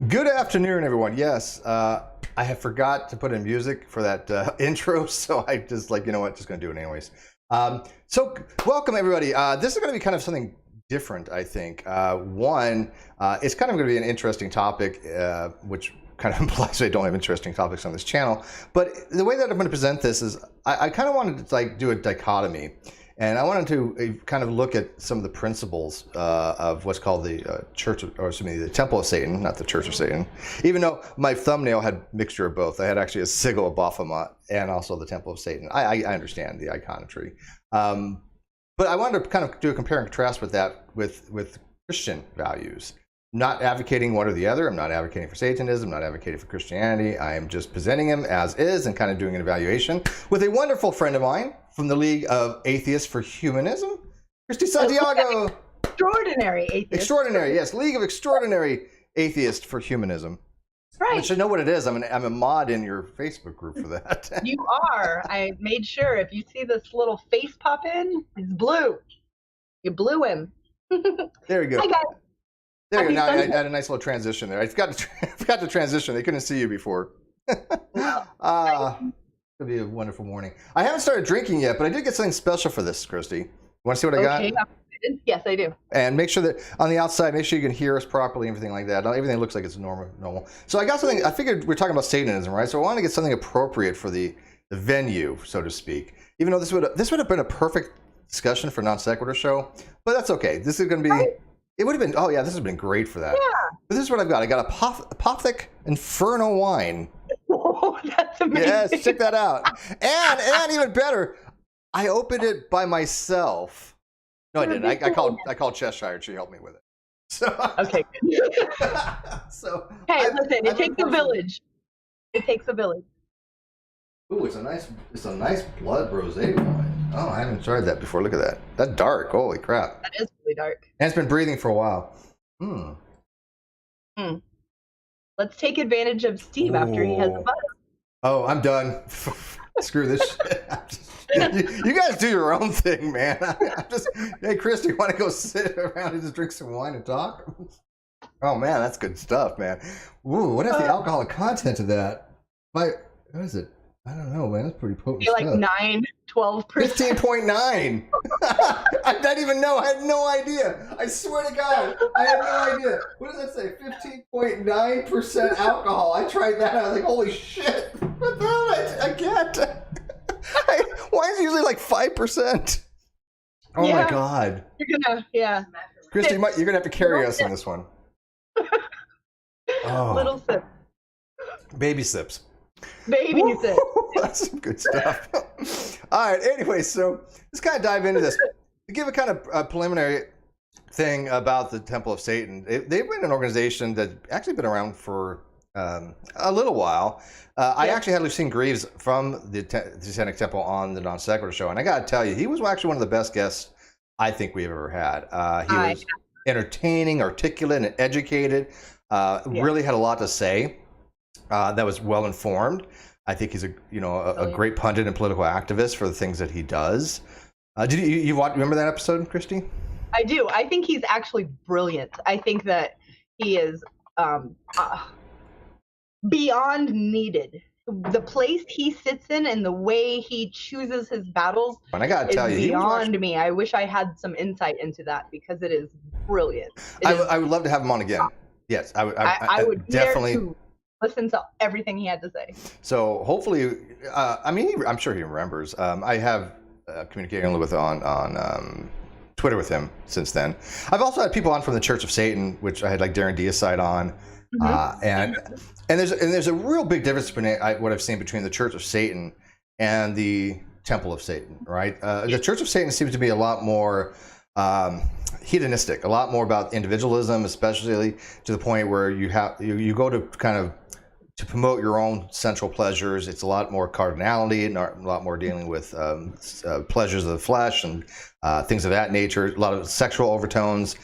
Good afternoon, everyone. Yes, I have forgot to put in music for that intro, so I just you know what, just gonna do it anyways. So welcome everybody. This is gonna be kind of something different, I think. One, it's kind of gonna be an interesting topic, which kind of implies I don't have interesting topics on this channel. But the way that I'm gonna present this is, I kind of wanted to do a dichotomy. And I wanted to kind of look at some of the principles of what's called the the Temple of Satan, not the Church of Satan. Even though my thumbnail had mixture of both, I had actually a sigil of Baphomet and also the Temple of Satan. I understand the iconography, but I wanted to kind of do a compare and contrast with that with Christian values. Not advocating one or the other. I'm not advocating for Satanism. I'm not advocating for Christianity. I am just presenting them as is and kind of doing an evaluation with a wonderful friend of mine from the League of Atheists for Humanism, Christy Santiago. Extraordinary atheist. Extraordinary, yes. League of Extraordinary Atheists for Humanism. Right. I should know what it is. I'm a mod in your Facebook group for that. You are. I made sure if you see this little face pop in, it's blue. You blew him. There we go. Hi, guys. There you go. Now I had a nice little transition there. I forgot to transition. They couldn't see you before. It'll be a wonderful morning. I haven't started drinking yet, but I did get something special for this, Christy. You want to see what I got? Yes, I do. And make sure that on the outside, make sure you can hear us properly, everything like that. Everything looks like it's normal. So I got something. I figured we're talking about Satanism, right? So I want to get something appropriate for the venue, so to speak. Even though this would have been a perfect discussion for non sequitur show, but that's okay. This is going to be. Right. It would have been, oh yeah, this has been great for that. Yeah. But this is what I've got. I got a Apothic Inferno wine. Oh, that's amazing. Yes, check that out. And even better, I opened it by myself. No, I didn't. I called Cheshire. She helped me with it. So okay. So hey, listen, it takes a village. It takes a village. Ooh, it's a nice blood rosé wine. Oh, I haven't tried that before. Look at that. That's dark. Holy crap. That is really dark. And it's been breathing for a while. Let's take advantage of Steve after he has the butter. Oh, I'm done. Screw this shit. You guys do your own thing, man. Hey, Chris, do you want to go sit around and just drink some wine and talk? Oh, man, that's good stuff, man. Ooh, what is the alcoholic content of that? What is it? I don't know, man. That's pretty potent stuff. Like 9, 12%. 15.9. I didn't even know. I had no idea. I swear to God, I had no idea. What does that say? 15.9% alcohol. I tried that. I was like, holy shit. What the hell? I can't. Why is it usually like 5%? Oh yeah. my God. You're gonna, yeah. Christy, you're gonna have to carry us on this one. Oh. Little sip. Baby sips. Baby sips. That's some good stuff. All right. Anyway, so let's kind of dive into this. To give a kind of a preliminary thing about the Temple of Satan, they've been an organization that's actually been around for a little while. I actually had Lucien Greaves from the Satanic Temple on the Non Sequitur show, and I got to tell you, he was actually one of the best guests I think we've ever had. He was entertaining, articulate, and educated. Really had a lot to say. That was well informed. I think he's a great pundit and political activist for the things that he does. Did you remember that episode, Christy? I do. I think he's actually brilliant. I think that he is beyond needed. The place he sits in and the way he chooses his battles is beyond me. I wish I had some insight into that because it is brilliant. I would love to have him on again. Yes, I would definitely listen to everything he had to say. So hopefully, I'm sure he remembers. I have communicated with on Twitter with him since then. I've also had people on from the Church of Satan, which I had like Darren Deicide on, and there's a real big difference between what I've seen between the Church of Satan and the Temple of Satan. Right, the Church of Satan seems to be a lot more hedonistic, a lot more about individualism, especially to the point where you go to kind of to promote your own sensual pleasures. It's a lot more cardinality and a lot more dealing with pleasures of the flesh and things of that nature. A lot of sexual overtones,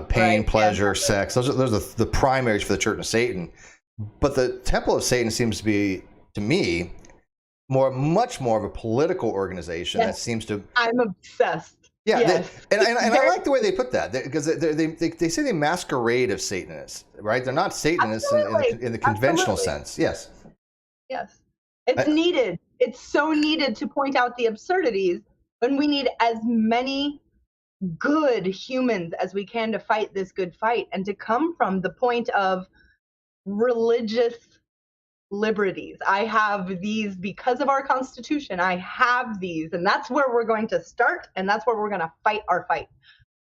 pain, pleasure, sex. Those are the primaries for the Church of Satan. But the Temple of Satan seems to be, to me, much more of a political organization that seems to. I'm obsessed. Yeah, Yes. and I like the way they put that, because they say they masquerade as Satanists, right? They're not Satanists in the conventional sense. Yes. Yes. It's needed. It's so needed to point out the absurdities when we need as many good humans as we can to fight this good fight, and to come from the point of religious liberties. I have these because of our Constitution. I have these, and that's where we're going to start, and that's where we're going to fight our fight.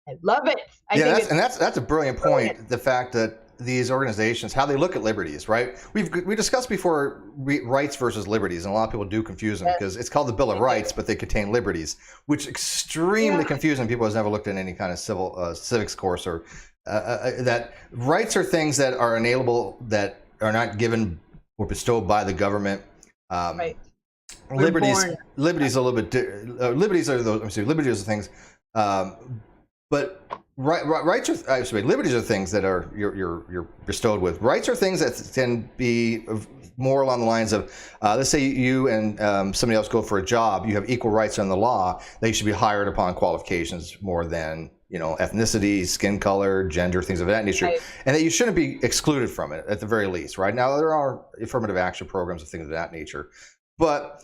I love it. That's a brilliant point. The fact that these organizations, how they look at liberties, right? We discussed before rights versus liberties, and a lot of people do confuse them because it's called the Bill of Rights, but they contain liberties, which extremely confusing. People who's never looked at any kind of civics course, or that rights are things that are inalienable, that are not given or bestowed by the government. Liberties a little bit. Liberties are those. Liberties are things. But rights are, liberties are things that are you're bestowed with. Rights are things that can be more along the lines of, let's say you and somebody else go for a job. You have equal rights under the law. They should be hired upon qualifications more than, ethnicity, skin color, gender, things of that nature, and that you shouldn't be excluded from it at the very least. Right now, there are affirmative action programs and things of that nature, but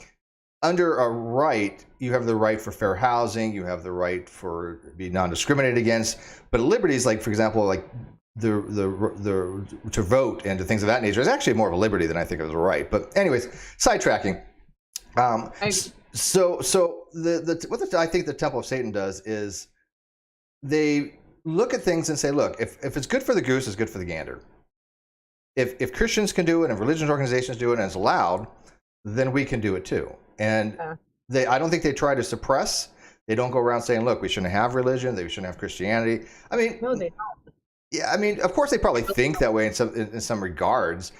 under a right, you have the right for fair housing, you have the right for be non-discriminated against. But liberties, like for example, like the to vote and to things of that nature, is actually more of a liberty than I think of as a right. But anyways, sidetracking. So what I think the Temple of Satan does is they look at things and say, look, if it's good for the goose, it's good for the gander. If Christians can do it and religious organizations do it and it's allowed, then we can do it too. And I don't think they try to suppress. They don't go around saying, look, we shouldn't have religion, we shouldn't have Christianity. I mean, no, they don't. Yeah, I mean, of course they probably think that way in some regards,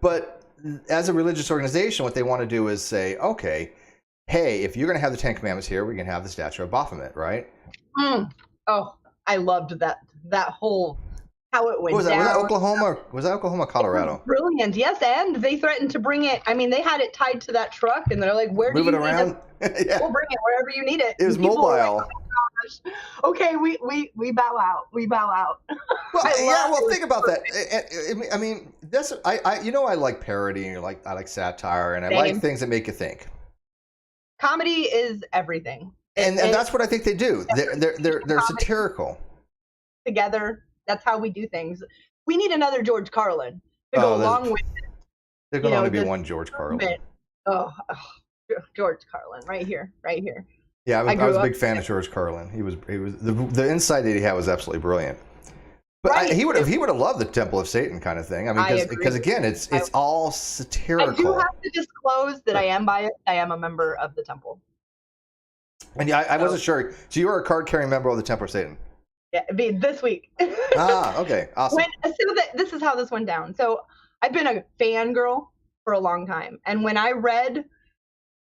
but as a religious organization, what they want to do is say, okay, hey, if you're going to have the Ten Commandments here, we can have the Statue of Baphomet, right? Oh, I loved that whole how it went Was down. Was that Oklahoma? Was that Oklahoma, Colorado? Brilliant, yes, and they threatened to bring it. I mean, they had it tied to that truck, and they're like, "Where do you need it? We'll bring it wherever you need it." It was mobile. Like, oh my gosh. Okay, we bow out. We bow out. Well, think about that. I mean, I like parody, and I like satire, and I like things that make you think. Comedy is everything, and that's what I think they do. They're satirical. Together. That's how we do things. We need another George Carlin to go along with it. There can only be one George Carlin. George Carlin, right here. Yeah, I was a big fan of George Carlin. He was the insight that he had was absolutely brilliant. But he would have loved the Temple of Satan kind of thing. I mean, because again, it's all satirical. I do have to disclose that I am biased. I am a member of the Temple. And yeah, I wasn't sure. So you are a card-carrying member of the Temple of Satan. Yeah, this week. Okay, awesome. This is how this went down. So I've been a fangirl for a long time, and when I read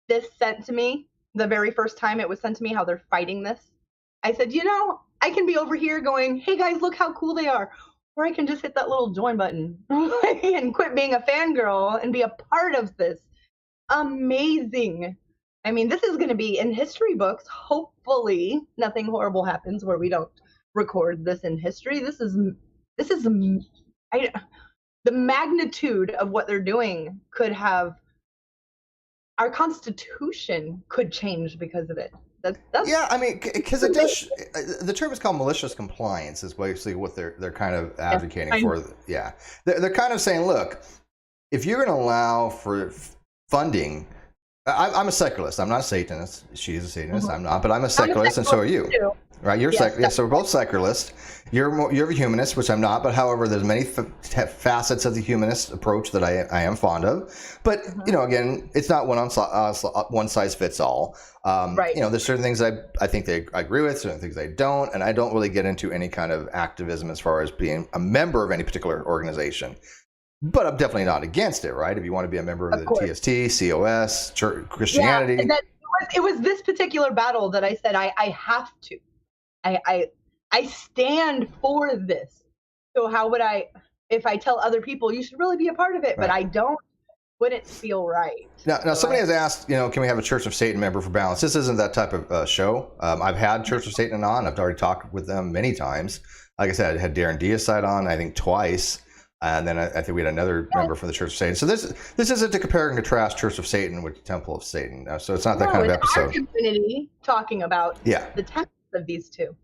this sent to me, the very first time it was sent to me, how they're fighting this, I said, I can be over here going, hey guys, look how cool they are, or I can just hit that little join button and quit being a fangirl and be a part of this. Amazing. I mean, this is going to be in history books. Hopefully, nothing horrible happens where we don't record this in history. This is the magnitude of what they're doing could have our Constitution could change because of it. Yeah, I mean, because it does. The term is called malicious compliance. Is basically what they're kind of advocating for. Yeah, they're kind of saying, look, if you're going to allow for funding. I'm a secularist. I'm not a Satanist. She's a Satanist. I'm not, but I'm a secularist, and so are you. Too. Right? You're yes, so we're both secularists. You're a humanist, which I'm not. But however, there's many facets of the humanist approach that I am fond of. But again, it's not one size fits all. Right. There's certain things I think I agree with, certain things I don't, and I don't really get into any kind of activism as far as being a member of any particular organization. But I'm definitely not against it, right? If you want to be a member of the TST, COS, Church, Christianity. Yeah, it was this particular battle that I said I have to. I stand for this. So how would I, if I tell other people you should really be a part of it, but I don't, wouldn't feel right. Now somebody has asked, can we have a Church of Satan member for balance? This isn't that type of show. I've had Church of Satan on. I've already talked with them many times. Like I said, I had Darren Diaside on, I think twice. And then I think we had another member from the Church of Satan. So this isn't to compare and contrast Church of Satan with the Temple of Satan. So it's not that kind of episode. Our community talking about the tenets of these two.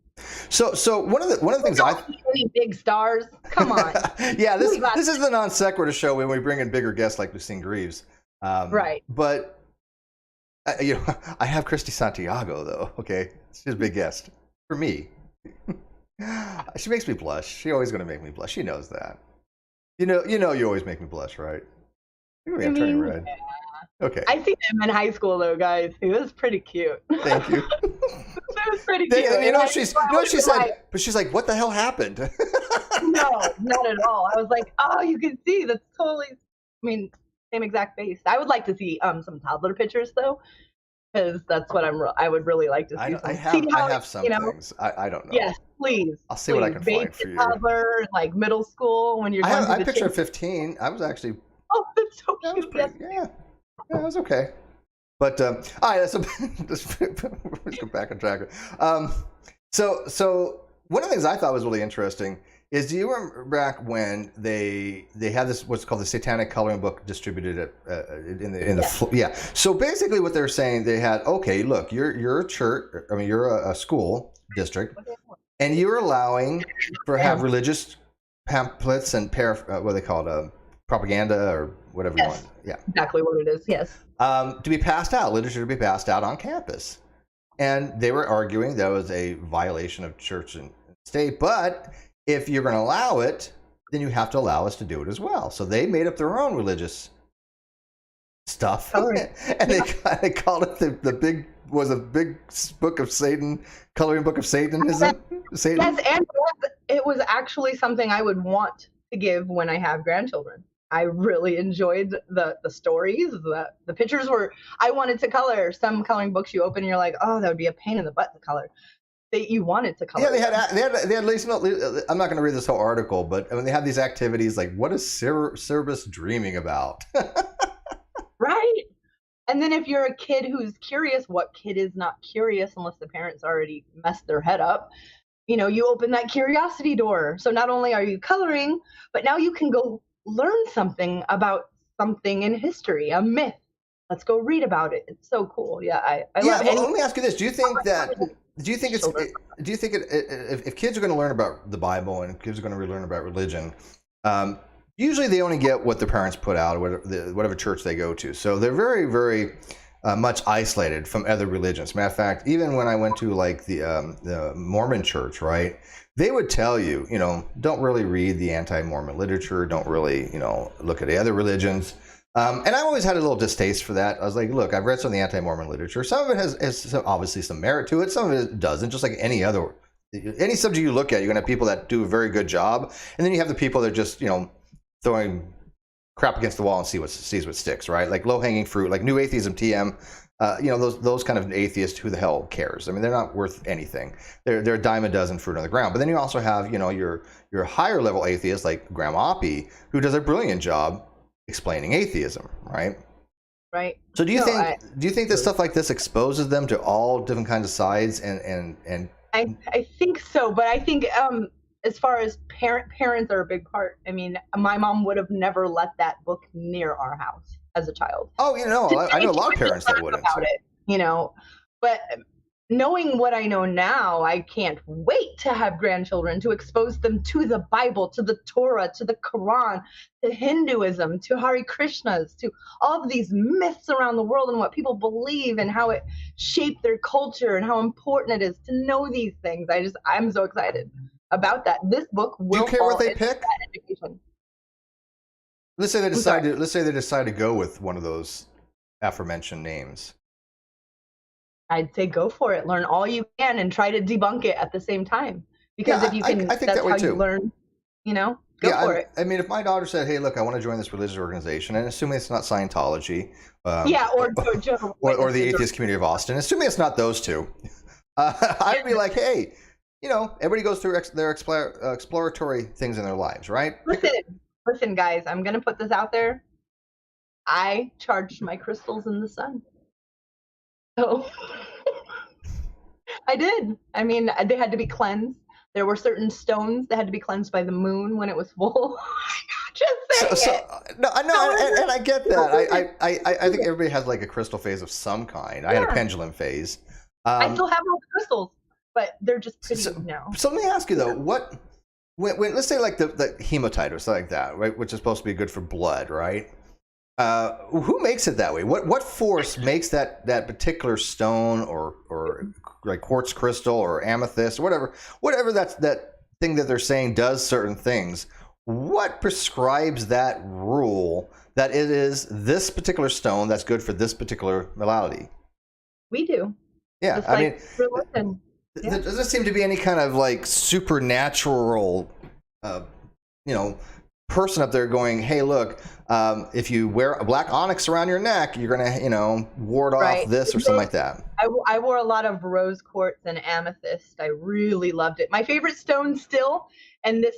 So one of the things any big stars. Come on. Yeah, this is the non sequitur show when we bring in bigger guests like Lucine Greaves. Right. But I have Christy Santiago though. Okay, she's a big guest for me. She makes me blush. She's always going to make me blush. She knows that. You always make me blush, right? I'm turning red. Yeah. Okay. I seen him in high school though, guys. He was pretty cute. Thank you. It was pretty cute. She said, but she's like, what the hell happened? No, not at all. I was like, oh, you can see that's totally. Same exact face. I would like to see some toddler pictures though, because that's what I would really like to see. I have some things. I don't know. Yes, please. I'll see what I can find for you. Toddler, like middle school when you're. I picture 15. I was actually. Oh, that's so cute. Yeah, it was okay. But all right, so let's go back on track. So one of the things I thought was really interesting is, do you remember back when they had this what's called the Satanic coloring book distributed at So basically, what they're saying, they had, okay, look, you're a church. I mean, you're a school district, and you're allowing have religious pamphlets and what they call it, propaganda or whatever you want. Yeah, exactly what it is. Yes. To be passed out, literature to be passed out on campus, and they were arguing that was a violation of church and state, but if you're going to allow it, then you have to allow us to do it as well. So they made up their own religious stuff, and they called it the big book of Satan, coloring book of Satanism. Satan. Yes, and it was actually something I would want to give when I have grandchildren. I really enjoyed the stories. The pictures were. I wanted to color. Some coloring books you open and you're like, oh, that would be a pain in the butt to color. You wanted to color. Yeah, they had at least. I'm not going to read this whole article, but they had these activities like, what is Cerberus dreaming about? Right. And then if you're a kid who's curious, what kid is not curious unless the parents already messed their head up? You open that curiosity door. So not only are you coloring, but now you can go learn something about something in history, a myth. Let's go read about it. It's so cool. Yeah, I love it. Let me ask you this: Do you think if kids are going to learn about the Bible and kids are going to learn about religion, usually they only get what their parents put out, or whatever church they go to. So they're very, very much isolated from other religions. Matter of fact, even when I went to like the Mormon church, right? They would tell you, don't really read the anti-Mormon literature. Don't really, look at the other religions. And I always had a little distaste for that. I was like, look, I've read some of the anti-Mormon literature. Some of it has obviously some merit to it. Some of it doesn't, just like any subject you look at, you're going to have people that do a very good job. And then you have the people that are just, throwing crap against the wall and sees what sticks, right? Like low-hanging fruit, like New Atheism, TM, those kind of atheists, who the hell cares? I mean, they're not worth anything. They're a dime a dozen fruit on the ground. But then you also have, your higher level atheists like Grandma Oppie, who does a brilliant job explaining atheism, right? Right. So do you think that stuff like this exposes them to all different kinds of sides and I think so, but I think as far as parents are a big part. I mean, my mom would have never let that book near our house as a child. Oh, I know a lot of parents that wouldn't. About it, but knowing what I know now, I can't wait to have grandchildren, to expose them to the Bible, to the Torah, to the Quran, to Hinduism, to Hare Krishnas, to all of these myths around the world and what people believe and how it shaped their culture and how important it is to know these things. I'm so excited about that. This book will. Do you care what they pick? Let's say they decide to go with one of those aforementioned names. I'd say go for it. Learn all you can and try to debunk it at the same time. Because if you can, I think that's how you learn. Go for it. I mean, if my daughter said, "Hey, look, I want to join this religious organization," and assuming it's not Scientology, or the Atheist Community of Austin, assuming it's not those two, I'd be like, "Hey, everybody goes through their exploratory things in their lives, right?" Listen, guys, I'm gonna put this out there. I charged my crystals in the sun. So I did. I mean, they had to be cleansed. There were certain stones that had to be cleansed by the moon when it was full. Just saying it. No, and I get that. I think everybody has like a crystal phase of some kind. I had a pendulum phase. I still have all the crystals, but they're just pretty now. So let me ask you though, when let's say like the hematite or something like that, right, which is supposed to be good for blood, right? Who makes it that way? What force makes that particular stone or like quartz crystal or amethyst, whatever that thing that they're saying does certain things? What prescribes that rule that it is this particular stone that's good for this particular malady? We do. Yeah, just I mean, religion. There doesn't seem to be any kind of like supernatural, person up there going, hey, look, if you wear a black onyx around your neck, you're gonna, ward off this or something like that. I wore a lot of rose quartz and amethyst. I really loved it. My favorite stone still, and this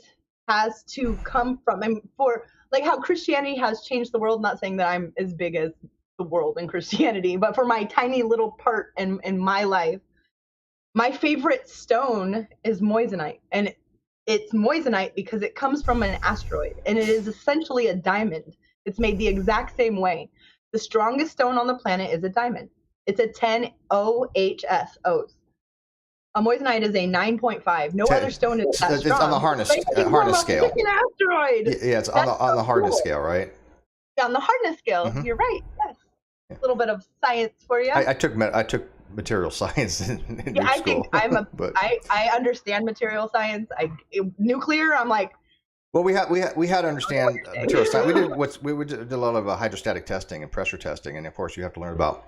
has to come from, for like how Christianity has changed the world. Not saying that I'm as big as the world in Christianity, but for my tiny little part in my life, my favorite stone is moissanite, and it's moissanite because it comes from an asteroid, and it is essentially a diamond. It's made the exact same way. The strongest stone on the planet is a diamond. It's a 10 OHS O's. A moissanite is a 9.5. No other stone is that strong. It's on the hardness scale. It's an asteroid. Yeah, it's on the hardness scale, right? Yeah, on the hardness scale. Mm-hmm. You're right. Yes. A little bit of science for you. I took material science in I think I understand material science. Nuclear, I'm like. Well, we had to understand material science. We did a lot of hydrostatic testing and pressure testing, and of course you have to learn about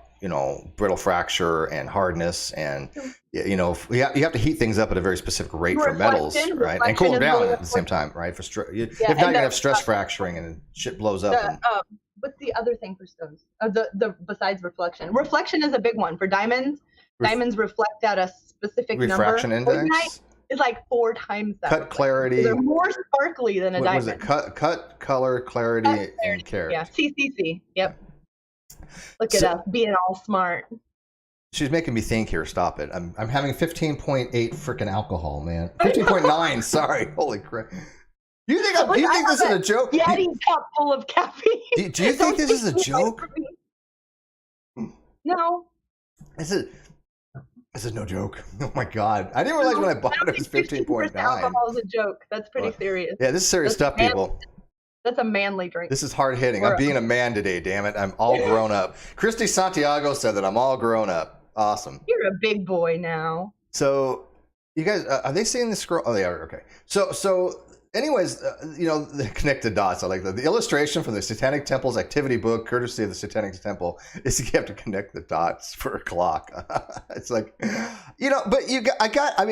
brittle fracture and hardness, and you have to heat things up at a very specific rate for metals, right, and cool them down at the same time, right? If not, you're gonna have stress fracturing and shit blows up. What's the other thing for stones? The besides reflection. Reflection is a big one for diamonds. Diamonds reflect at a specific refraction number. Index is like 4 times that. Cut clarity. So they're more sparkly than a diamond. Was it cut, color, clarity, and carat? Yeah, CCC. Yep. Look at us being all smart. She's making me think here. Stop it. I'm having 15.8 freaking alcohol, man. 15.9. Sorry. Holy crap. Do you think this is a joke? Yeti cup full of caffeine. Do you think this is a joke? No. This is no joke. Oh my God. I didn't realize when I bought it was 15.9. Alcohol is a joke. That's pretty serious. Yeah, this is serious stuff, people. That's a manly drink. This is hard hitting. I'm being a man today, damn it. I'm all grown up. Christy Santiago said that I'm all grown up. Awesome. You're a big boy now. So, you guys, are they seeing the scroll? Oh, they are. Okay. So anyways, the connect the dots. I like that. The illustration from the Satanic Temple's activity book, courtesy of the Satanic Temple, is you have to connect the dots for a clock. It's like, but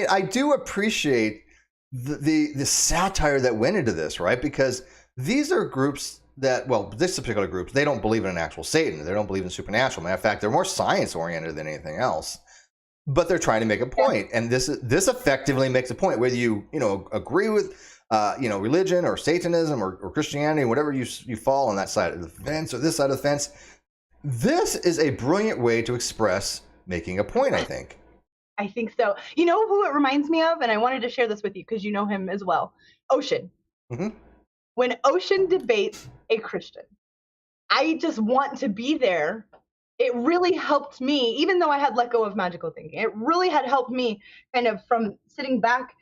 I do appreciate the satire that went into this, right? Because these are groups this particular group, they don't believe in an actual Satan. They don't believe in supernatural. Matter of fact, they're more science oriented than anything else. But they're trying to make a point, and this effectively makes a point. Whether you agree with religion or Satanism or Christianity, whatever you fall on that side of the fence or this side of the fence, this is a brilliant way to express making a point, I think. I think so. You know who it reminds me of? And I wanted to share this with you because you know him as well. Ocean. Mm-hmm. When Ocean debates a Christian, I just want to be there. It really helped me, even though I had let go of magical thinking. It really had helped me kind of from sitting back.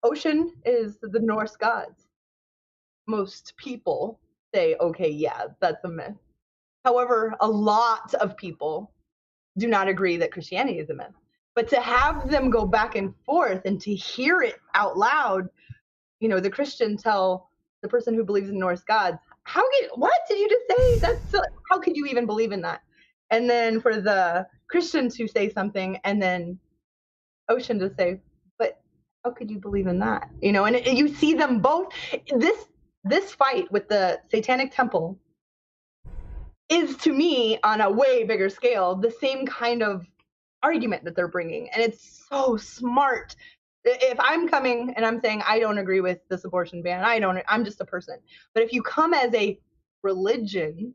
Ocean is the Norse gods. Most people say, okay, yeah, that's a myth. However, a lot of people do not agree that Christianity is a myth. But to have them go back and forth and to hear it out loud, the Christian tell the person who believes in Norse gods, what did you just say? How could you even believe in that? And then for the Christian to say something and then Ocean to say, how could you believe in that? And you see them both. This fight with the Satanic Temple is, to me, on a way bigger scale, the same kind of argument that they're bringing. And it's so smart. If I'm coming and I'm saying, I don't agree with this abortion ban, I'm just a person. But if you come as a religion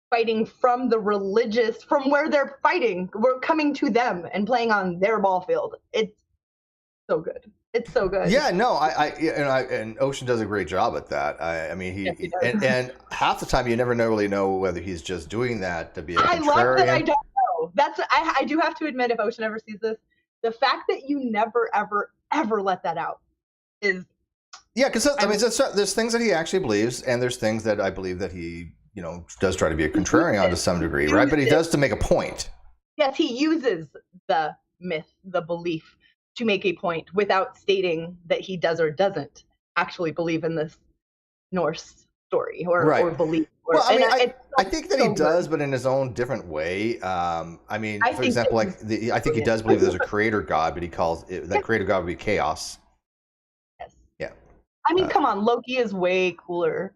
fighting from the religious, from where they're fighting. We're coming to them and playing on their ball field. It's so good. It's so good. Yeah, no, and Ocean does a great job at that. I mean, Yes, he does. and half the time you never really know whether he's just doing that to be a contrarian. I love that I don't know. I do have to admit, if Ocean ever sees this, the fact that you never, ever, ever let that out is. Yeah, because I mean, there's things that he actually believes, and there's things that I believe that he, does try to be a contrarian on to some degree, right? But he does to make a point. Yes, he uses the myth, the belief, to make a point without stating that he does or doesn't actually believe in this Norse story or belief. Well, I mean, I think that he does, but in his own different way. I mean, for example, I think he does believe there's a creator God, but he calls that creator God would be chaos. Yes. Yeah. I mean, come on, Loki is way cooler.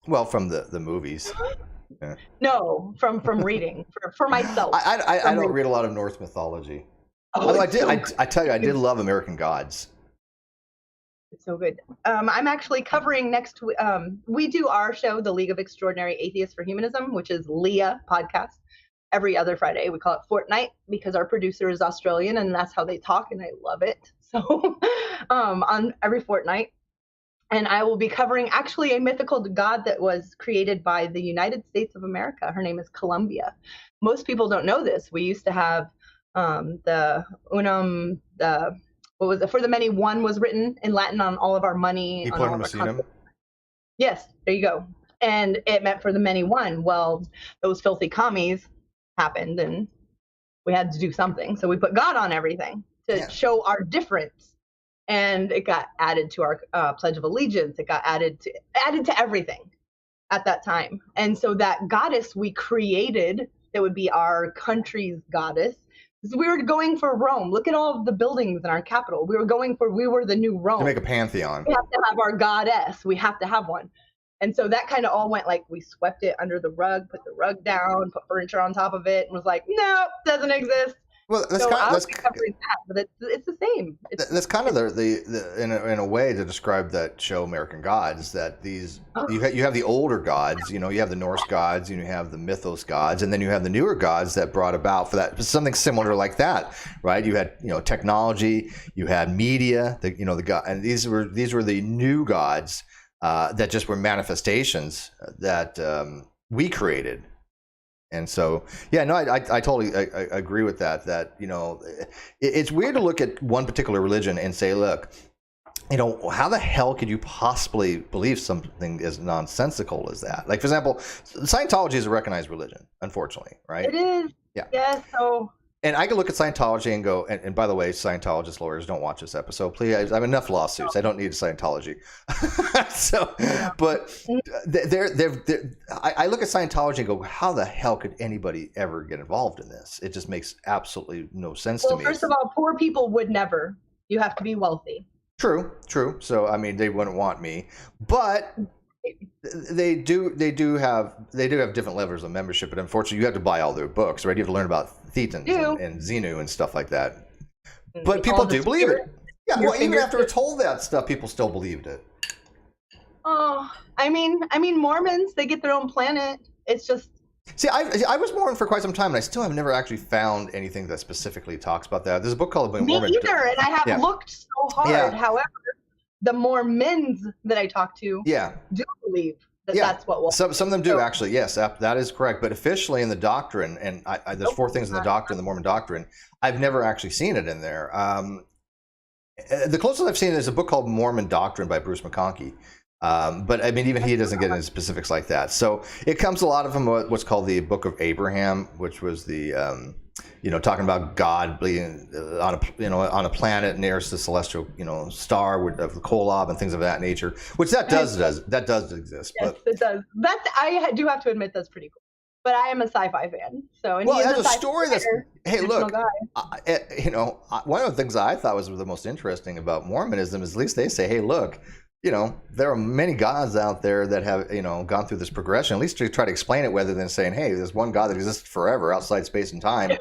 Well, from the movies. Yeah. No, from reading for myself. I don't read a lot of Norse mythology. Although I tell you, I did love American Gods. It's so good. I'm actually covering next. We do our show, The League of Extraordinary Atheists for Humanism, which is Leah podcast, every other Friday. We call it Fortnight because our producer is Australian and that's how they talk, and I love it. So on every fortnight. And I will be covering actually a mythical god that was created by the United States of America. Her name is Columbia. Most people don't know this. We used to have the unum, what was it? For the many, one was written in Latin on all of our money. Yes, there you go. And it meant for the many one. Well, those filthy commies happened and we had to do something. So we put God on everything to show our difference. And it got added to our Pledge of Allegiance. It got added to everything at that time. And so that goddess we created, that would be our country's goddess, we were going for Rome. Look at all of the buildings in our capital. We were the new Rome. To make a pantheon. We have to have our goddess. We have to have one. And so that kind of all went like, we swept it under the rug, put the rug down, put furniture on top of it, and was like, no, doesn't exist. Well, that's covering that, but it's the same. That's kind of the in a way to describe that show American Gods, that these you have the older gods, you have the Norse gods, you have the mythos gods, and then you have the newer gods that brought about for that something similar like that, right? You had technology, you had media, the god, and these were the new gods that just were manifestations that we created. And so, I totally agree with that. That it's weird to look at one particular religion and say, look, how the hell could you possibly believe something as nonsensical as that? Like, for example, Scientology is a recognized religion, unfortunately, right? It is. Yeah. Yeah. So. And I could look at Scientology and go, and by the way, Scientologist lawyers, don't watch this episode, please. I have enough lawsuits. I don't need Scientology. But I look at Scientology and go, how the hell could anybody ever get involved in this? It just makes absolutely no sense to me. Well, first of all, poor people would never. You have to be wealthy. True. So, I mean, they wouldn't want me, but they do have different levels of membership, but unfortunately you have to buy all their books, right? You have to learn about Thetans and Xenu and stuff like that. But people do believe it. Yeah, well, even after it's told that stuff, people still believed it. Oh, I mean Mormons, they get their own planet. It's just. See, I was Mormon for quite some time, and I still have never actually found anything that specifically talks about that. There's a book called Mormon. Me either, and I have looked so hard. Yeah. However, the Mormons that I talk to do believe that that's what will. Some of them do, actually. Yes, that is correct. But officially in the doctrine, and there's 4 things in the doctrine, the Mormon doctrine, I've never actually seen it in there. The closest I've seen is a book called Mormon Doctrine by Bruce McConkie. But I mean, even he doesn't get into specifics like that. So it comes a lot from what's called the Book of Abraham, which was the talking about God being on a planet near the celestial star of the Koala and things of that nature, which that does exist. Yes, but it does. I do have to admit that's pretty cool. But I am a sci-fi fan, so well, it has a story that's look, one of the things I thought was the most interesting about Mormonism is at least they say, hey, look. There are many gods out there that have, gone through this progression, at least to try to explain it rather than saying, hey, there's one God that exists forever outside space and time.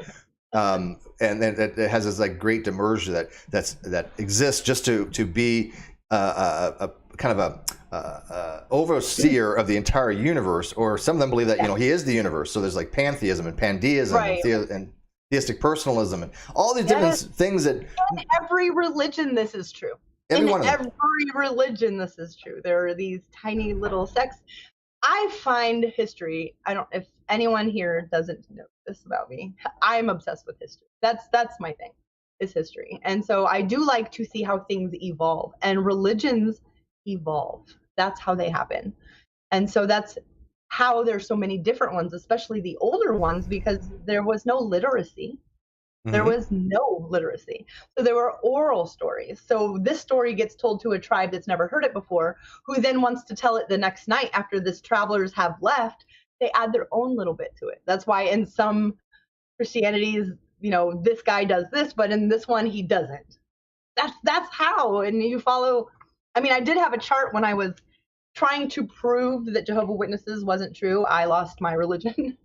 And then it has this like great demerge that exists just to be a kind of a overseer of the entire universe, or some of them believe that he is the universe. So there's like pantheism and pandeism, right, and theistic personalism and all these different things that. In every religion, this is true. Every religion, this is true. There are these tiny little sects. I find history. If anyone here doesn't know this about me, I'm obsessed with history. That's my thing, is history. And so I do like to see how things evolve, and religions evolve. That's how they happen. And so that's how there's so many different ones, especially the older ones, because there was no literacy. There was no literacy. So there were oral stories. So this story gets told to a tribe that's never heard it before, who then wants to tell it the next night after this travelers have left. They add their own little bit to it. That's why in some Christianities, this guy does this, but in this one he doesn't. That's how. And you follow. I mean, I did have a chart when I was trying to prove that Jehovah's Witnesses wasn't true. I lost my religion.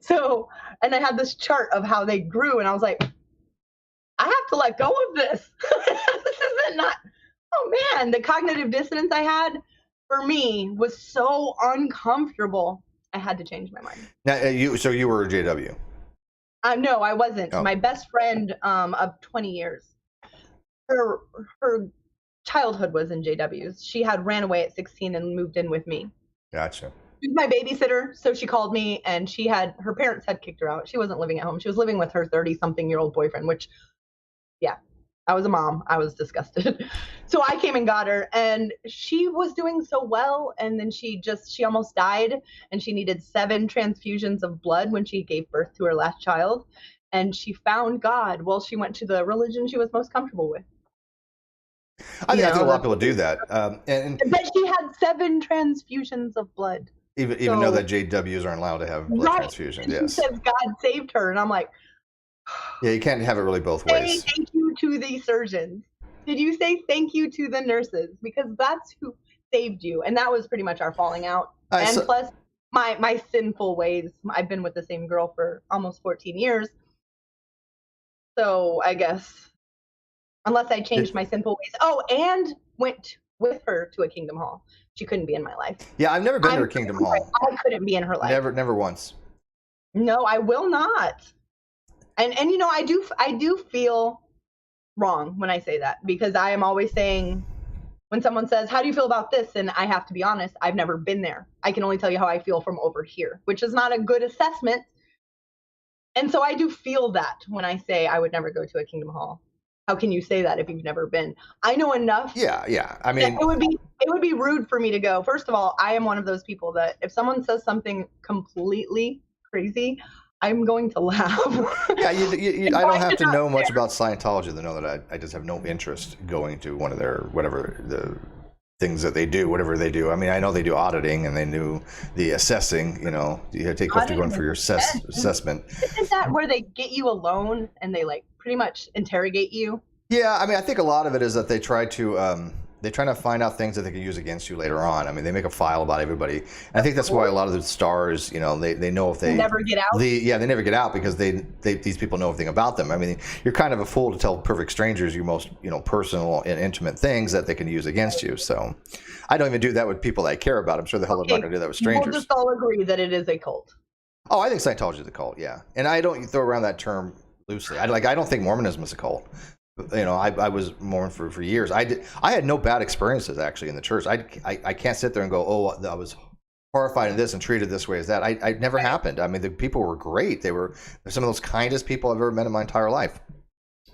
So, and I had this chart of how they grew, and I was like, I have to let go of this. This isn't not. Oh man, the cognitive dissonance I had for me was so uncomfortable. I had to change my mind. Now, so you were a JW? No, I wasn't. Oh. My best friend of 20 years. Her childhood was in JWs. She had ran away at 16 and moved in with me. Gotcha. She was my babysitter, so she called me, and her parents had kicked her out. She wasn't living at home. She was living with her 30-something-year-old boyfriend, which, yeah, I was a mom. I was disgusted. So I came and got her, and she was doing so well, and then she almost died, and she needed 7 transfusions of blood when she gave birth to her last child, and she found God. Well, she went to the religion she was most comfortable with. I think a lot of people do that. But she had 7 transfusions of blood. Even though that JWs aren't allowed to have blood transfusions. Yes. She says God saved her, and I'm like, yeah, you can't have it really both ways. Thank you to the surgeons. Did you say thank you to the nurses? Because that's who saved you, and that was pretty much our falling out. Plus, my sinful ways. I've been with the same girl for almost 14 years, so I guess unless I changed my sinful ways. Oh, and went with her to a Kingdom Hall. She couldn't be in my life. Yeah, I've never been to a Kingdom Hall. I couldn't be in her life. Never once. No, I will not. And I do feel wrong when I say that, because I am always saying, when someone says, how do you feel about this? And I have to be honest, I've never been there. I can only tell you how I feel from over here, which is not a good assessment. And so I do feel that when I say I would never go to a Kingdom Hall. How can you say that if you've never been? I know enough. Yeah. I mean, it would be rude for me to go. First of all, I am one of those people that if someone says something completely crazy, I'm going to laugh. Yeah, I don't have to know much about Scientology to know that I just have no interest going to one of their whatever the things that they do, whatever they do. I mean, I know they do auditing and they do the assessing. You take off to go in for your assessment. Isn't that where they get you alone and they pretty much interrogate you? Yeah, I mean, I think a lot of it is that they try to find out things that they can use against you later on. I mean, they make a file about everybody. And I think that's why a lot of the stars, they know if they never get out. They never get out because these people know everything about them. I mean, you're kind of a fool to tell perfect strangers your most personal and intimate things that they can use against you. So I don't even do that with people that I care about. I'm sure the hell I'm not going to do that with strangers. We'll just all agree that it is a cult. Oh, I think Scientology is a cult, yeah. And I don't throw around that term loosely. I don't think Mormonism is a cult. I was Mormon for years. I had no bad experiences actually in the church. I can't sit there and go, oh, I was horrified of this and treated this way as that. I never happened. I mean, the people were great. They were some of those kindest people I've ever met in my entire life.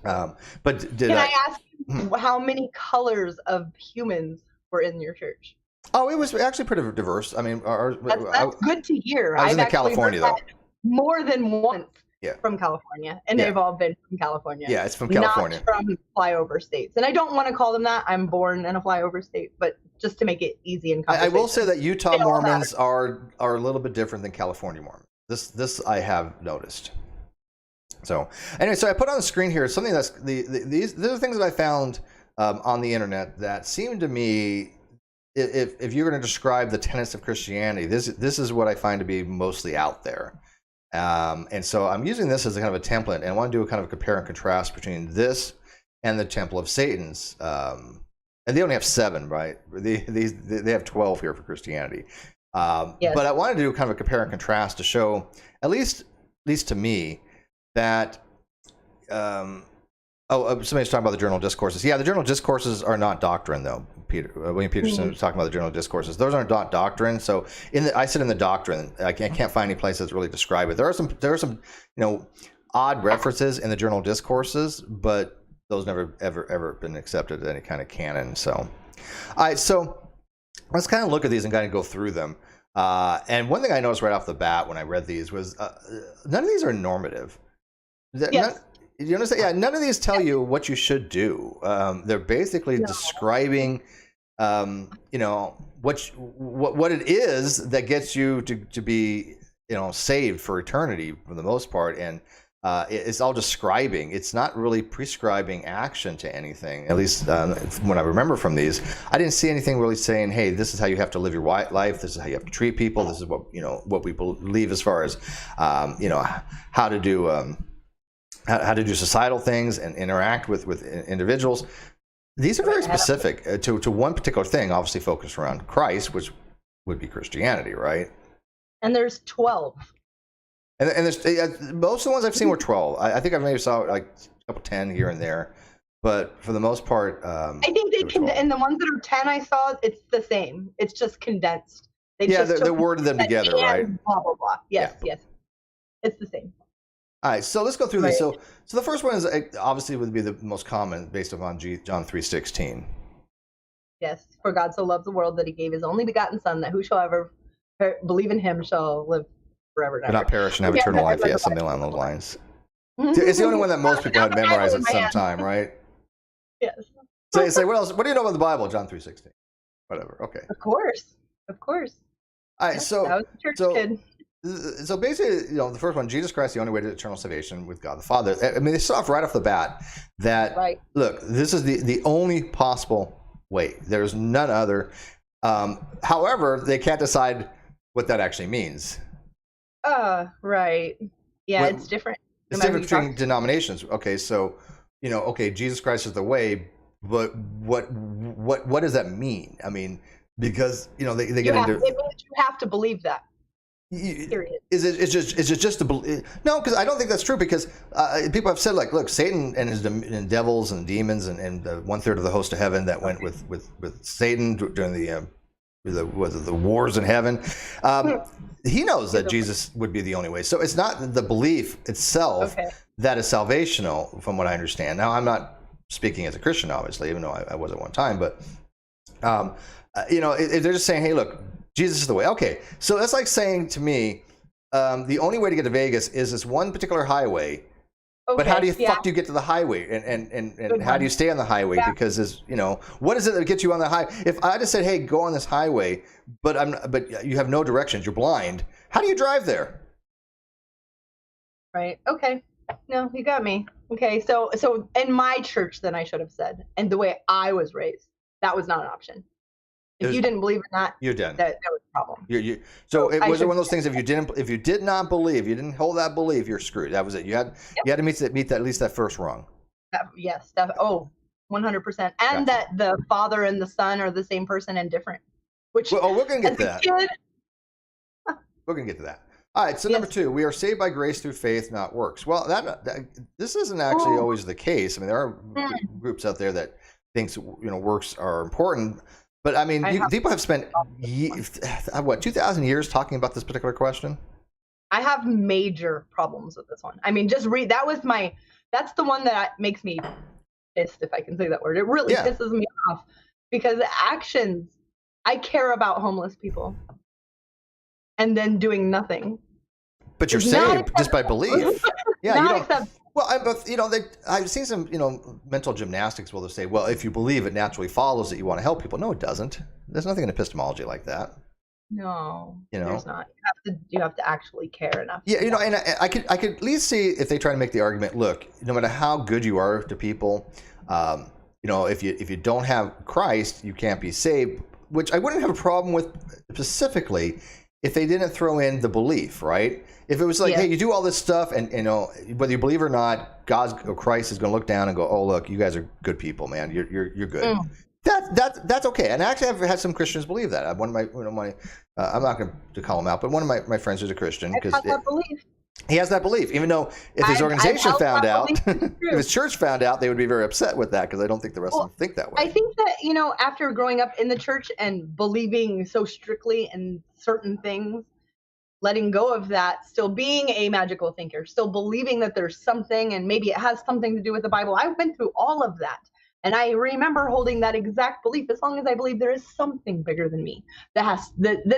But can I ask you how many colors of humans were in your church? Oh, it was actually pretty diverse. I mean, that's good to hear. I was in California though. More than once. Yeah. From California, and they've all been from California. Yeah, it's from California. Not from flyover states. And I don't want to call them that. I'm born in a flyover state, but just to make it easy and I will say that Utah Mormons are a little bit different than California Mormons. This I have noticed. So anyway, so I put on the screen here something that's these are things that I found on the internet that seem to me, if you're going to describe the tenets of Christianity, this is what I find to be mostly out there. And so I'm using this as a kind of a template, and I want to do a kind of compare and contrast between this and the Temple of Satan's and they only have 7, right? They have 12 here for Christianity. Yes. But I wanted to do kind of a compare and contrast to show, at least to me, that somebody's talking about the journal discourses. Yeah, the journal discourses are not doctrine, though. William Peterson was talking about the journal discourses. Those aren't doctrine. So I sit in the doctrine. I can't find any place that's really describe it. There are some odd references in the journal discourses, but those never ever been accepted as any kind of canon. So, all right. So let's kind of look at these and kind of go through them. And one thing I noticed right off the bat when I read these was none of these are normative. Yes. You understand? Yeah, none of these tell you what you should do. They're basically describing, what it is that gets you to be, saved for eternity for the most part, and it's all describing. It's not really prescribing action to anything. At least when I remember from these, I didn't see anything really saying, "Hey, this is how you have to live your life. This is how you have to treat people. This is what we believe as far as how to do." How to do societal things and interact with individuals. These are very specific to one particular thing, obviously focused around Christ, which would be Christianity, right? And there's 12. And there's most of the ones I've seen were 12. I think I maybe saw like a couple 10 here and there, but for the most part, I think they can. And the ones that are 10 I saw, it's the same. It's just condensed. They worded them together, right? Blah blah blah. Yes, yeah. yes, it's the same. All right, so let's go through these. So the first one is obviously would be the most common, based upon John 3:16. Yes, for God so loved the world that he gave his only begotten Son, that whosoever believe in him shall live forever and ever. But not perish and have eternal life. Yeah, something along those lines. It's the only one that most people had memorized at some time, right? Yes. So you say, what else? What do you know about the Bible? John 3:16. Whatever. Okay. Of course. All right. So I was a church kid. So basically, the first one, Jesus Christ, the only way to eternal salvation with God the Father. I mean, they start off right off the bat that, look, this is the only possible way. There's none other. However, they can't decide what that actually means. Right. Yeah, it's different. It's different between denominations. Okay, so, Jesus Christ is the way, but what does that mean? I mean, because, they get into... It means you have to believe that. Period. Is it just to believe? No, because I don't think that's true. Because people have said, like, look, Satan and his devils and demons and 1/3 of the host of heaven that went with Satan during the wars in heaven. He knows that Jesus would be the only way. So it's not the belief itself that is salvational, from what I understand. Now, I'm not speaking as a Christian, obviously, even though I was at one time. But they're just saying, hey, look, Jesus is the way. Okay, so that's like saying to me, the only way to get to Vegas is this one particular highway. But how do you fuck do you get to the highway, and how do you stay on the highway? Yeah. Because what is it that gets you on the highway? If I just said, hey, go on this highway, but you have no directions, you're blind. How do you drive there? Right. Okay. No, you got me. Okay. So in my church, then I should have said, and the way I was raised, that was not an option. If you didn't believe in that, you're done. That was a problem. So it was one of those things. If you did not believe, you didn't hold that belief, you're screwed. That was it. You had to meet that at least that first rung. Yes. 100%. And that the Father and the Son are the same person and different. Which we're gonna get to that. We're gonna get to that. All right. So number 2, we are saved by grace through faith, not works. Well, this isn't actually always the case. I mean, there are groups out there that thinks works are important. But I mean, people have spent 2,000 years talking about this particular question. I have major problems with this one. I mean, just read. That's the one that makes me pissed, if I can say that word. It really pisses me off because actions. I care about homeless people, and then doing nothing. But you're saved just by belief. Yeah, well, I've seen some, mental gymnastics where they'll say, well, if you believe, it naturally follows that you want to help people. No, it doesn't. There's nothing in epistemology like that. No, there's not. You have to actually care enough. Yeah, and I could at least see if they try to make the argument. Look, no matter how good you are to people, if you don't have Christ, you can't be saved. Which I wouldn't have a problem with specifically if they didn't throw in the belief, right? If it was like, hey, you do all this stuff, and whether you believe or not, God or Christ is going to look down and go, oh, look, you guys are good people, man. You're good. That's okay. And actually, I've had some Christians believe that. One of my I'm not going to call him out, but one of my friends who's a Christian because he has that belief. Even though if his organization found out, if his church found out, they would be very upset with that because I don't think the rest of them think that way. I think that after growing up in the church and believing so strictly in certain things, letting go of that, still being a magical thinker, still believing that there's something and maybe it has something to do with the Bible. I went through all of that. And I remember holding that exact belief. As long as I believe there is something bigger than me that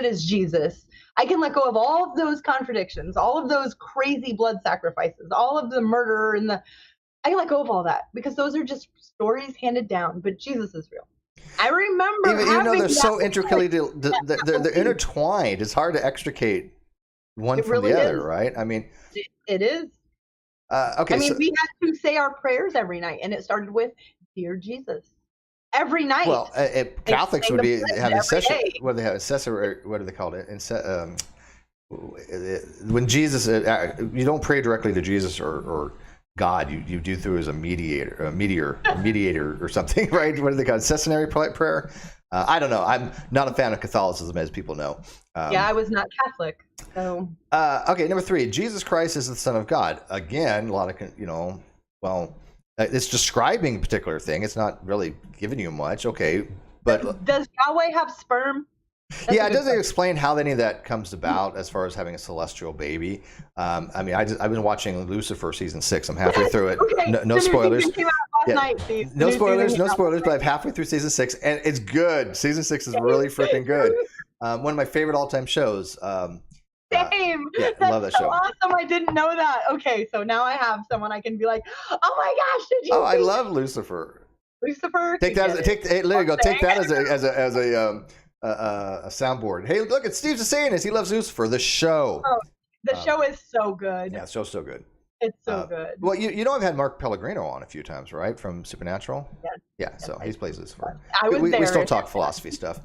is Jesus, I can let go of all of those contradictions, all of those crazy blood sacrifices, all of the murder I can let go of all that because those are just stories handed down. But Jesus is real. I remember even though they're so intricately they're intertwined. It's hard to extricate one from the other, right? I mean, it is. Okay. I mean, we had to say our prayers every night, and it started with "Dear Jesus" every night. Well, Catholics would have a session. What do they have? What do they call it? When Jesus, you don't pray directly to Jesus or God. You do through as a mediator or something, right? What do they call it? Cessionary prayer. I don't know. I'm not a fan of Catholicism, as people know. Yeah, I was not Catholic. So. Okay, number 3. Jesus Christ is the Son of God. Again, a lot of it's describing a particular thing. It's not really giving you much. Okay, but does Yahweh have sperm? Yeah, it doesn't explain how any of that comes about as far as having a celestial baby. I mean, I've been watching Lucifer season 6. I'm halfway through it. Okay. No spoilers. No spoilers, but I'm halfway through season 6, and it's good. Season 6 is really freaking good. One of my favorite all-time shows. Same. Yeah, I love that show. Awesome. I didn't know that. Okay, so now I have someone I can be like, oh my gosh, did you? Oh, I love Lucifer. Lucifer. Take that. Hey, there you go. Take that as a soundboard. Hey, look, it's Steve's saying this. He loves Lucifer. The show. Oh, the show is so good. Yeah, the show's so good. It's so good. Well, I've had Mark Pellegrino on a few times, right? From Supernatural. Yes. Yeah, so he plays Lucifer. We still talk philosophy stuff.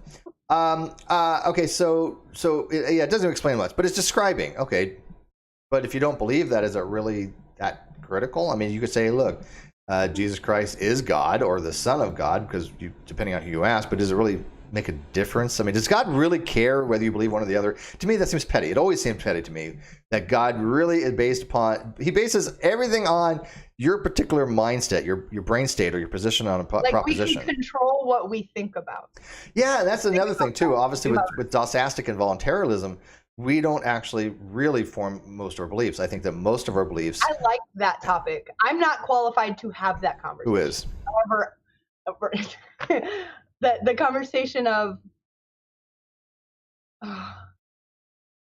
Okay, so it doesn't explain much, but it's describing. Okay, but if you don't believe that, is it really that critical? I mean, you could say, look, Jesus Christ is God or the Son of God, because depending on who you ask, but does it really make a difference? I mean, does God really care whether you believe one or the other? To me, that seems petty. It always seemed petty to me that God really is he bases everything on your particular mindset, your brain state, or your position on a proposition. We can control what we think about. Yeah, that's another thing too. Obviously, with Doceastic and voluntarism, we don't actually really form most of our beliefs. I think that most of our beliefs. I like that topic. I'm not qualified to have that conversation. Who is? However, the conversation of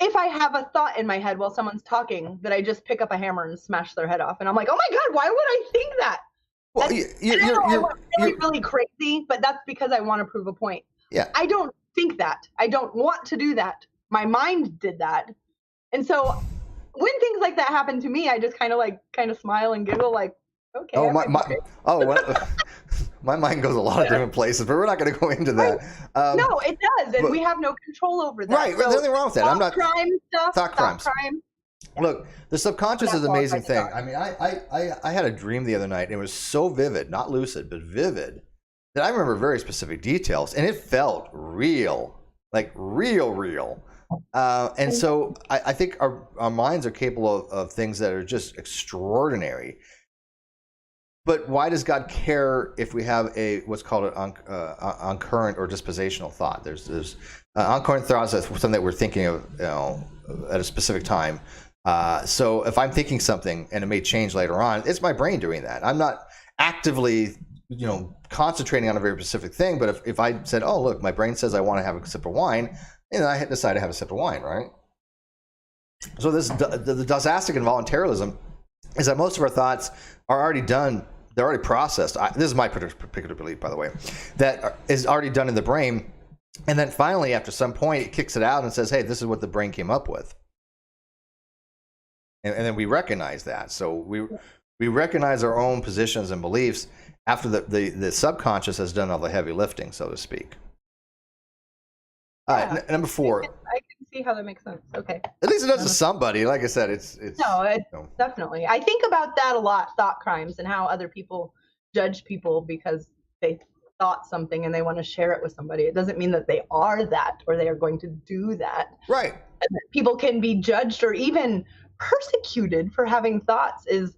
if I have a thought in my head while someone's talking, that I just pick up a hammer and smash their head off, and I'm like, oh my god, why would I think that? Well, you're really crazy, but that's because I want to prove a point. Yeah, I don't think that. I don't want to do that. My mind did that, and so when things like that happen to me, I just kind of smile and giggle, like, okay. Oh, my mind goes a lot of different places, but we're not going to go into that. No, it does, and we have no control over that. Right, there's nothing wrong with that. I'm not crime stuff. Thought crimes. Crime. Yeah. Look, the subconscious is an amazing thing. I mean, I had a dream the other night, and it was so vivid, not lucid, but vivid, that I remember very specific details, and it felt real, like real. And so I think our minds are capable of things that are just extraordinary. But why does God care if we have what's called an oncurrent or dispositional thought? There's oncurrent thoughts. That's something that we're thinking of, at a specific time. So if I'm thinking something and it may change later on, it's my brain doing that. I'm not actively, concentrating on a very specific thing. But if I said, oh look, my brain says I want to have a sip of wine, and I decide to have a sip of wine, right? So the Doceastic and voluntarism is that most of our thoughts are already done. They're already processed. This is my particular belief, by the way, that is already done in the brain. And then finally, after some point, it kicks it out and says, hey, this is what the brain came up with. And then we recognize that. So we recognize our own positions and beliefs after the subconscious has done all the heavy lifting, so to speak. Yeah. All right, number 4. I can see how that makes sense. Okay. At least it does to somebody. Like I said, it's definitely. I think about that a lot, thought crimes, and how other people judge people because they thought something and they want to share it with somebody, it doesn't mean that they are that or they are going to do that. Right. And that people can be judged or even persecuted for having thoughts is.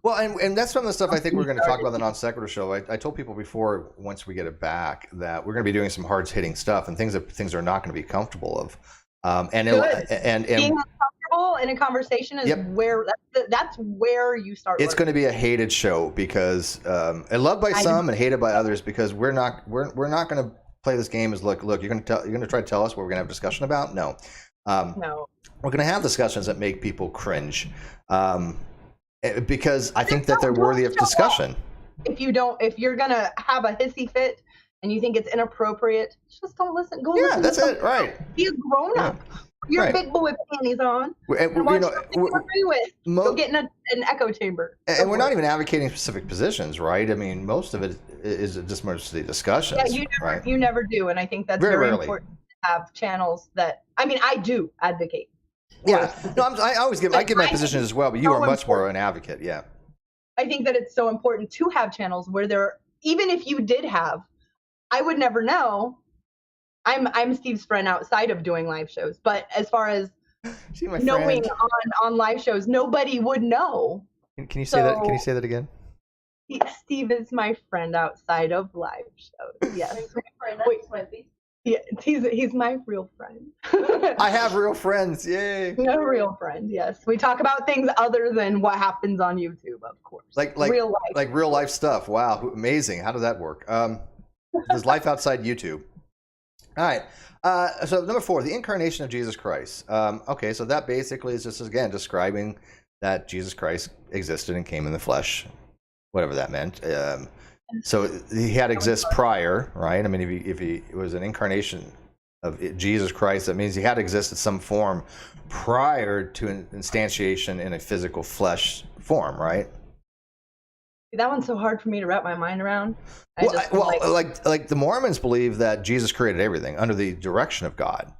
Well, and that's some of the stuff I think we're going to talk about the Non Sequitur show. I told people before, once we get it back, that we're going to be doing some hard-hitting stuff and things are not going to be comfortable of. And being uncomfortable in a conversation is where that's where you start. It's going to be a hated show because and loved by some and hated by others, because we're not going to play this game as look you're going to try to tell us what we're going to have a discussion about. No. No. We're going to have discussions that make people cringe. Because I think that they're worthy of discussion. If you're gonna have a hissy fit and you think it's inappropriate, just don't listen. Go listen. Yeah, that's it. Right. Be a grown up. You're a big boy with panties on. And watch something you agree with. Go get in an echo chamber. And we're not even advocating specific positions, right? I mean, most of it is just mostly discussions. Yeah, you never do, and I think that's very important to have channels that. I mean, I do advocate. Yeah, no, I give my position as well, but you are much more an advocate. Yeah, I think that it's so important to have channels where even if you did have, I would never know. I'm Steve's friend outside of doing live shows, but as far as knowing on live shows, nobody would know. Can you say that? Can you say that again? Steve is my friend outside of live shows. Yes, yeah, he's my real friend. I have real friends, yay! A real friend, yes. We talk about things other than what happens on YouTube, of course. Like real life, like real life stuff. Wow, amazing! How does that work? There's life outside YouTube. All right. So number 4, the incarnation of Jesus Christ. Okay, so that basically is just again describing that Jesus Christ existed and came in the flesh, whatever that meant. So he had to exist prior, right? I mean, if he was an incarnation of Jesus Christ, that means he had to exist in some form prior to an instantiation in a physical flesh form, right? That one's so hard for me to wrap my mind around. Like the Mormons believe that Jesus created everything under the direction of God.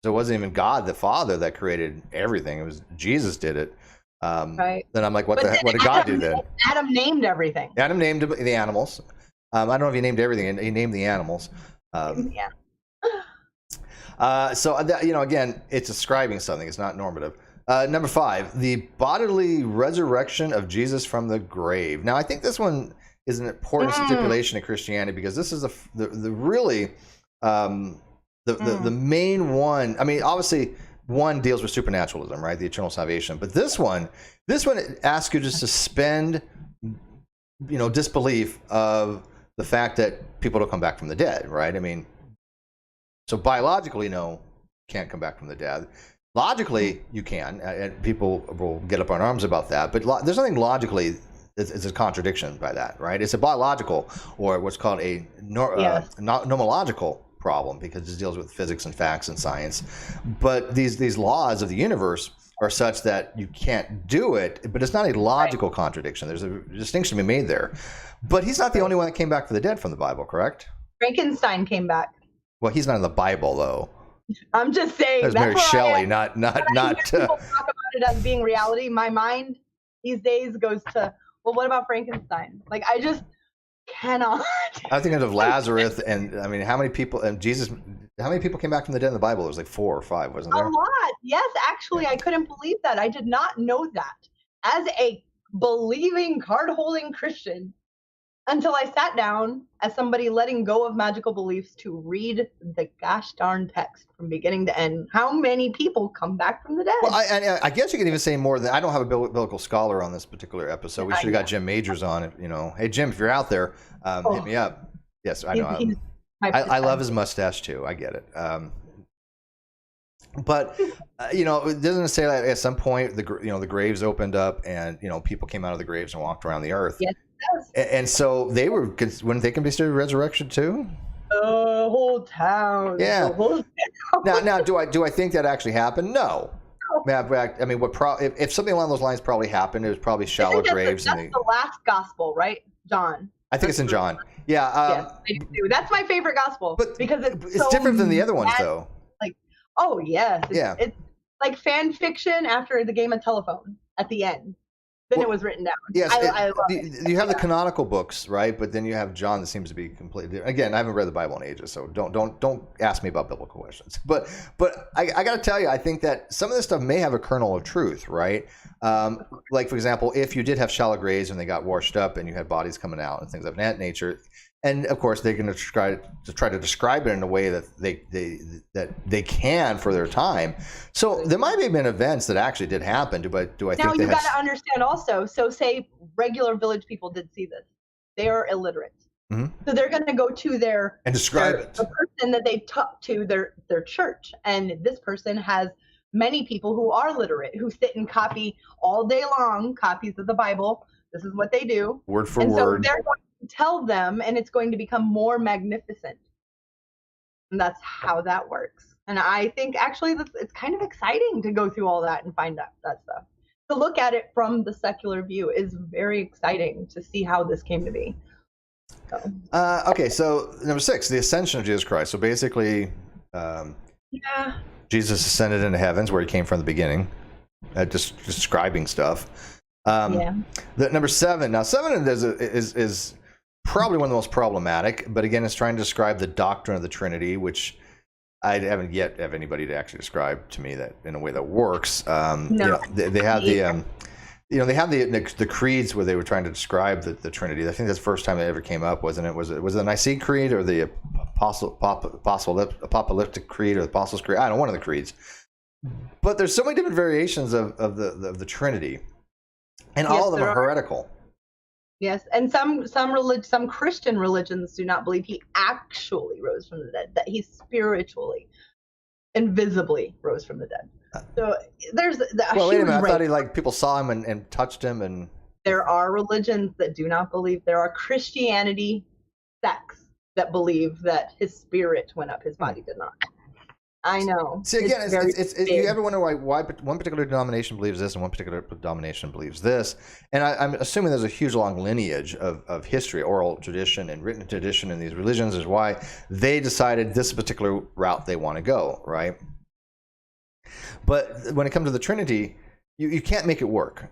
So it wasn't even God the Father that created everything. It was Jesus did it. Right. Then I'm like, what did God do then? Adam named everything. Adam named the animals. I don't know if he named everything. He named the animals. Yeah. So again, it's describing something. It's not normative. Number 5, the bodily resurrection of Jesus from the grave. Now, I think this one is an important stipulation in Christianity, because this is the really the main one. I mean, obviously, one deals with supernaturalism, right? The eternal salvation. But this one asks you to suspend, disbelief of the fact that people don't come back from the dead, right? I mean, so biologically, no, can't come back from the dead. Logically, you can, and people will get up on arms about that. But there's nothing logically it's a contradiction by that, right? It's a biological, or what's called a nomological problem, because it deals with physics and facts and science. But these laws of the universe are such that you can't do it, but it's not a logical contradiction. There's a distinction to be made there. But he's not the only one that came back from the dead from the Bible, correct? Frankenstein came back. Well, he's not in the Bible, though. I'm just saying. That's Mary Shelley, not. People talk about it as being reality. My mind these days goes to, well, what about Frankenstein? Like, I just cannot. I think of Lazarus, and I mean, how many people and Jesus? How many people came back from the dead in the Bible? It was like 4 or 5, wasn't there? A lot. Yes, actually, I couldn't believe that. I did not know that. As a believing, card-holding Christian, until I sat down as somebody letting go of magical beliefs to read the gosh darn text from beginning to end. How many people come back from the dead? Well, I guess you could even say more than, I don't have a biblical scholar on this particular episode. We should have got Jim Majors on it. Hey, Jim, if you're out there, hit me up. Yes, I know. I love his mustache too. I get it. But it doesn't say that at some point the graves opened up and people came out of the graves and walked around the earth. Yes. And so wouldn't they consider resurrection too? The whole town. Yeah. The whole town. Now, do I think that actually happened? No. I mean, if something along those lines probably happened, it was probably shallow graves. That's the last gospel, right, John? I think it's in John. Yeah. Yes, I do. That's my favorite gospel, because it's so different than the other ones, though. Oh yes. It's like fan fiction after the game of telephone at the end. then it was written down. Yes, I love you have the canonical books, right? But then you have John that seems to be completely different. Again, I haven't read the Bible in ages, so don't ask me about biblical questions. But I got to tell you, I think that some of this stuff may have a kernel of truth, right? Like, for example, if you did have shallow graves and they got washed up and you had bodies coming out and things of that nature, and of course they're going to try to describe it in a way that they can for their time. So there might have been events that actually did happen. Do I think now you got to understand also? So say regular village people did see this, they are illiterate, so they're going to go to their and describe it. The person that they talk to their church, and this person has many people who are literate who sit and copy all day long copies of the Bible. This is what they do, word for and word. So they're going to tell them, and it's going to become more magnificent. And that's how that works. And I think actually it's kind of exciting to go through all that and find out that stuff. To look at it from the secular view is very exciting to see how this came to be. So. Okay, so number 6, the Ascension of Jesus Christ. So basically, Jesus ascended into heavens where he came from the beginning, just describing stuff. The number 7. Now 7 is probably one of the most problematic, but again, it's trying to describe the doctrine of the Trinity, which I haven't yet have anybody to actually describe to me that in a way that works. No, they have they have the creeds where they were trying to describe the Trinity. I think that's the first time it ever came up, wasn't it? Was it the Nicene Creed or the Apocalyptic Creed or the Apostles' Creed? I don't know, one of the creeds. But there's so many different variations of the Trinity, and all of them are heretical. Yes, and some Christian religions do not believe he actually rose from the dead, that he spiritually and visibly rose from the dead. So there's well, wait a minute. I thought people saw him and touched him. And there are religions that do not believe. There are Christianity sects that believe that his spirit went up, his body did not. I know. See, again, you ever wonder why one particular denomination believes this and one particular denomination believes this? And I'm assuming there's a huge long lineage of history, oral tradition, and written tradition in these religions is why they decided this particular route they want to go, right? But when it comes to the Trinity, you can't make it work.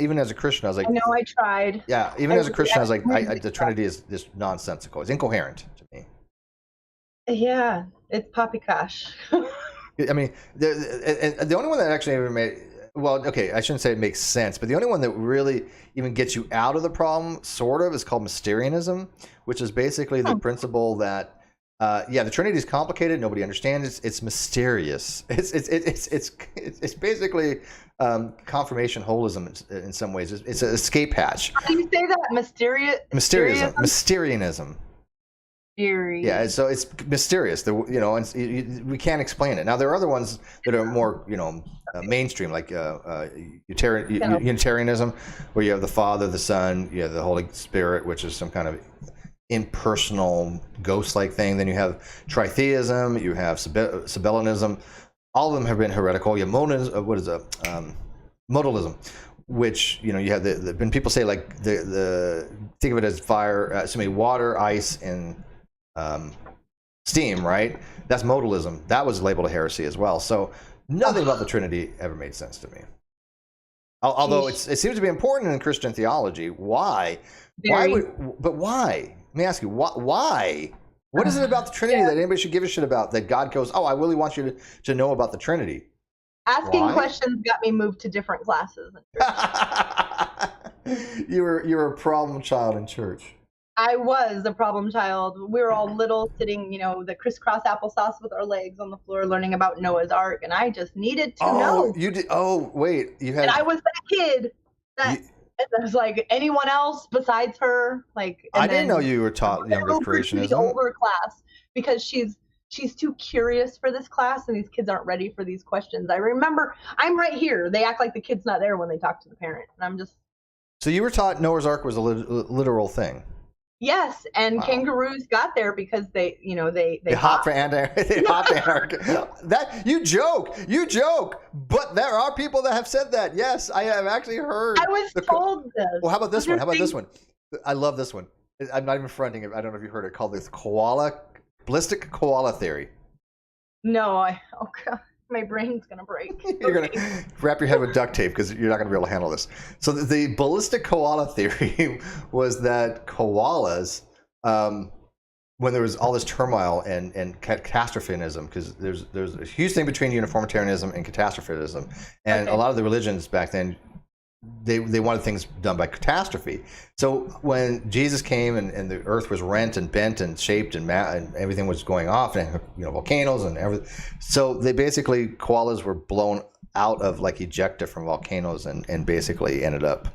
Even as a Christian, I was like, I know, I tried. Yeah, even as a Christian, I was like, the Trinity is just nonsensical. It's incoherent to me. Yeah, it's poppycock. I mean, the only one that actually ever made, well, okay, I shouldn't say it makes sense, but the only one that really even gets you out of the problem, sort of, is called Mysterianism, which is basically the principle that, the Trinity is complicated. Nobody understands it. It's mysterious. It's basically confirmation holism in some ways. It's an escape hatch. How do you say that? Mysterianism. Yeah, so it's mysterious. And we can't explain it. Now there are other ones that are more, mainstream, like Unitarianism, where you have the Father, the Son, you have the Holy Spirit, which is some kind of impersonal ghost-like thing. Then you have tritheism, you have Sabellianism. All of them have been heretical. You have modalism, which you have when people say like the think of it as fire, water, ice, and steam, right? That's modalism. That was labeled a heresy as well. So nothing about the Trinity ever made sense to me. Although it seems to be important in Christian theology. Why? Why? Let me ask you, why? What is it about the Trinity that anybody should give a shit about? That God goes, oh, I really want you to know about the Trinity. Asking questions got me moved to different classes. You were a problem child in church. I was a problem child. We were all little, sitting, the crisscross applesauce with our legs on the floor, learning about Noah's Ark, and I just needed to know. You did? Oh, wait, you had. And I was that kid that was like anyone else besides her. Like, I didn't know you were taught younger creationism. The older class, because she's too curious for this class, and these kids aren't ready for these questions. I remember, I'm right here. They act like the kid's not there when they talk to the parent, and I'm just. So you were taught Noah's Ark was a literal thing. Yes, and kangaroos got there because they hop for Antarctica. They hop to Antarctica. That you joke, but there are people that have said that. Yes, I have actually heard. I was told this. Well, how about this one? I love this one. I'm not even fronting it. I don't know if you heard it. Called the Ballistic Koala theory. No, My brain's gonna break. You're going to wrap your head with duct tape because you're not going to be able to handle this. So the ballistic koala theory was that koalas, when there was all this turmoil and catastrophism, because there's a huge thing between uniformitarianism and catastrophism, and a lot of the religions back then, they wanted things done by catastrophe. So when Jesus came and the earth was rent and bent and shaped and everything was going off, and volcanoes and everything, so they basically, koalas were blown out of, like, ejecta from volcanoes and basically ended up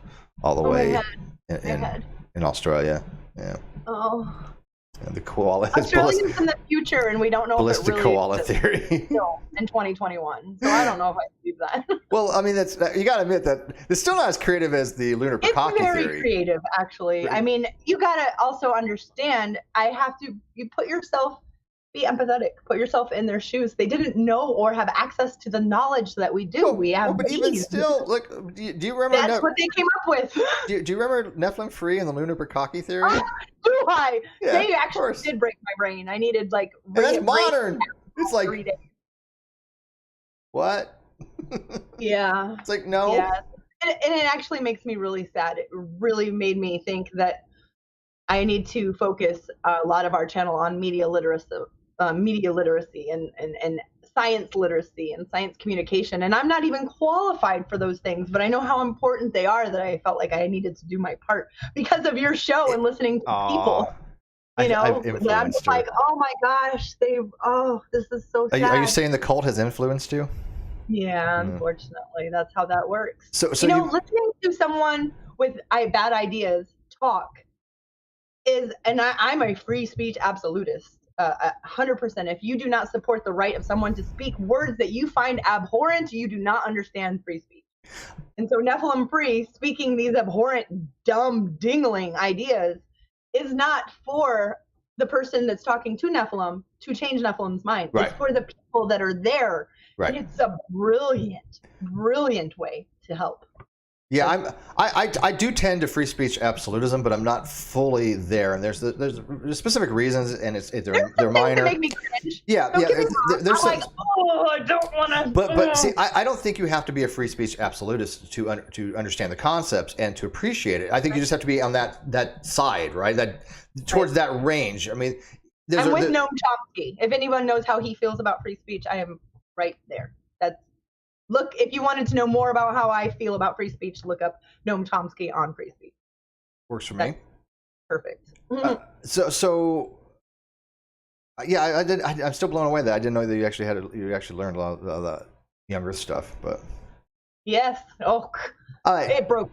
all the way in Australia. Yeah. Oh. And the koala is Australians in the future, and we don't know ballistic if it really koala theory. still in 2021. So I don't know if I believe that. Well, I mean, you got to admit that it's still not as creative as the lunar Pukaki It's very theory. creative, actually. I mean, you got to also understand. You put yourself, be empathetic. Put yourself in their shoes. They didn't know or have access to the knowledge that we do. We have. But even still, look, do you remember? That's what they came up with. Do you remember Nephilim Free and the lunar Pukaki theory? Do I? Yeah, they actually did break my brain. I needed like. That's modern. It's like 3 days. What? Yeah. It's like no. Yeah. And it actually makes me really sad. It really made me think that I need to focus a lot of our channel on media literacy and science literacy and science communication. And I'm not even qualified for those things, but I know how important they are, that I felt like I needed to do my part because of your show and listening to people. I'm just like, oh my gosh, this is so sad. Are you saying the cult has influenced you? Yeah, unfortunately, that's how that works. So listening to someone with bad ideas talk is, and I'm a free speech absolutist, 100%. If you do not support the right of someone to speak words that you find abhorrent, you do not understand free speech. And so Nephilim Free speaking these abhorrent, dumb, dingling ideas is not for the person that's talking to Nephilim to change Nephilim's mind. Right. It's for the people that are there. Right. And it's a brilliant way to help. Yeah, I do tend to free speech absolutism, but I'm not fully there. And there's specific reasons, and they're minor. That make me cringe. Yeah, there's I'm like, I don't want to. But see, I don't think you have to be a free speech absolutist to understand the concepts and to appreciate it. I think you just have to be on that side, right? Towards that range. I mean, I'm with Noam Chomsky. If anyone knows how he feels about free speech, I am right there. Look, if you wanted to know more about how I feel about free speech, look up Noam Chomsky on free speech. Works for me. Perfect. I'm still blown away that I didn't know that you actually learned a lot of the young Earth stuff, but. Yes. Oh, it broke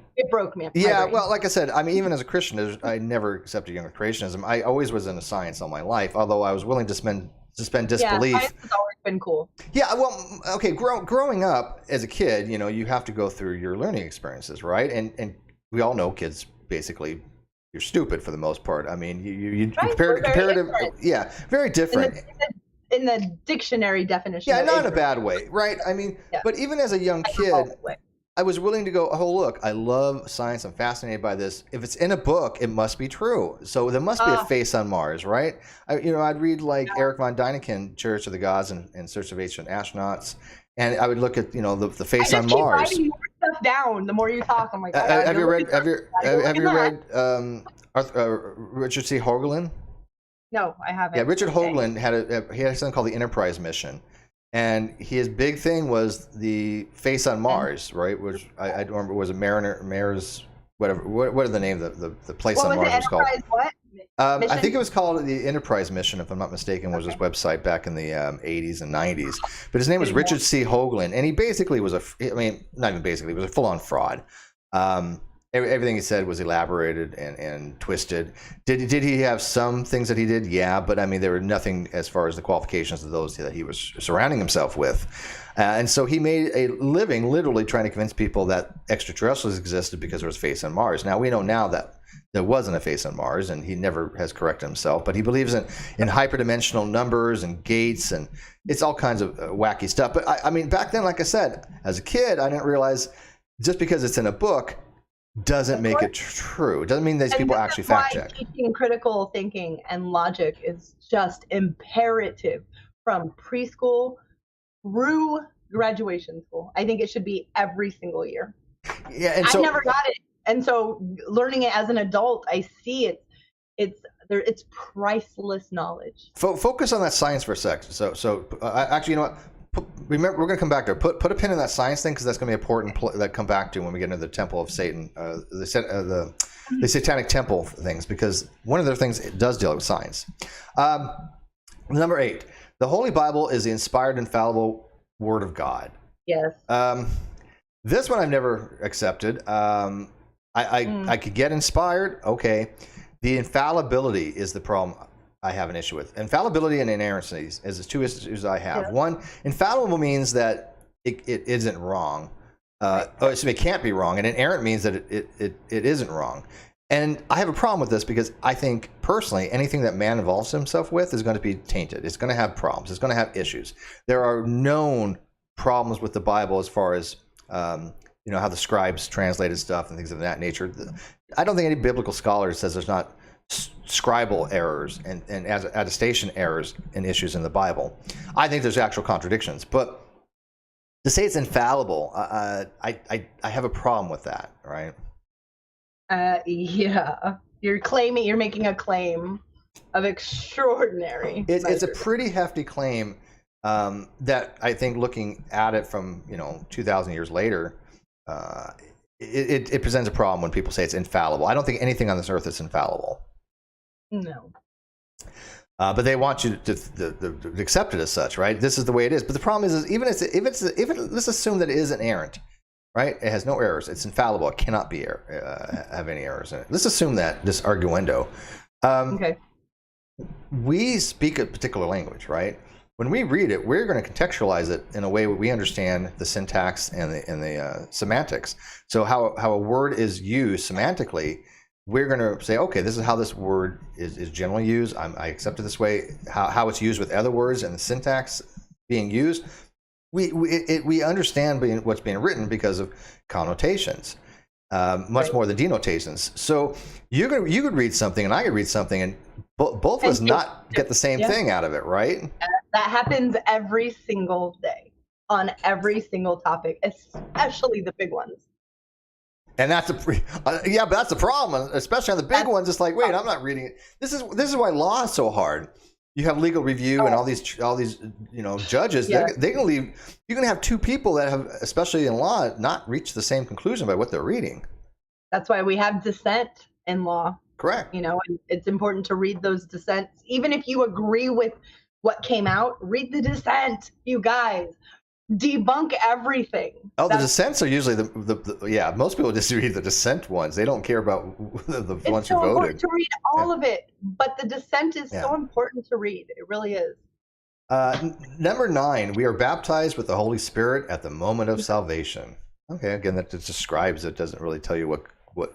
me. Yeah. Well, like I said, I mean, even as a Christian, I never accepted young Earth creationism. I always was into science all my life, although I was willing to suspend disbelief. Yeah, science has always been cool. Yeah, well, okay, growing up as a kid, you have to go through your learning experiences, right? And we all know kids, basically, you're stupid for the most part. I mean, you comparative, yeah, very different. In the dictionary definition. Yeah, not in a bad way, right? I mean, but even as a young kid, I was willing to go, oh, look, I love science. I'm fascinated by this. If it's in a book, it must be true. So there must be a face on Mars, right? I'd read like Eric von Däniken, Church of the Gods and Search of Ancient Astronauts, and I would look at the face on Mars. I just keep writing more stuff down. The more you talk, I'm like, have you read Richard C. Hoagland? No, I haven't. Yeah, Richard Hoagland had something called the Enterprise mission. And his big thing was the face on Mars, right? Which I don't remember, was a Mariners, whatever. What are the name of the place on Mars was called? What? I think it was called the Enterprise mission, if I'm not mistaken, was his website back in the 80s and 90s. But his name was Richard C. Hoagland, and he basically was not even basically, he was a full-on fraud. Everything he said was elaborated and twisted. Did he have some things that he did? Yeah, but I mean, there were nothing as far as the qualifications of those that he was surrounding himself with. And so he made a living literally trying to convince people that extraterrestrials existed because there was a face on Mars. Now, we know now that there wasn't a face on Mars, and he never has corrected himself, but he believes in hyperdimensional numbers and gates, and it's all kinds of wacky stuff. But I mean, back then, like I said, as a kid, I didn't realize just because it's in a book doesn't make it true. It doesn't mean these people actually fact check. Teaching critical thinking and logic is just imperative from preschool through graduation school. I think it should be every single year. Yeah, and so I never got it, and so learning it as an adult, I see it's priceless knowledge. focus on that science for a sec. So actually, you know what? Remember, we're going to come back to it. Put a pin in that science thing, because that's going to be important that come back to when we get into the Temple of Satan, the Satanic Temple things, because one of their things it does deal with science. Number 8, the Holy Bible is the inspired, infallible Word of God. Yes. This one I've never accepted. I could get inspired, okay. The infallibility is the problem I have an issue with. Infallibility and inerrancy is the two issues I have. Yeah. One, infallible means that it isn't wrong. It can't be wrong. And inerrant means that it isn't wrong. And I have a problem with this, because I think personally anything that man involves himself with is going to be tainted. It's going to have problems. It's going to have issues. There are known problems with the Bible as far as how the scribes translated stuff and things of that nature. I don't think any biblical scholar says there's not scribal errors and attestation errors and issues in the Bible. I think there's actual contradictions, but to say it's infallible, I have a problem with that, right? Yeah, you're making a claim of extraordinary. It's a pretty hefty claim that I think, looking at it from 2,000 years later, it presents a problem when people say it's infallible. I don't think anything on this earth is infallible. No. But they want you to accept it as such, right? This is the way it is. But the problem is even let's assume that it is inerrant, right? It has no errors. It's infallible. It cannot be have any errors in it. Let's assume that, this arguendo. Okay. We speak a particular language, right? When we read it, we're going to contextualize it in a way where we understand the syntax and the semantics. So how a word is used semantically, we're going to say, okay, this is how this word is generally used. I accept it this way. How it's used with other words and the syntax being used, we understand what's being written because of connotations, much more than denotations. So you could read something and I could read something, and both of us not get the same thing out of it, right? That happens every single day on every single topic, especially the big ones. And that's but that's the problem, especially on the big ones. It's like, wait, I'm not reading it. This is why law is so hard. You have legal review and all these judges. Yeah. They can leave. You can have two people that have, especially in law, not reached the same conclusion by what they're reading. That's why we have dissent in law. Correct. And it's important to read those dissents, even if you agree with what came out. Read the dissent, you guys. Debunk everything. The dissents are usually most people just read the dissent ones. They don't care about the ones who voted. It's so important to read all of it, but the dissent is so important to read. It really is. Number 9, we are baptized with the Holy Spirit at the moment of salvation. Okay, again, that just describes it. Doesn't really tell you what good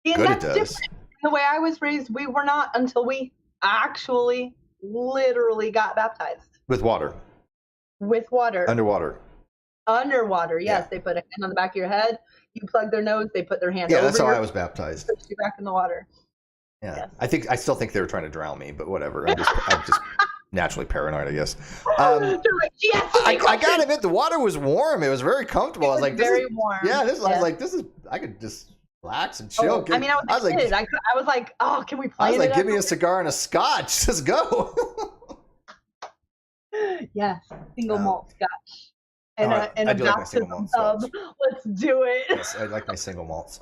it does. Different. The way I was raised, we were not until we actually literally got baptized. With water. With water. Underwater, yes. Yeah. They put a hand on the back of your head. You plug their nose. They put their hand over that's how I was baptized. Push you back in the water. Yeah. Yes. I still think they were trying to drown me, but whatever. I'm just naturally paranoid, I guess. I gotta admit, the water was warm. It was very comfortable. I was like, very warm. Yeah, I was like, I could just relax and chill. I was a kid. I was like, oh, can we play? I was like, give me a cigar and a scotch. Just go. Yes, single malt scotch and a baptism tub. Let's do it. Yes, I like my single malts.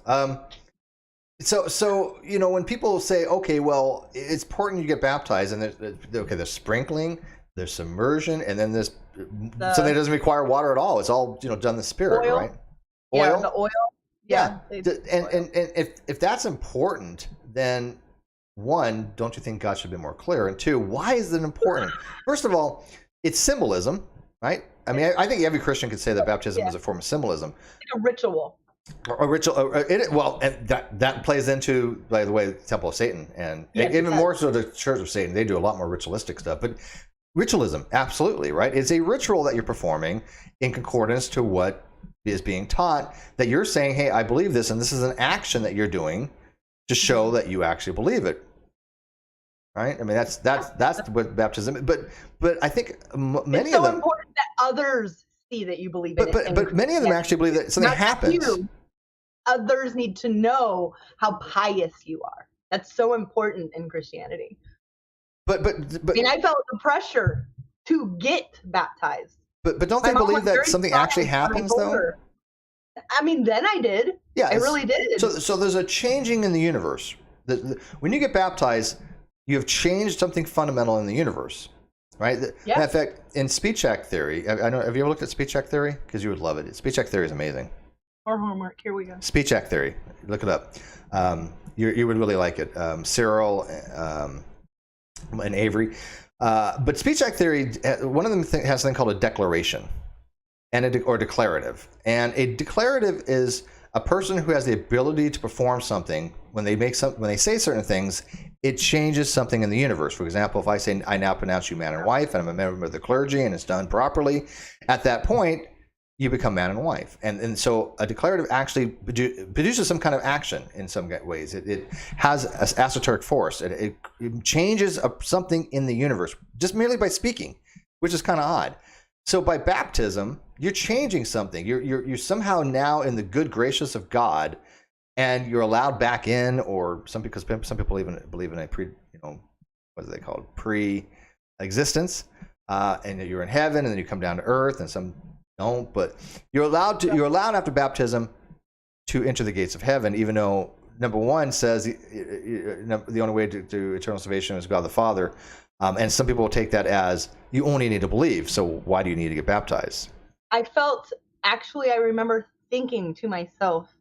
So when people say, okay, well, it's important you get baptized, and there's sprinkling, there's submersion, and then there's something that doesn't require water at all. It's all done in the Spirit, oil. Right? Oil. Yeah, the oil. Yeah. And if that's important, then one, don't you think God should be more clear? And two, why is it important? First of all, it's symbolism, right? I mean, I think every Christian could say that baptism is a form of symbolism. It's a ritual. A ritual. And that plays into, by the way, the Temple of Satan, and even more so the Church of Satan. They do a lot more ritualistic stuff. But ritualism, absolutely, right? It's a ritual that you're performing in concordance to what is being taught, that you're saying, hey, I believe this, and this is an action that you're doing to show that you actually believe it. Right? I mean, that's what baptism. But I think many of them. It's so important that others see that you believe in it. But many of them actually believe that something happens. You, others need to know how pious you are. That's so important in Christianity. But I mean, I felt the pressure to get baptized. But don't they believe that something actually happens though? I mean, then I did. Yeah, I really did. So there's a changing in the universe. When you get baptized, you have changed something fundamental in the universe, right? Yeah. In fact, in speech act theory, have you ever looked at speech act theory? Because you would love it. Speech act theory is amazing. More homework. Here we go. Speech act theory. Look it up. You would really like it. Cyril and Avery. But speech act theory, one of them has something called a declaration, or declarative. And a declarative is a person who has the ability to perform something. When they say certain things, it changes something in the universe. For example, if I say, I now pronounce you man and wife, and I'm a member of the clergy, and it's done properly, at that point, you become man and wife. And so a declarative actually produces some kind of action in some ways. It has an esoteric force. It changes something in the universe just merely by speaking, which is kind of odd. So by baptism, you're changing something. You're somehow now in the good gracious of God, and you're allowed back in, or some people even believe in a what are they called? Pre-existence, and you're in heaven, and then you come down to earth, and some don't, but you're allowed after baptism to enter the gates of heaven, even though number one says the only way to eternal salvation is God the Father, and some people will take that as you only need to believe, so why do you need to get baptized? I remember thinking to myself,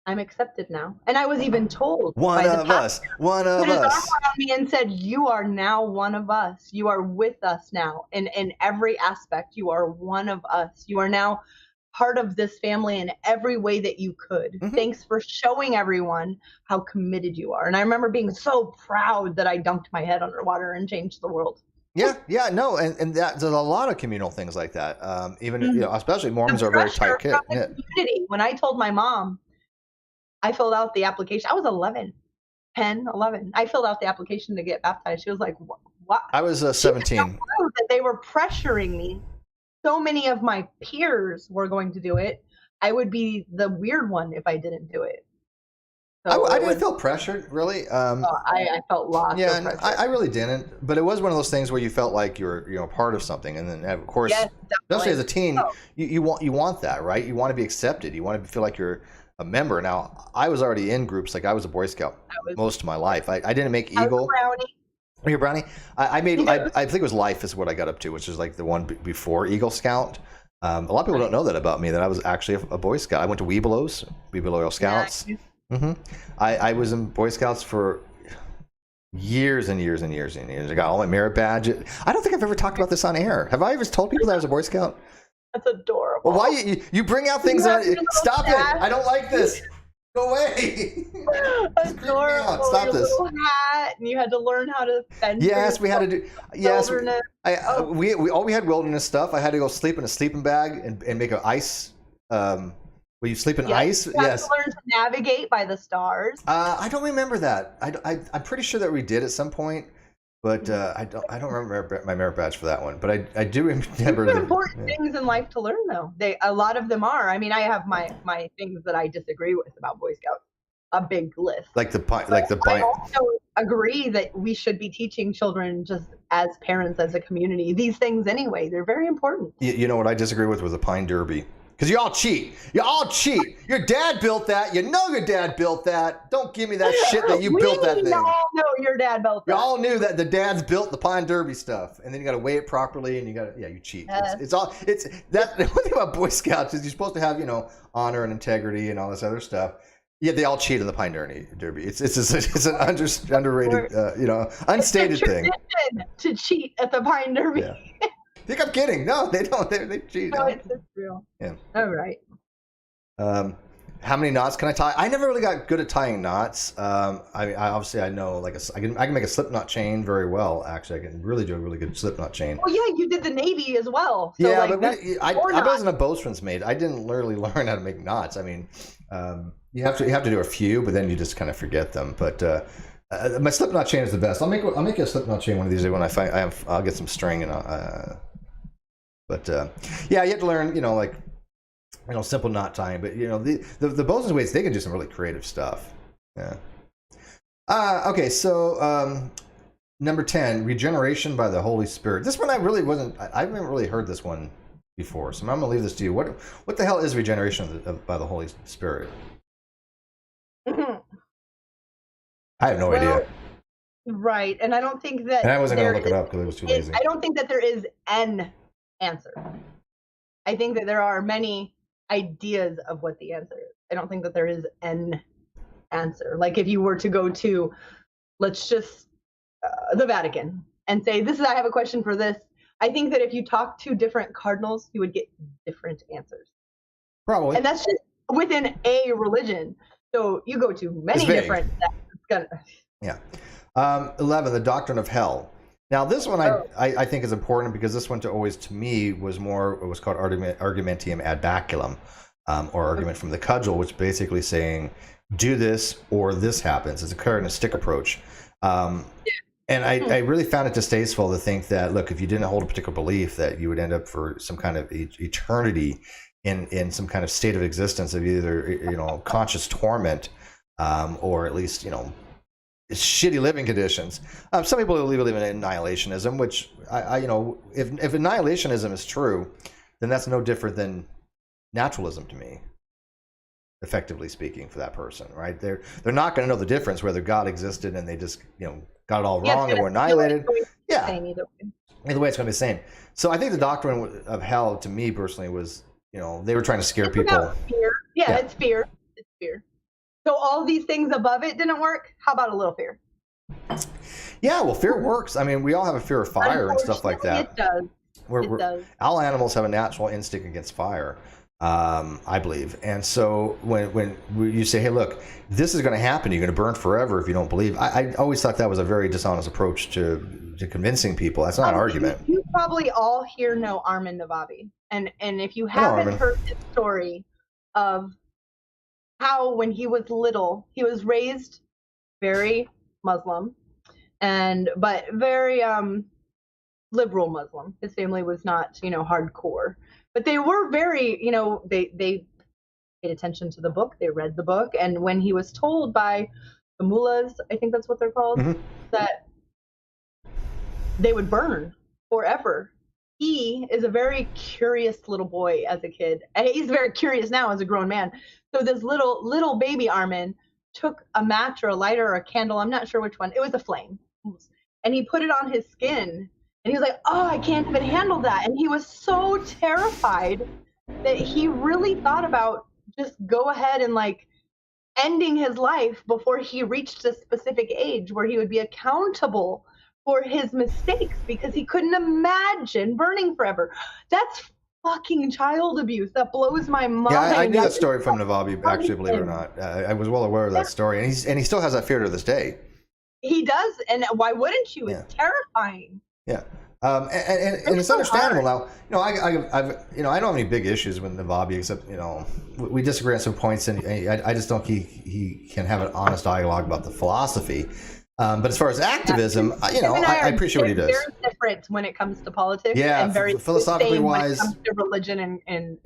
I'm accepted now. And I was even told one of us put his arm around me and said, you are now one of us. You are with us now. In every aspect, you are one of us. You are now part of this family in every way that you could. Mm-hmm. Thanks for showing everyone how committed you are. And I remember being so proud that I dunked my head underwater and changed the world. No, and there's a lot of communal things like that. Even especially Mormons are very tight kit. Yeah. Community. When I told my mom, I filled out the application. I was 11. I filled out the application to get baptized. She was like, what? I was 17. That they were pressuring me. So many of my peers were going to do it. I would be the weird one if I didn't do it. So I didn't feel pressured, really. I felt lost. Yeah, and I really didn't. But it was one of those things where you felt like you were part of something. And then, of course, especially as a teen, you want that, right? You want to be accepted. You want to feel like you're a member. Now, I was already in groups. Like I was a Boy Scout most of my life. I didn't make Eagle. I was a Brownie. You're a Brownie? I made. I think it was Life is what I got up to, which is like the one before Eagle Scout. A lot of people don't know that about me, that I was actually a Boy Scout. I went to Webelos, Webelos Scouts. Yeah. Mm-hmm. I was in Boy Scouts for years and years and years and years. I got all my merit badges. I don't think I've ever talked about this on air. Have I ever told people that I was a Boy Scout? That's adorable. Well, why you bring out things that stop it? I don't like this. Go away. Adorable. Stop this. Little hat, and you had to learn how to fend. Yes, we had to do. Yes, wilderness. We had wilderness stuff. I had to go sleep in a sleeping bag and make an ice. Will you sleep in ice? You have to learn to navigate by the stars. I don't remember that. I'm pretty sure that we did at some point. But I don't remember my merit badge for that one. But I do remember the important things in life to learn, though. A lot of them are. I mean, I have my things that I disagree with about Boy Scouts. A big list. I also agree that we should be teaching children, just as parents, as a community, these things anyway. They're very important. You know what I disagree with the Pine Derby. Because you all cheat. You all cheat. Your dad built that. You know your dad built that. Don't give me that shit that you built that thing. We all know your dad built that. You all knew that the dads built the Pine Derby stuff. And then you got to weigh it properly, and you cheat. Yes. The one thing about Boy Scouts is you're supposed to have, honor and integrity and all this other stuff. Yeah, they all cheat in the Pine Derby. It's an underrated, unstated thing. To cheat at the Pine Derby. Yeah. I think I'm kidding. No, they don't. They cheat. No, it's real. Yeah. All right. How many knots can I tie? I never really got good at tying knots. I know I can make a slip knot chain very well. Actually, I can really do a really good slip knot chain. Well, yeah, you did the Navy as well. So yeah, but I wasn't a boatswain's mate. I didn't really learn how to make knots. I mean, you have to do a few, but then you just kind of forget them. But my slip knot chain is the best. I'll make a slip knot chain one of these days when I'll get some string and But yeah, you have to learn, like, simple knot tying. But the Bosun's weights, they can do some really creative stuff. Yeah. Okay, so number 10, regeneration by the Holy Spirit. This one I haven't really heard this one before, so I'm gonna leave this to you. What the hell is regeneration by the Holy Spirit? I have no idea. Right, and I don't think that. And I wasn't gonna look it up because it was too lazy. I don't think that there is an answer. I think that there are many ideas of what the answer is. I don't think that there is an answer. Like if you were to go to, let's just the Vatican and say, I have a question for this. I think that if you talk to different cardinals, you would get different answers. Probably. And that's just within a religion. So you go to many different. Yeah. 11, the doctrine of hell. Now this one I think is important because this one to me was more, it was called argumentium ad baculum, or argument from the cudgel, which basically saying do this or this happens. It's a carrot and a stick approach. And I really found it distasteful to think that, look, if you didn't hold a particular belief, that you would end up for some kind of eternity in some kind of state of existence of either conscious torment, or at least shitty living conditions. Some people believe in annihilationism, which if annihilationism is true, then that's no different than naturalism to me. Effectively speaking, for that person, right? They're not going to know the difference whether God existed and they just got it all wrong and were annihilated. Yeah, either way it's going to be the same. So I think the doctrine of hell, to me personally, was they were trying to scare people. Fear. Yeah, it's fear. It's fear. So all these things above it didn't work. How about a little fear? Yeah, well, fear works. I mean, we all have a fear of fire and stuff like that. It does. It does. All animals have a natural instinct against fire. I believe. And so when you say, hey, look, this is going to happen, you're going to burn forever if you don't believe. I always thought that was a very dishonest approach to convincing people. That's not an argument. You probably all here know Armin Navabi. And if you haven't heard his story of how when he was little, he was raised very Muslim, but very liberal Muslim. His family was not, hardcore. But they were very, they paid attention to the book. They read the book. And when he was told by the mullahs, I think that's what they're called, that they would burn forever. He is a very curious little boy as a kid. And he's very curious now as a grown man. So this little baby Armin took a match or a lighter or a candle. I'm not sure which one. It was a flame. And he put it on his skin. And he was like, oh, I can't even handle that. And he was so terrified that he really thought about just go ahead and ending his life before he reached a specific age where he would be accountable for his mistakes, because he couldn't imagine burning forever. That's fucking child abuse. That blows my mind. Yeah, I knew that story from Navabi, actually, believe it or not. I was well aware of that story. And he still has that fear to this day. He does. And why wouldn't you? It's terrifying. Yeah, and it's understandable now. I don't have any big issues with Navabi, except we disagree on some points, and I just don't think he can have an honest dialogue about the philosophy. But as far as activism, I appreciate what he does. Very different when it comes to politics. Yeah, and very philosophically wise. When it comes to religion and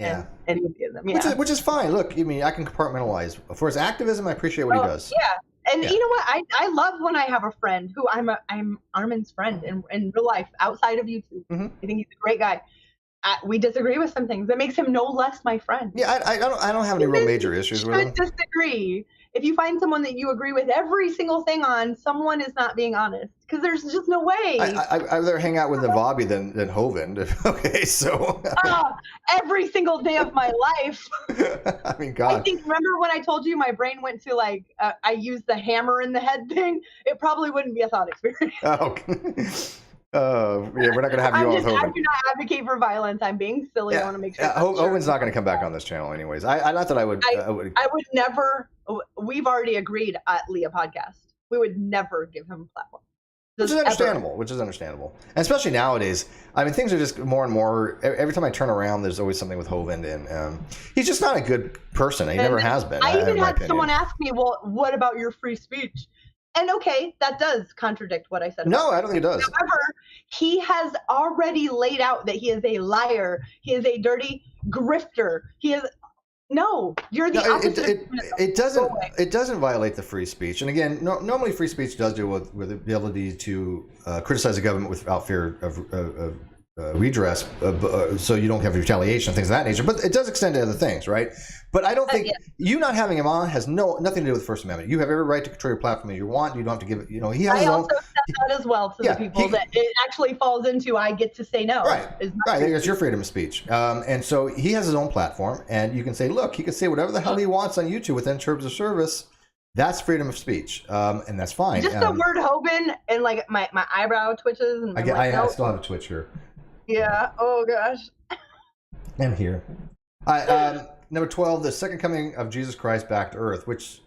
atheism. Yeah. Which is fine. Look, I can compartmentalize. For his activism, I appreciate what he does. Yeah. And you know what? I love when I have a friend who I'm Armin's friend in real life, outside of YouTube. I think he's a great guy. We disagree with some things. That makes him no less my friend. Yeah, I don't have any real major issues with him. Disagree. If you find someone that you agree with every single thing on, someone is not being honest, because there's just no way. I'd rather hang out with Navabi than Hovind. Okay, so every single day of my life. I mean, God. I think, remember when I told you my brain went to I used the hammer in the head thing? It probably wouldn't be a thought experience. Oh. Yeah, we're not going to have you on with Hovind. I do not advocate for violence. I'm being silly. I want to make sure. Hovind's not going to come back on this channel, anyways. I not that I would. I would never. We've already agreed at Leah Podcast. We would never give him a platform. Which is understandable. And especially nowadays. I mean, things are just more and more. Every time I turn around, there's always something with Hovind, and he's just not a good person. He never has been. I even had someone ask me, "Well, what about your free speech?" And okay, that does contradict what I said. No, I don't think it does. However, he has already laid out that he is a liar. He is a dirty grifter. He is. No, you're the opposite. It doesn't violate the free speech. And again, normally free speech does deal with the ability to criticize the government without fear of redress, so you don't have retaliation, things of that nature. But it does extend to other things, right? But I don't think you not having him on has nothing to do with the First Amendment. You have every right to control your platform as you want. You don't have to give it. He has his own. I also said that as well to the people that it actually falls into. I get to say no. Right. That's your freedom of speech. And so he has his own platform, and you can say, look, he can say whatever the hell he wants on YouTube within terms of service. That's freedom of speech, and that's fine. Just the word Hoban and like my eyebrow twitches. And I still have a twitch here. Yeah. Oh gosh. I'm here. Number 12, the second coming of Jesus Christ back to Earth, which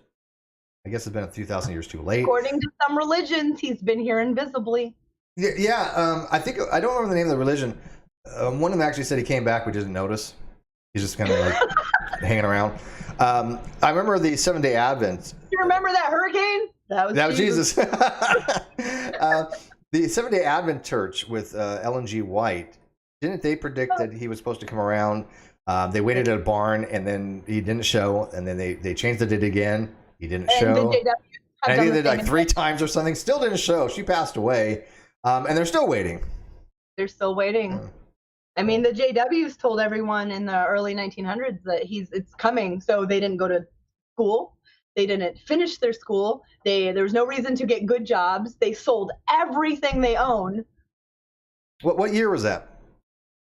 I guess has been a few thousand years too late. According to some religions, he's been here invisibly. Yeah. I think I don't remember the name of the religion. One of them actually said he came back, we didn't notice. He's just kind of like hanging around. I remember the 7-day Advent. You remember that hurricane? That was Jesus. The 7-day Advent Church with Ellen G. White, didn't they predict that he was supposed to come around? They waited at a barn, and then he didn't show, and then they changed the date again. He didn't show. And he did like 3 times or something. Still didn't show. She passed away, and they're still waiting. They're still waiting. I mean, the JWs told everyone in the early 1900s that it's coming, so they didn't go to school. They didn't finish their school. There was no reason to get good jobs. They sold everything they own. What year was that?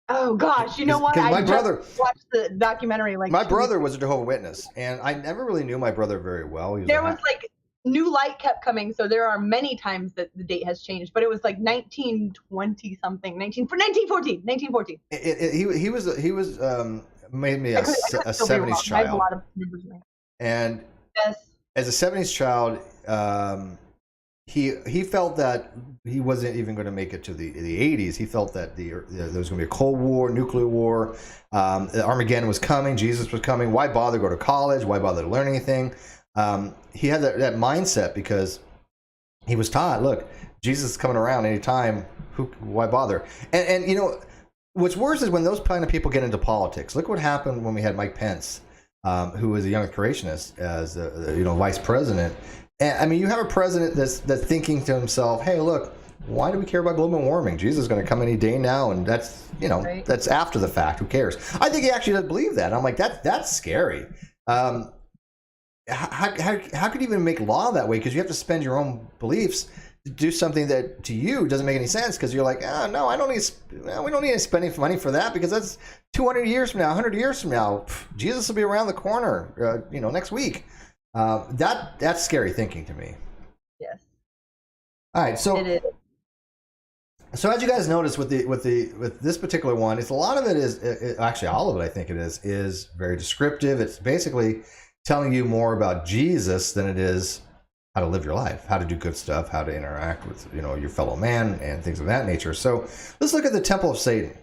Oh gosh, you know what? My brother watched the documentary. My brother was a Jehovah's Witness, and I never really knew my brother very well. There was like new light kept coming, so there are many times that the date has changed, but it was like 1920 something, 1914. He was made me a 70s child. I have a lot of numbers in my head. And as a 70s child, he felt that he wasn't even going to make it to the 80s. He felt that there was going to be a Cold War, nuclear war, Armageddon was coming, Jesus was coming. Why bother go to college? Why bother to learn anything? He had that mindset because he was taught, look, Jesus is coming around anytime. Why bother? And what's worse is when those kind of people get into politics. Look what happened when we had Mike Pence, who was a young creationist, as vice president. And I mean, you have a president that's thinking to himself, hey, look, why do we care about global warming? Jesus is going to come any day now, and that's right. That's after the fact. Who cares? I think he actually does believe that. I'm like, that's scary. How could you even make law that way? Because you have to spend your own beliefs to do something that to you doesn't make any sense. Because you're like, no, we don't need to spend money for that because that's 200 years from now, 100 years from now. Jesus will be around the corner, next week. That's scary thinking to me. Yes. All right, so it is. So as you guys notice with this particular one, it's a lot of it is actually all of it. I think it is very descriptive. It's basically telling you more about Jesus than it is how to live your life, how to do good stuff, how to interact with your fellow man and things of that nature. So let's look at the Temple of Satan,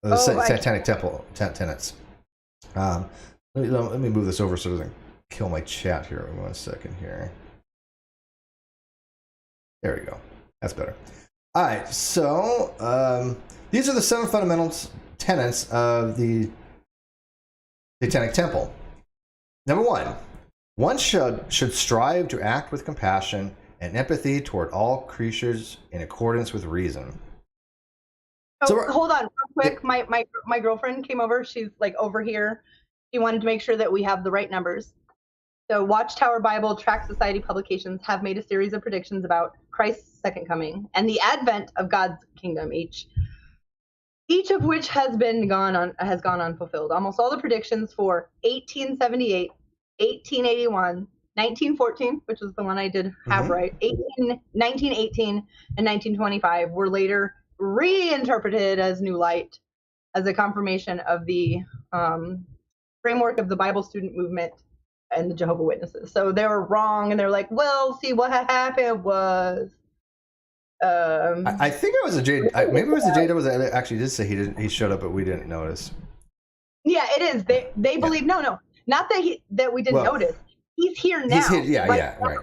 the Satanic Temple Tenets. Let me move this over so it doesn't kill my chat here. 1 second here. There we go. That's better. All right. So these are the 7 fundamental tenets of the Satanic Temple. Number 1, one should strive to act with compassion and empathy toward all creatures in accordance with reason. So hold on, real quick. Yeah. My girlfriend came over. She's like over here. She wanted to make sure that we have the right numbers. So Watchtower Bible, Tract Society publications have made a series of predictions about Christ's second coming and the advent of God's kingdom, each of which has gone unfulfilled. Almost all the predictions for 1878, 1881, 1914, which was the one I did have right, 1918, and 1925 were later reinterpreted as new light, as a confirmation of the framework of the Bible student movement and the Jehovah's Witnesses. So they were wrong, and they're like, well, see, what happened was I think it was maybe it was the JW that actually did say he showed up, but we didn't notice. Yeah, it is. They believe no, not that we didn't notice. He's here now. He's here, right.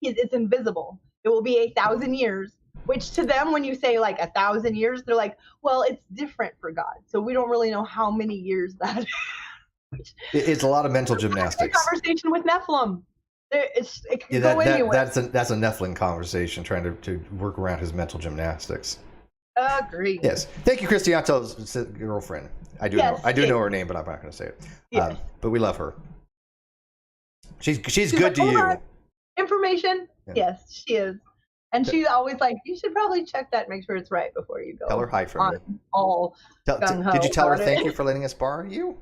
it's invisible. It will be 1,000 years, which to them, when you say like 1,000 years, they're like, well, it's different for God. So we don't really know how many years that is. It's a lot of mental gymnastics. Conversation with Nephilim. It can go anywhere. That's a Nephilim conversation, trying to work around his mental gymnastics. Agreed. Yes. Thank you, Christy. Anto's girlfriend. I do know her name, but I'm not going to say it. Yes. But we love her. She's good like, to you. Information. Yeah. Yes, she is. And she's always like, you should probably check that, make sure it's right before you go. Tell her hi from me. Did you tell her thank you for letting us borrow you?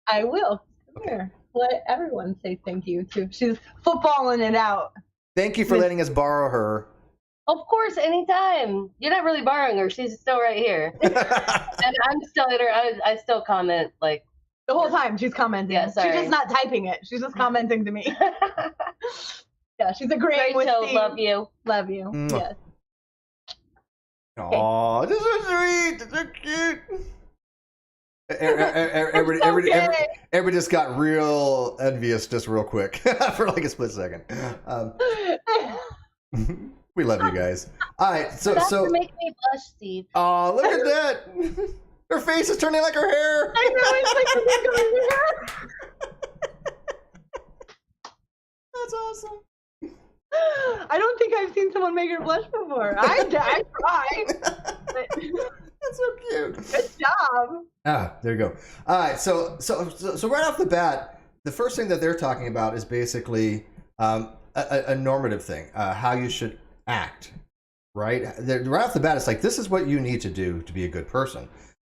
I will. Come here. Let everyone say thank you too. She's footballing it out. Thank you for letting us borrow her. Of course, anytime. You're not really borrowing her. She's still right here. And I'm still at her. I still comment like the whole time. She's commenting. Yeah, sorry. She's just not typing it. She's just commenting to me. Yeah, she's agreeing with Steve. Love you. Love you. Mwah. Yes. Aw, this is sweet. This is cute. Everybody just got real envious just real quick for like a split second. We love you guys. All right, so make me blush, Steve. Oh, look at that! Her face is turning like her hair. I know, it's like her hair. That's awesome. I don't think I've seen someone make her blush before. I try. That's so cute. Good job. Ah, there you go. All right, so right off the bat, the first thing that they're talking about is basically a normative thing, how you should act, right? Right off the bat, it's like, this is what you need to do to be a good person,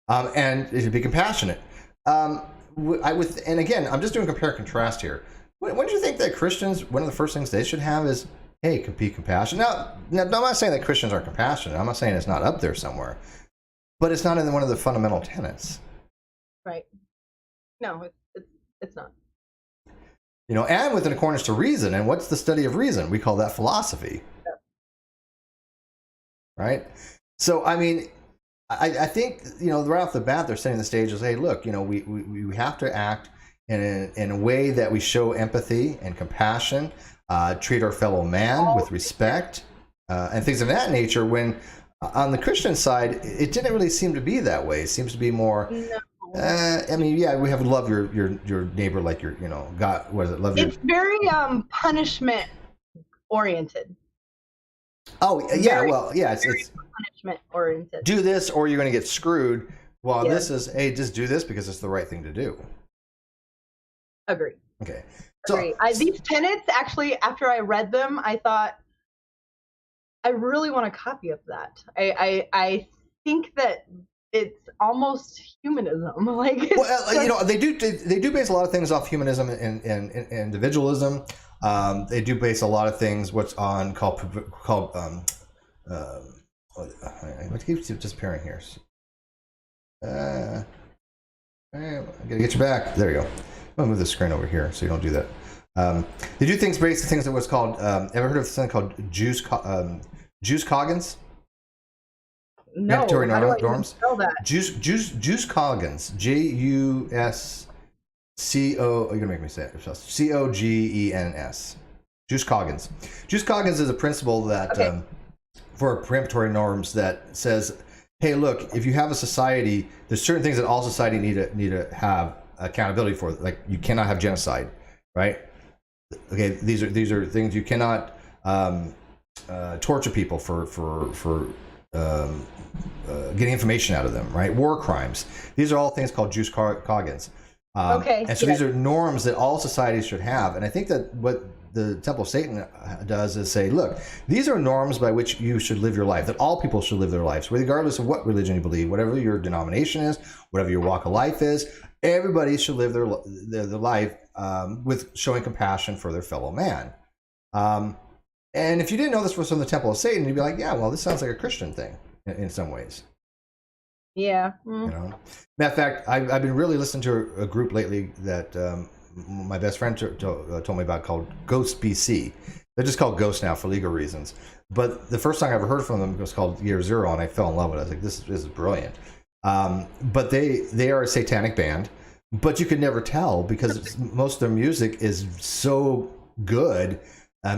and to be compassionate. And again, I'm just doing compare and contrast here. When do you think that Christians, one of the first things they should have is, hey, be compassionate? Now, I'm not saying that Christians aren't compassionate. I'm not saying it's not up there somewhere, but it's not in one of the fundamental tenets. Right. No, it's not. You know, and within accordance to reason. And what's the study of reason? We call that philosophy. Yeah. Right? So, I mean, I think, you know, right off the bat, they're setting the stage as, hey, look, you know, we have to act in a way that we show empathy and compassion, treat our fellow man with respect, and things of that nature. When on the Christian side, it didn't really seem to be that way. It seems to be more. No. I mean, yeah, we have love your neighbor like your, you know, God. What is it? Love. It's very punishment oriented. Oh yeah, well yeah, it's punishment oriented. Do this or you're going to get screwed. Well, this is, hey, just do this because it's the right thing to do. Agree. Okay. Agree. These tenets, actually, after I read them, I thought, I really want a copy of that. I think that it's almost humanism. Like, well, you know, they do base a lot of things off humanism and individualism. They do base a lot of things what keeps disappearing here? I gotta get you back. There you go. I'm gonna move the screen over here so you don't do that. They do things based on things that was called. Ever heard of something called Juice Coggins? No. Mandatory norms. Juice Coggins. JUSCO. You're gonna make me say it. COGENS. Juice Coggins. Juice Coggins is a principle that for peremptory norms that says, hey, look, if you have a society, there's certain things that all society need to have accountability for. Like, you cannot have genocide, right? Okay, these are things you cannot torture people for getting information out of them, right? War crimes. These are all things called Juice Coggins. And so these are norms that all societies should have. And I think that what the Temple of Satan does is say, look, these are norms by which you should live your life, that all people should live their lives, regardless of what religion you believe, whatever your denomination is, whatever your walk of life is. Everybody should live their life with showing compassion for their fellow man. And if you didn't know this was from the Temple of Satan, you'd be like, yeah, well, this sounds like a Christian thing in some ways. Yeah. You know, matter of fact, I've been really listening to a group lately that my best friend told me about called Ghost BC. They're just called Ghost now for legal reasons. But the first song I ever heard from them was called Year Zero, and I fell in love with it. I was like, this is brilliant. But they are a satanic band, but you could never tell because most of their music is so good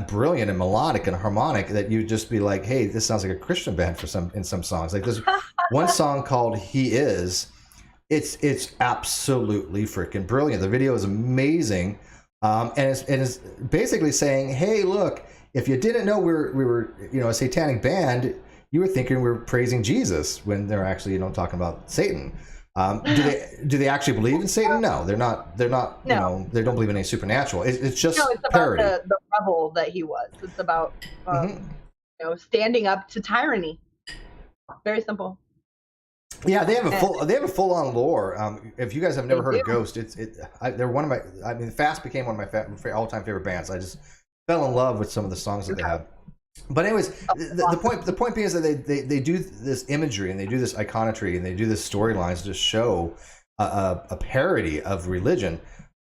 brilliant and melodic and harmonic that you'd just be like, hey, this sounds like a Christian band in some songs. Like there's one song called He Is. It's absolutely freaking brilliant. The video is amazing. And it's basically saying, hey, look, if you didn't know we were a satanic band, you were thinking we were praising Jesus when they're actually talking about Satan. Do they actually believe in Satan? No, they're not. No. They don't believe in any supernatural. It's just it's about parody. The rebel that he was. It's about standing up to tyranny. Very simple. Yeah, they have a full on lore. If you guys have never heard of Ghost, they're one of my. I mean, Fast became one of my all time favorite bands. I just fell in love with some of the songs that they have. But anyways, the point being is that they do this imagery and they do this iconography and they do this storylines to show a parody of religion.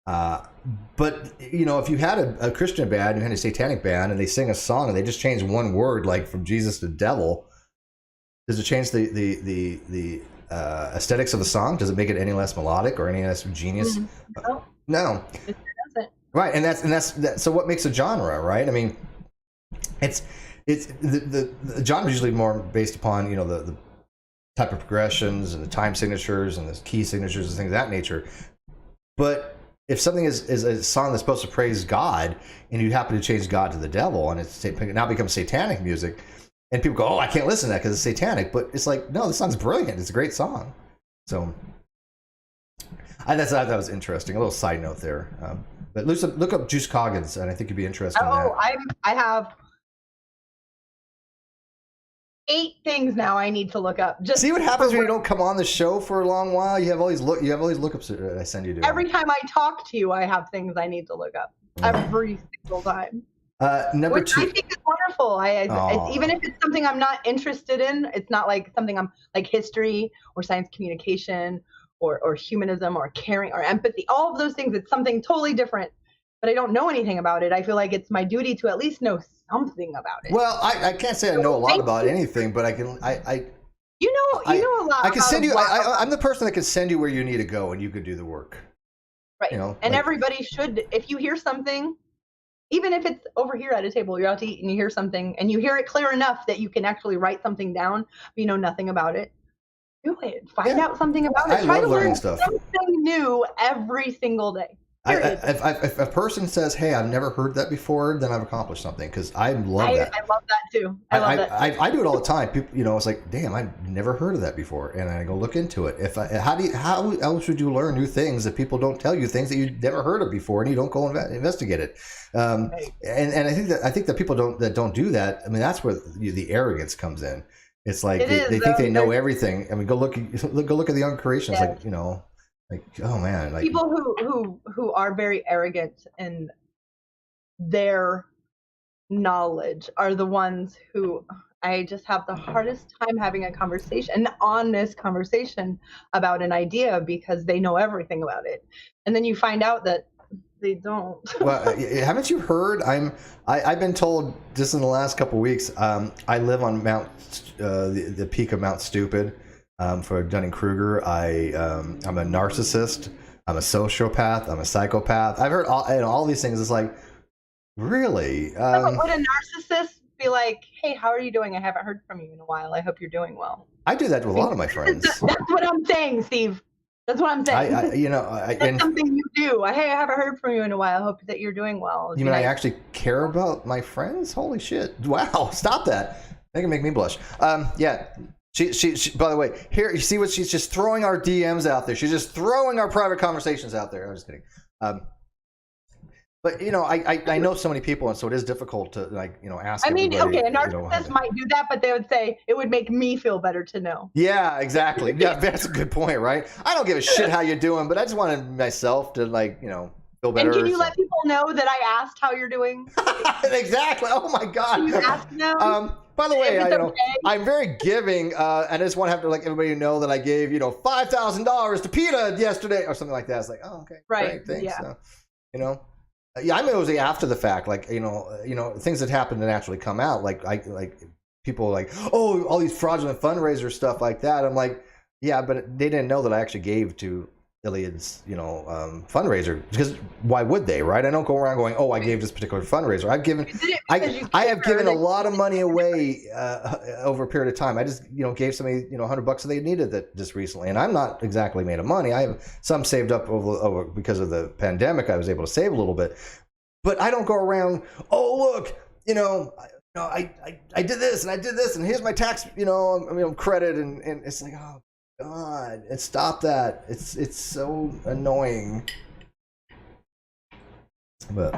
But if you had a Christian band, you had a satanic band, and they sing a song and they just change one word, like from Jesus to devil, does it change the aesthetics of the song? Does it make it any less melodic or any less genius? No. It doesn't. Right, and that's so what makes a genre, right? I mean, it's the genre is usually more based upon the type of progressions and the time signatures and the key signatures and things of that nature. But if something is a song that's supposed to praise God, and you happen to change God to the devil, and it now becomes satanic music, and people go, "Oh, I can't listen to that because it's satanic." But it's like, no, this song's brilliant. It's a great song. So I thought that was interesting. A little side note there. But look up Juice Coggins, and I think you'd be interested in that. I have 8 things now I need to look up. Just see what happens when you don't come on the show for a long while. You have all these lookups that I send you to. Every time I talk to you, I have things I need to look up. Every single time. Number 2. I think is wonderful. It's, even if it's something I'm not interested in, it's not like something I'm like history or science communication or humanism or caring or empathy. All of those things. It's something totally different. But I don't know anything about it. I feel like it's my duty to at least know something about it. Well, I can't say I know a lot about anything, but I can. You know a lot. I can send you. I'm the person that can send you where you need to go, and you could do the work. Right. And everybody should. If you hear something, even if it's over here at a table, you're out to eat, and you hear something, and you hear it clear enough that you can actually write something down, but you know nothing about it. Do it. Find out something about it. Try to learn something new every single day. If a person says, "Hey, I've never heard that before," then I've accomplished something, because I love that. I love that too. I do it all the time. People, it's like, damn, I've never heard of that before, and I go look into it. How else would you learn new things if people don't tell you things that you've never heard of before, and you don't go investigate it? And I think that people don't do that. I mean, that's where the arrogance comes in. It's like they think they know everything. I mean, go look at the young creations, like, oh man, like people who are very arrogant in their knowledge are the ones who I just have the hardest time having a conversation, an honest conversation about an idea, because they know everything about it, and then you find out that they don't. Well, haven't you heard? I've been told just in the last couple of weeks. I live on the peak of Mount Stupid. For Dunning-Kruger, I'm a narcissist, I'm a sociopath, I'm a psychopath. I've heard all these things. It's like, really? Would a narcissist be like, "Hey, how are you doing? I haven't heard from you in a while. I hope you're doing well." I do that with a lot of my friends. That's what I'm saying, Steve. That's what I'm saying. That's something you do. Hey, I haven't heard from you in a while. I hope that you're doing well. You mean I actually care about my friends? Holy shit! Wow, stop that. That can make me blush. Yeah. She, by the way, here, you see what she's just throwing our DMs out there. She's just throwing our private conversations out there. I'm just kidding. But, I know so many people, and so it is difficult to, ask. I mean, okay, a narcissist might do that, but they would say, it would make me feel better to know. Yeah, exactly. Yeah, that's a good point, right? I don't give a shit how you're doing, but I just wanted myself to, feel better. And can you let people know that I asked how you're doing? Exactly. Oh, my God. Can you ask them? By the way, I'm very giving, and I just want to have to let everybody know that I gave, $5,000 to PETA yesterday or something like that. It's like, oh, okay, right, great, thanks. Yeah. Yeah, I mean, it was after the fact, things that happen to naturally come out, like people like, oh, all these fraudulent fundraiser stuff like that. I'm like, yeah, but they didn't know that I actually gave to Iliad's, fundraiser, because why would they, right? I don't go around going, oh, I gave this particular fundraiser. I have given a lot of money away over a period of time. I just, gave somebody, $100 that they needed that just recently, and I'm not exactly made of money. I have some saved up over because of the pandemic. I was able to save a little bit, but I don't go around, oh, look, I did this and I did this and here's my tax, credit, and it's like, oh God, and stop that. It's so annoying. But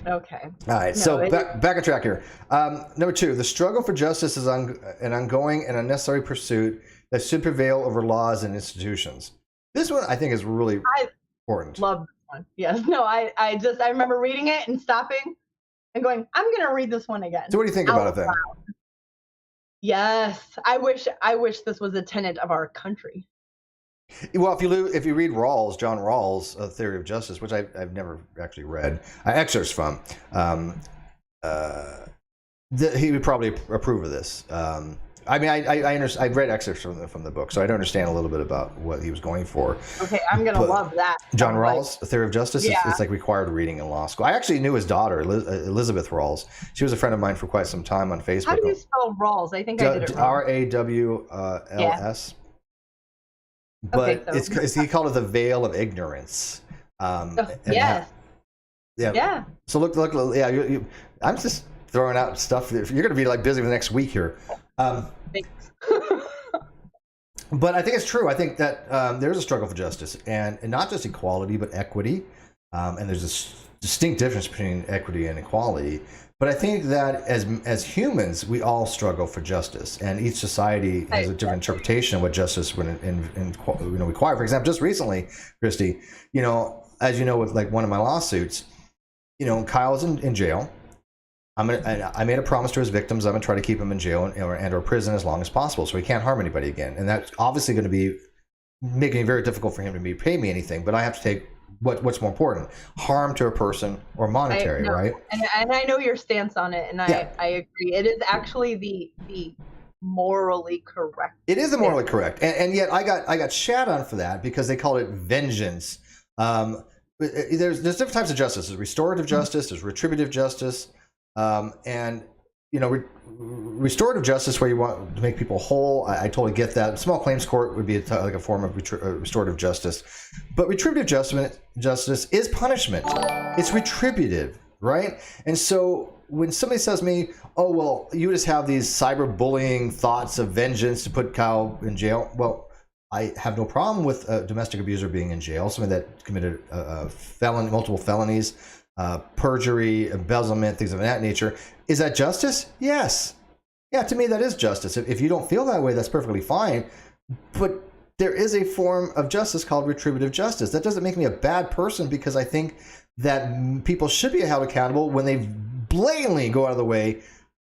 okay. All right, so back on track here. Number 2, the struggle for justice is an ongoing and unnecessary pursuit that should prevail over laws and institutions. This one I think is really important. Love this one. Yes. No, I remember reading it and stopping and going, I'm gonna read this one again. So what do you think about it then? Yes, I wish this was a tenet of our country. Well, if you read John Rawls' Theory of Justice, which I've never actually read, excerpts from, he would probably approve of this. I've read excerpts from the book, so I understand a little bit about what he was going for. Okay, I'm gonna love that. John Rawls, The Theory of Justice, it's like required reading in law school. I actually knew his daughter, Elizabeth Rawls. She was a friend of mine for quite some time on Facebook. How do you spell Rawls? I think I did it wrong. Rawls. But he called it the veil of ignorance. Yes. Yeah. So look. Yeah, I'm just throwing out stuff. You're going to be like busy for the next week here. Thanks. But I think it's true. I think that there's a struggle for justice, and not just equality, but equity. And there's a distinct difference between equity and equality. But I think that as humans, we all struggle for justice, and each society has a different interpretation of what justice would require. For example, just recently, Christy, as you know, with like one of my lawsuits, Kyle's in jail. I made a promise to his victims. I'm going to try to keep him in jail or prison as long as possible, so he can't harm anybody again. And that's obviously going to be making it very difficult for him to pay me anything. But I have to take what's more important: harm to a person or monetary, right? And I know your stance on it, and I agree. It is actually the morally correct. It is the morally correct, and yet I got shat on for that because they called it vengeance. There's different types of justice. There's restorative justice. There's retributive justice. And restorative justice, where you want to make people whole, I totally get that. Small claims court would be like a form of restorative justice, but retributive justice is punishment. It's retributive, right? And so when somebody says to me, "Oh, well, you just have these cyberbullying thoughts of vengeance to put Kyle in jail," well, I have no problem with a domestic abuser being in jail, somebody that committed multiple felonies. Perjury, embezzlement, things of that nature. Is that justice? Yes. Yeah, to me, that is justice. If you don't feel that way, that's perfectly fine. But there is a form of justice called retributive justice. That doesn't make me a bad person, because I think that people should be held accountable when they blatantly go out of the way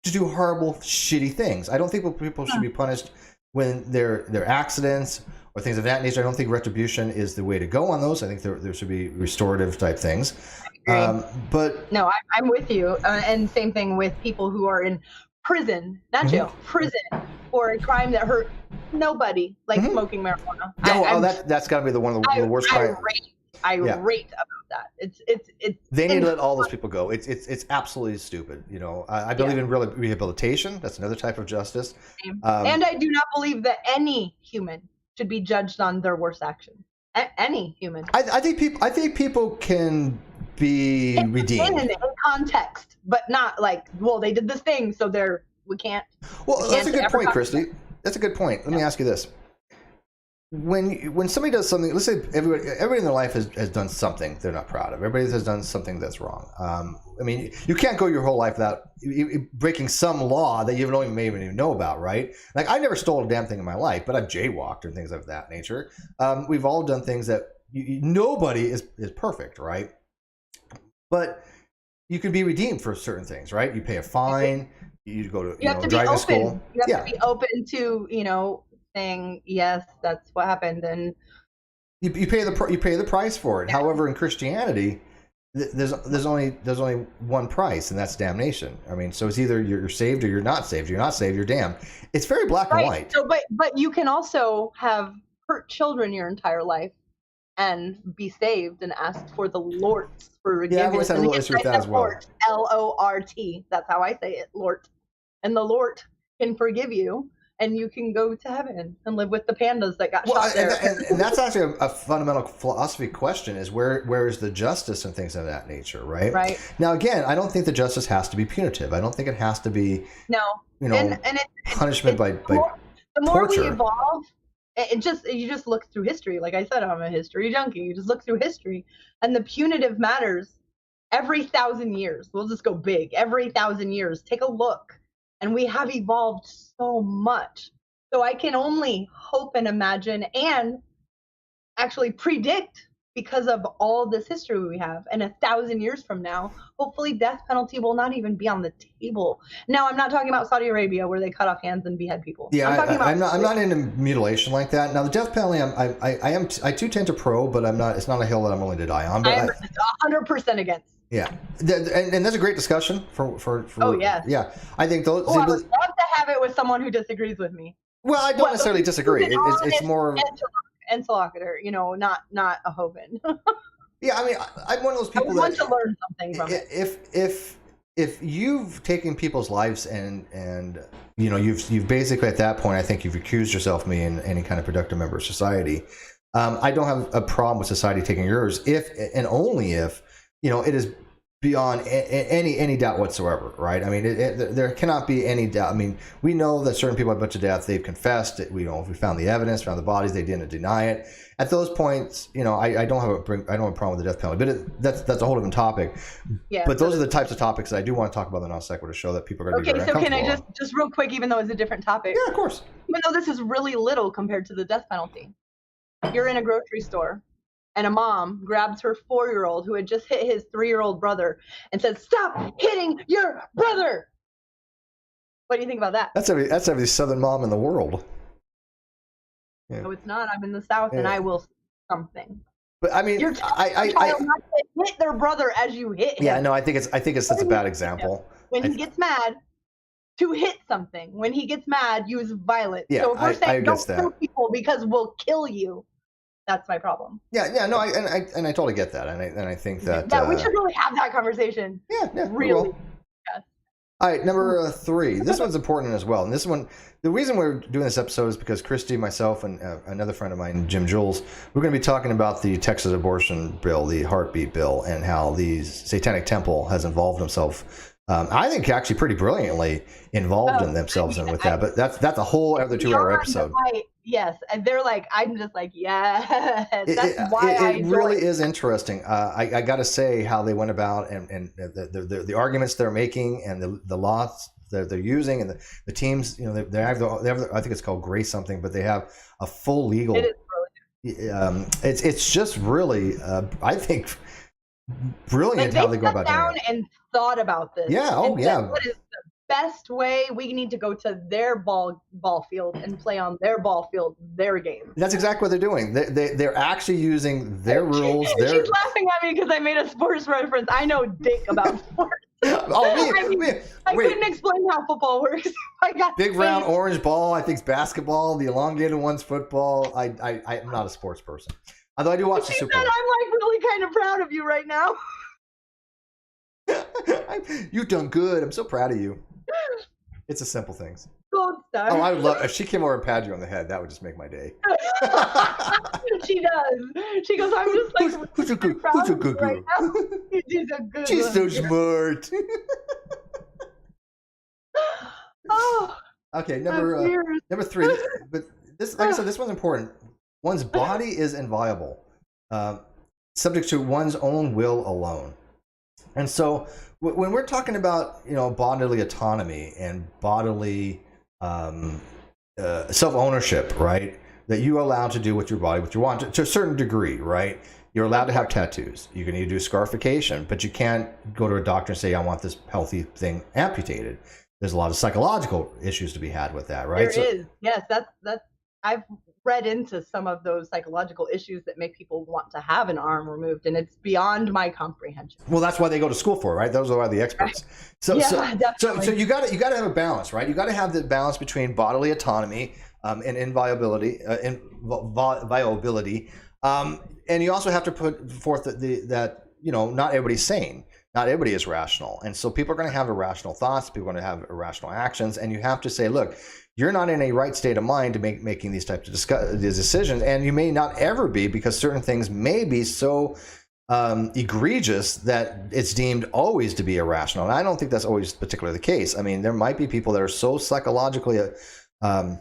to do horrible, shitty things. I don't think people should be punished when they're accidents or things of that nature. I don't think retribution is the way to go on those. I think there should be restorative type things. But no, I'm with you. And same thing with people who are in prison, not jail, prison, for a crime that hurt nobody, like smoking marijuana. That's got to be one of the worst crimes. Irate about that. It's. They need to let all those people go. It's absolutely stupid. I believe in rehabilitation. That's another type of justice. And I do not believe that any human should be judged on their worst actions. Any human. I think people can be redeemed in context, but not like, well, they did this thing, so we can't. Well, that's a good point, Christy. That's a good point. Let me ask you this: when somebody does something, let's say everybody in their life has done something they're not proud of. Everybody has done something that's wrong. I mean, you can't go your whole life without breaking some law that you may even know about, right? Like, I never stole a damn thing in my life, but I've jaywalked and things of that nature. We've all done things that nobody is perfect, right? But you can be redeemed for certain things, right? You pay a fine. You go to driving school. You have to be open to saying, yes, that's what happened, and you pay the price for it. Yeah. However, in Christianity, there's only one price, and that's damnation. I mean, so it's either you're saved or you're not saved. You're not saved, you're damned. It's very black and white. So, but you can also have hurt children your entire life and be saved and ask for the Lord's Yeah, I've forgiveness. always had a little issue with that as well. Lort. That's how I say it, Lord. And the Lord can forgive you, and you can go to heaven and live with the pandas that got shot there. And that's actually a fundamental philosophy question: is where is the justice and things of that nature, right? Right. Now, again, I don't think the justice has to be punitive. I don't think it has to be punishment by the more we torture. evolve. You just look through history. Like I said, I'm a history junkie. You just look through history, and the punitive matters every 1,000 years. We'll just go big. Every 1,000 years, take a look, and we have evolved so much. So I can only hope and imagine and actually predict, because of all this history we have, and 1,000 years from now, hopefully death penalty will not even be on the table. Now, I'm not talking about Saudi Arabia where they cut off hands and behead people. Yeah, I'm not into mutilation like that. Now, the death penalty, I too tend to pro, but I'm not. It's not a hill that I'm willing to die on. But I'm 100% against. Yeah, and that's a great discussion for. Oh yes. Yeah, I think those. I would love to have it with someone who disagrees with me. Well, I don't necessarily disagree. It's more interlocutor, not a Hovind. Yeah, I mean, I'm one of those people I want to learn something from it. If you've taken people's lives and you've basically at that point, I think you've accused yourself of being any kind of productive member of society. I don't have a problem with society taking yours if and only if it is beyond any doubt whatsoever, right? I mean, there cannot be any doubt. I mean, we know that certain people have been to death. They've confessed it. We found the evidence, found the bodies. They didn't deny it. At those points, I don't have a problem with the death penalty. But that's a whole different topic. Yeah. But those are the types of topics that I do want to talk about in the non sequitur show that people are going to be very uncomfortable. Okay, so can I just real quick, even though it's a different topic? Yeah, of course. Even though this is really little compared to the death penalty, you're in a grocery store, and a mom grabs her 4-year-old who had just hit his 3-year-old brother and says, "Stop hitting your brother." What do you think about that? That's every Southern mom in the world. Yeah. No, it's not. I'm in the South, and I will say something. But I mean, your child not to hit their brother as you hit him. Yeah, no, I think it's such a bad example. When he gets mad, to hit something. When he gets mad, use violence. Yeah, so if we're saying don't kill people because we'll kill you, that's my problem. Yeah, no, I totally get that, and I think that we should really have that conversation. Yeah, really. Yes. All right, number 3. This one's important as well, and this one, the reason we're doing this episode is because Christy, myself, and another friend of mine, Jim Jules, we're going to be talking about the Texas abortion bill, the heartbeat bill, and how the Satanic Temple has involved himself. I think actually pretty brilliantly involved in themselves and with that, but that's a whole other 2-hour episode. Yes, and they're like, I'm just like, yes. That's why it really is interesting. I got to say how they went about and the arguments they're making and the laws that they're using and the teams. They have I think it's called Grace something, but they have a full legal. It is brilliant. It's just really I think brilliant how they go about doing it. And thought about this. Yeah. Oh, yeah. What is the best way? We need to go to their ball field and play on their ball field, their game. That's exactly what they're doing. They're actually using their rules. She's laughing at me because I made a sports reference. I know dick about sports. I couldn't explain how football works. I got big round orange ball. I think it's basketball. The elongated one's football. I'm not a sports person. Although I do watch the Super Bowl. I'm like really kind of proud of you right now. You've done good. I'm so proud of you. It's the simple things. Gold star. Oh, I would love if she came over and patted you on the head. That would just make my day. She does. She goes, I'm just like, who's a good girl? Right now. She's a good She's one. so smart. Oh. Okay, number 3. But this, like I said, this one's important. One's body is inviolable, subject to one's own will alone. And so when we're talking about bodily autonomy and bodily self-ownership, right, that you're allowed to do with your body what you want to a certain degree, right? You're allowed to have tattoos. You can either do scarification, but you can't go to a doctor and say, I want this healthy thing amputated. There's a lot of psychological issues to be had with that, right? There is. Yes, that's I've read into some of those psychological issues that make people want to have an arm removed, and it's beyond my comprehension. Well, that's why they go to school for, right? Those are the experts. So you got to have a balance, right? You got to have the balance between bodily autonomy and inviolability, and and you also have to put forth that not everybody's sane. Not everybody is rational. And so people are going to have irrational thoughts. People are going to have irrational actions. And you have to say, look, you're not in a right state of mind to making these types of these decisions. And you may not ever be, because certain things may be so egregious that it's deemed always to be irrational. And I don't think that's always particularly the case. I mean, there might be people that are so psychologically body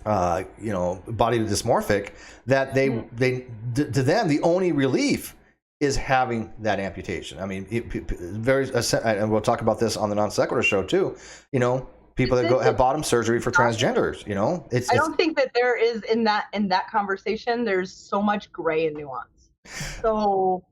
dysmorphic that they to them the only relief is having that amputation. I mean, and we'll talk about this on the Non Sequitur show too. People that have bottom surgery for transgenders. I don't think that there is in that conversation. There's so much gray and nuance. So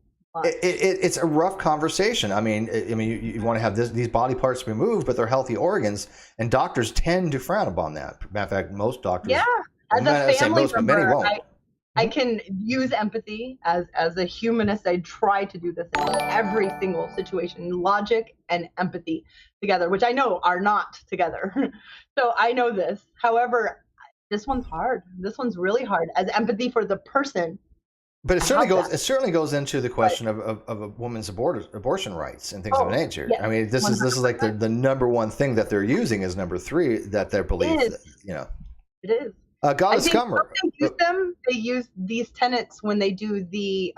it's a rough conversation. I mean, you want to have these body parts removed, but they're healthy organs, and doctors tend to frown upon that. Matter of fact, most doctors. Yeah, as a family member, many won't. I can use empathy as a humanist. I try to do this in every single situation, logic and empathy together, which I know are not together. So I know this. However, this one's hard. This one's really hard as empathy for the person. But it certainly goes into the question of a woman's abortion rights and things of that nature. Yeah, I mean, this 100%. Is like the number one thing that they're using is number 3, that their belief. It is. God is scummer. They use these tenets when they do the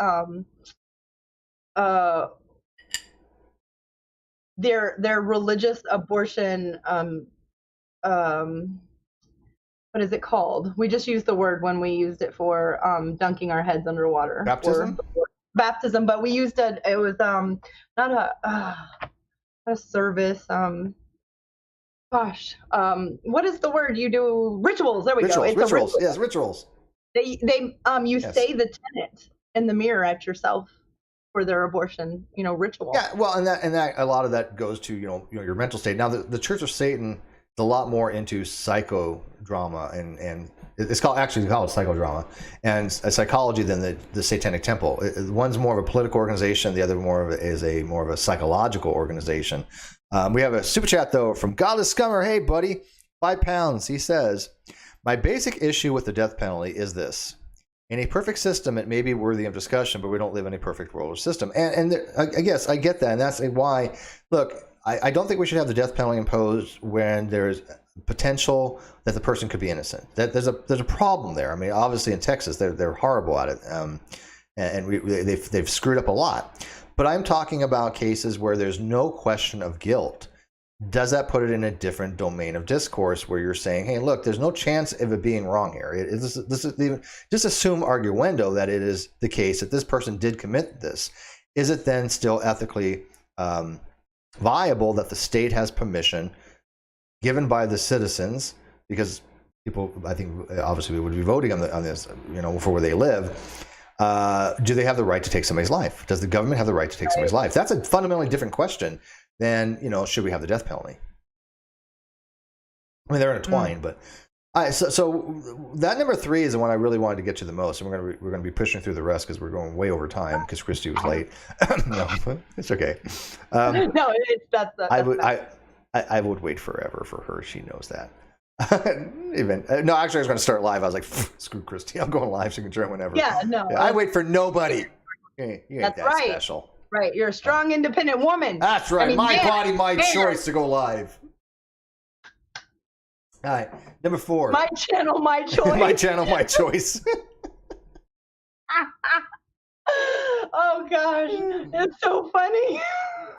their religious abortion. What is it called? We just used the word when we used it for dunking our heads underwater. Baptism. Baptism, but we used it. It was not a service. What is the word you do? Rituals. There we go. It's rituals. Yes, rituals. They say the tenet in the mirror at yourself for their abortion, ritual. Yeah, well, and that a lot of that goes to your mental state. Now, the Church of Satan is a lot more into psychodrama, and it's called psychodrama and psychology than the Satanic Temple. One's more of a political organization. The other is more of a psychological organization. We have a super chat though from Godless Scummer. Hey buddy, £5. He says, my basic issue with the death penalty is this: in a perfect system, it may be worthy of discussion, but we don't live in a perfect world or system. And I guess I get that, and that's why. Look, I don't think we should have the death penalty imposed when there's potential that the person could be innocent. That there's a problem there. I mean, obviously in Texas they're horrible at it, and they've screwed up a lot. But I'm talking about cases where there's no question of guilt. Does that put it in a different domain of discourse where you're saying, hey, look, there's no chance of it being wrong here. This is even, just assume arguendo that it is the case that this person did commit this. Is it then still ethically viable that the state has permission given by the citizens, because people, I think, obviously would be voting on this, for where they live. Do they have the right to take somebody's life? Does the government have the right to take somebody's life? That's a fundamentally different question than, should we have the death penalty? I mean, they're intertwined, but so that number 3 is the one I really wanted to get to the most, and we're going to be pushing through the rest because we're going way over time because Christy was late. No, it's okay. No, that's I would wait forever for her. She knows that. No, actually, I was going to start live. I was like, screw Christy, I'm going live, so you can join whenever. Yeah, no. Yeah, I wait for nobody. You ain't that's that right. special. Right, you're a strong, independent woman. That's right. My body, my choice to go live. All right, number 4. My channel, my choice. My channel, my choice. Oh gosh, it's so funny.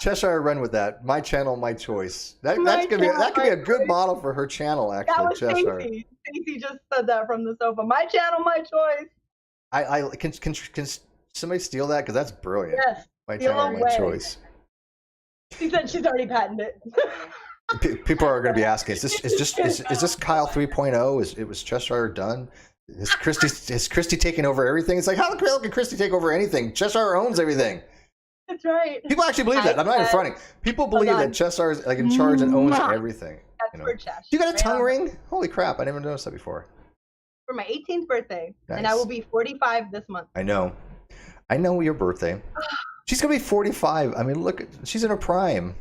Cheshire run with that. My channel, my choice. That could be a good model for her channel. Actually, that was Cheshire. Stacey just said that from the sofa. My channel, my choice. Can somebody steal that? Because that's brilliant. Yes. My channel, my choice. She said she's already patented it. People are going to be asking, is this Kyle 3.0? It was Cheshire done? Is Christy taking over everything? It's like, how the hell can Christy take over anything? Cheshire owns everything. That's right. People actually believe that. I'm not even fronting. People believe that Cheshire is like in charge and owns everything. That's for Cheshire. You got a tongue ring? Holy crap! I never noticed that before. For my 18th birthday, nice. And I will be 45 this month. I know your birthday. She's gonna be 45. I mean, look, she's in her prime.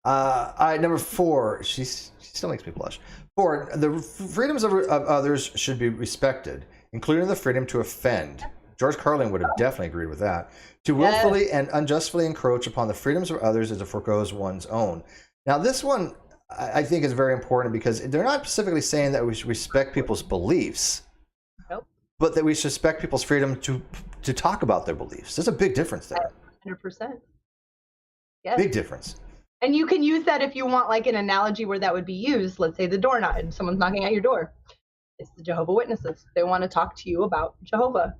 All right, number 4. She still makes me blush. 4. The freedoms of others should be respected, including the freedom to offend. George Carlin would have definitely agreed with that. To willfully and unjustly encroach upon the freedoms of others is to forego one's own. Now, this one I think is very important because they're not specifically saying that we should respect people's beliefs, but that we should respect people's freedom to talk about their beliefs. There's a big difference there. 100%. Yes. Big difference. And you can use that if you want, like an analogy where that would be used. Let's say the door knock, someone's knocking at your door. It's the Jehovah's Witnesses. They want to talk to you about Jehovah.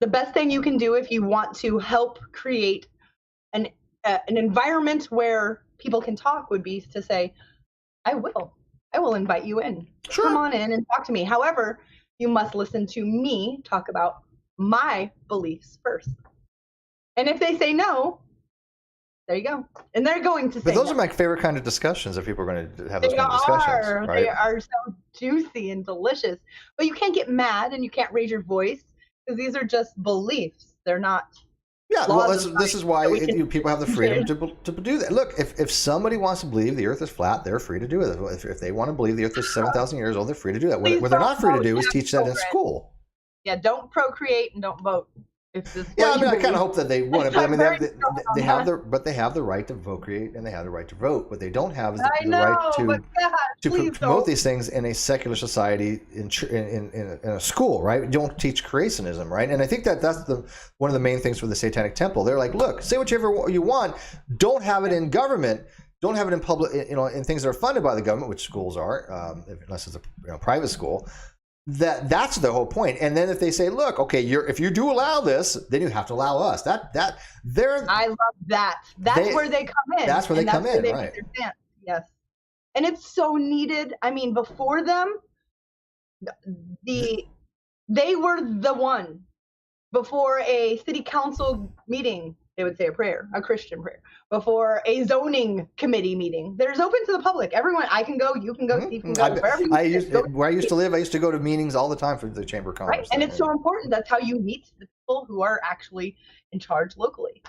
The best thing you can do if you want to help create an environment where people can talk would be to say, I will invite you in. Sure. Come on in and talk to me. However, you must listen to me talk about my beliefs first. And if they say no, there you go. And they're going to say But those no. are my favorite kind of discussions if people are going to have those kind of discussions. Right? They are so juicy and delicious. But you can't get mad and you can't raise your voice because these are just beliefs. They're not. Yeah, well, this is why people have the freedom to do that. Look, if somebody wants to believe the earth is flat, they're free to do it. If they want to believe the earth is 7,000 years old, they're free to do that. What they're not free to do is teach that in school. Yeah, don't procreate and don't vote. Yeah, I mean, I kind of hope that they would. But I mean, they have the right to procreate and they have the right to vote. What they don't have is the right to promote these things in a secular society in a school, right? You don't teach creationism, right? And I think that's one of the main things for the Satanic Temple. They're like, look, say whatever you want, don't have it in government. Don't have it in public, in things that are funded by the government, which schools are, unless it's a private school. That's the whole point. And then if they say, look, okay, if you do allow this, then you have to allow us. I love that. That's where they come in. That's where they come in, right? Yes. And it's so needed. I mean, before them, they were the one. Before a city council meeting, they would say a prayer, a Christian prayer. Before a zoning committee meeting, there's open to the public. Everyone, I can go, you can go, Steve can go. Where I used to live, I used to go to meetings all the time for the Chamber of Commerce. Right, and it's so important. That's how you meet the people who are actually in charge locally.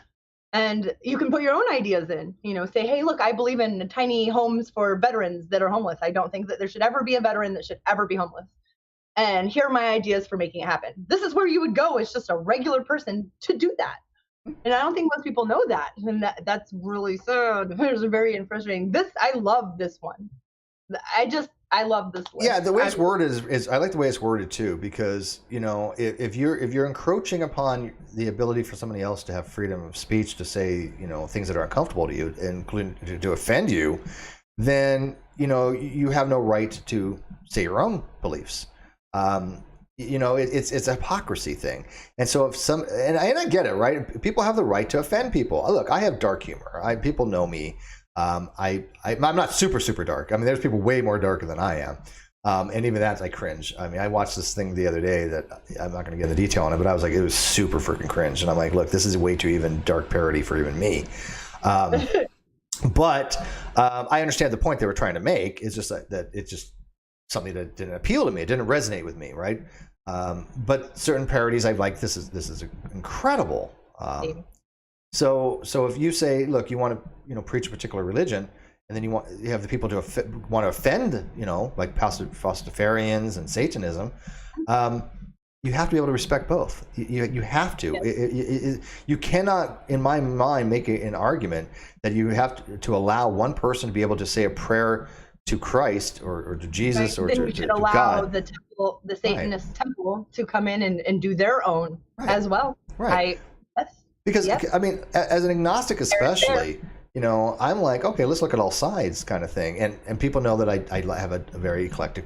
And you can put your own ideas in, say, hey, look, I believe in tiny homes for veterans that are homeless. I don't think that there should ever be a veteran that should ever be homeless. And here are my ideas for making it happen. This is where you would go as just a regular person to do that. And I don't think most people know that. And that's really sad. It's very frustrating. I love this one. I love this list. Yeah, the way it's worded is I like the way it's worded too, because if you're encroaching upon the ability for somebody else to have freedom of speech to say things that are uncomfortable to you, including to offend you, then you have no right to say your own beliefs. It's a hypocrisy thing. And so and I get it, right? People have the right to offend people. Look, I have dark humor. People know me. I'm not super, super dark. I mean, there's people way more darker than I am. And even that, I cringe. I mean, I watched this thing the other day that I'm not going to get the detail on it, but I was like, it was super freaking cringe. And I'm like, look, this is way too even dark parody for even me. But I understand the point they were trying to make. It's just that it's just something that didn't appeal to me. It didn't resonate with me, right? But certain parodies I like. This is incredible. So if you say, look, you want to preach a particular religion, and then you have the people want to offend, like Pastafarians and Satanism, you have to be able to respect both. You have to. Yes. You cannot, in my mind, make an argument that you have to allow one person to be able to say a prayer to Christ or to Jesus, or then to God. The temple, the Satanist temple, to come in and do their own as well. Right. Because I mean, as an agnostic, especially, I'm like, okay, let's look at all sides, kind of thing. And people know that I have a very eclectic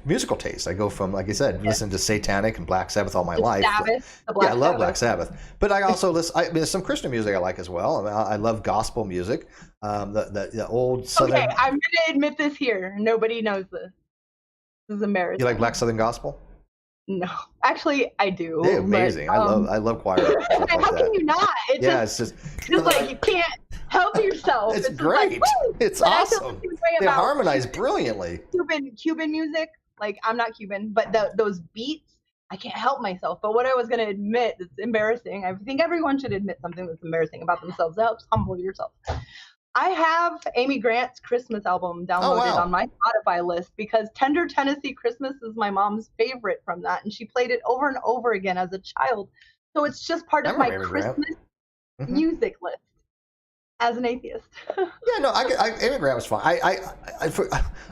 musical taste. I go from, like I said, listen to Satanic and Black Sabbath all my life. I love Black Sabbath. But I also listen. There's some Christian music I like as well. I mean, I love gospel music. The old Southern. Okay, I'm going to admit this here. Nobody knows this. This is embarrassing. You like Black Southern gospel? No, actually, I do. They're amazing. I love choir. How can you not? It's just like you can't help yourself. It's great. It's awesome. They harmonize brilliantly. Cuban music. Like, I'm not Cuban, but those beats, I can't help myself. But what I was going to admit that's embarrassing, I think everyone should admit something that's embarrassing about themselves. It helps humble yourself. I have Amy Grant's Christmas album downloaded on my Spotify list because Tender Tennessee Christmas is my mom's favorite from that, and she played it over and over again as a child. So it's just part of my Christmas music list as an atheist. Yeah, no, Amy Grant was fun.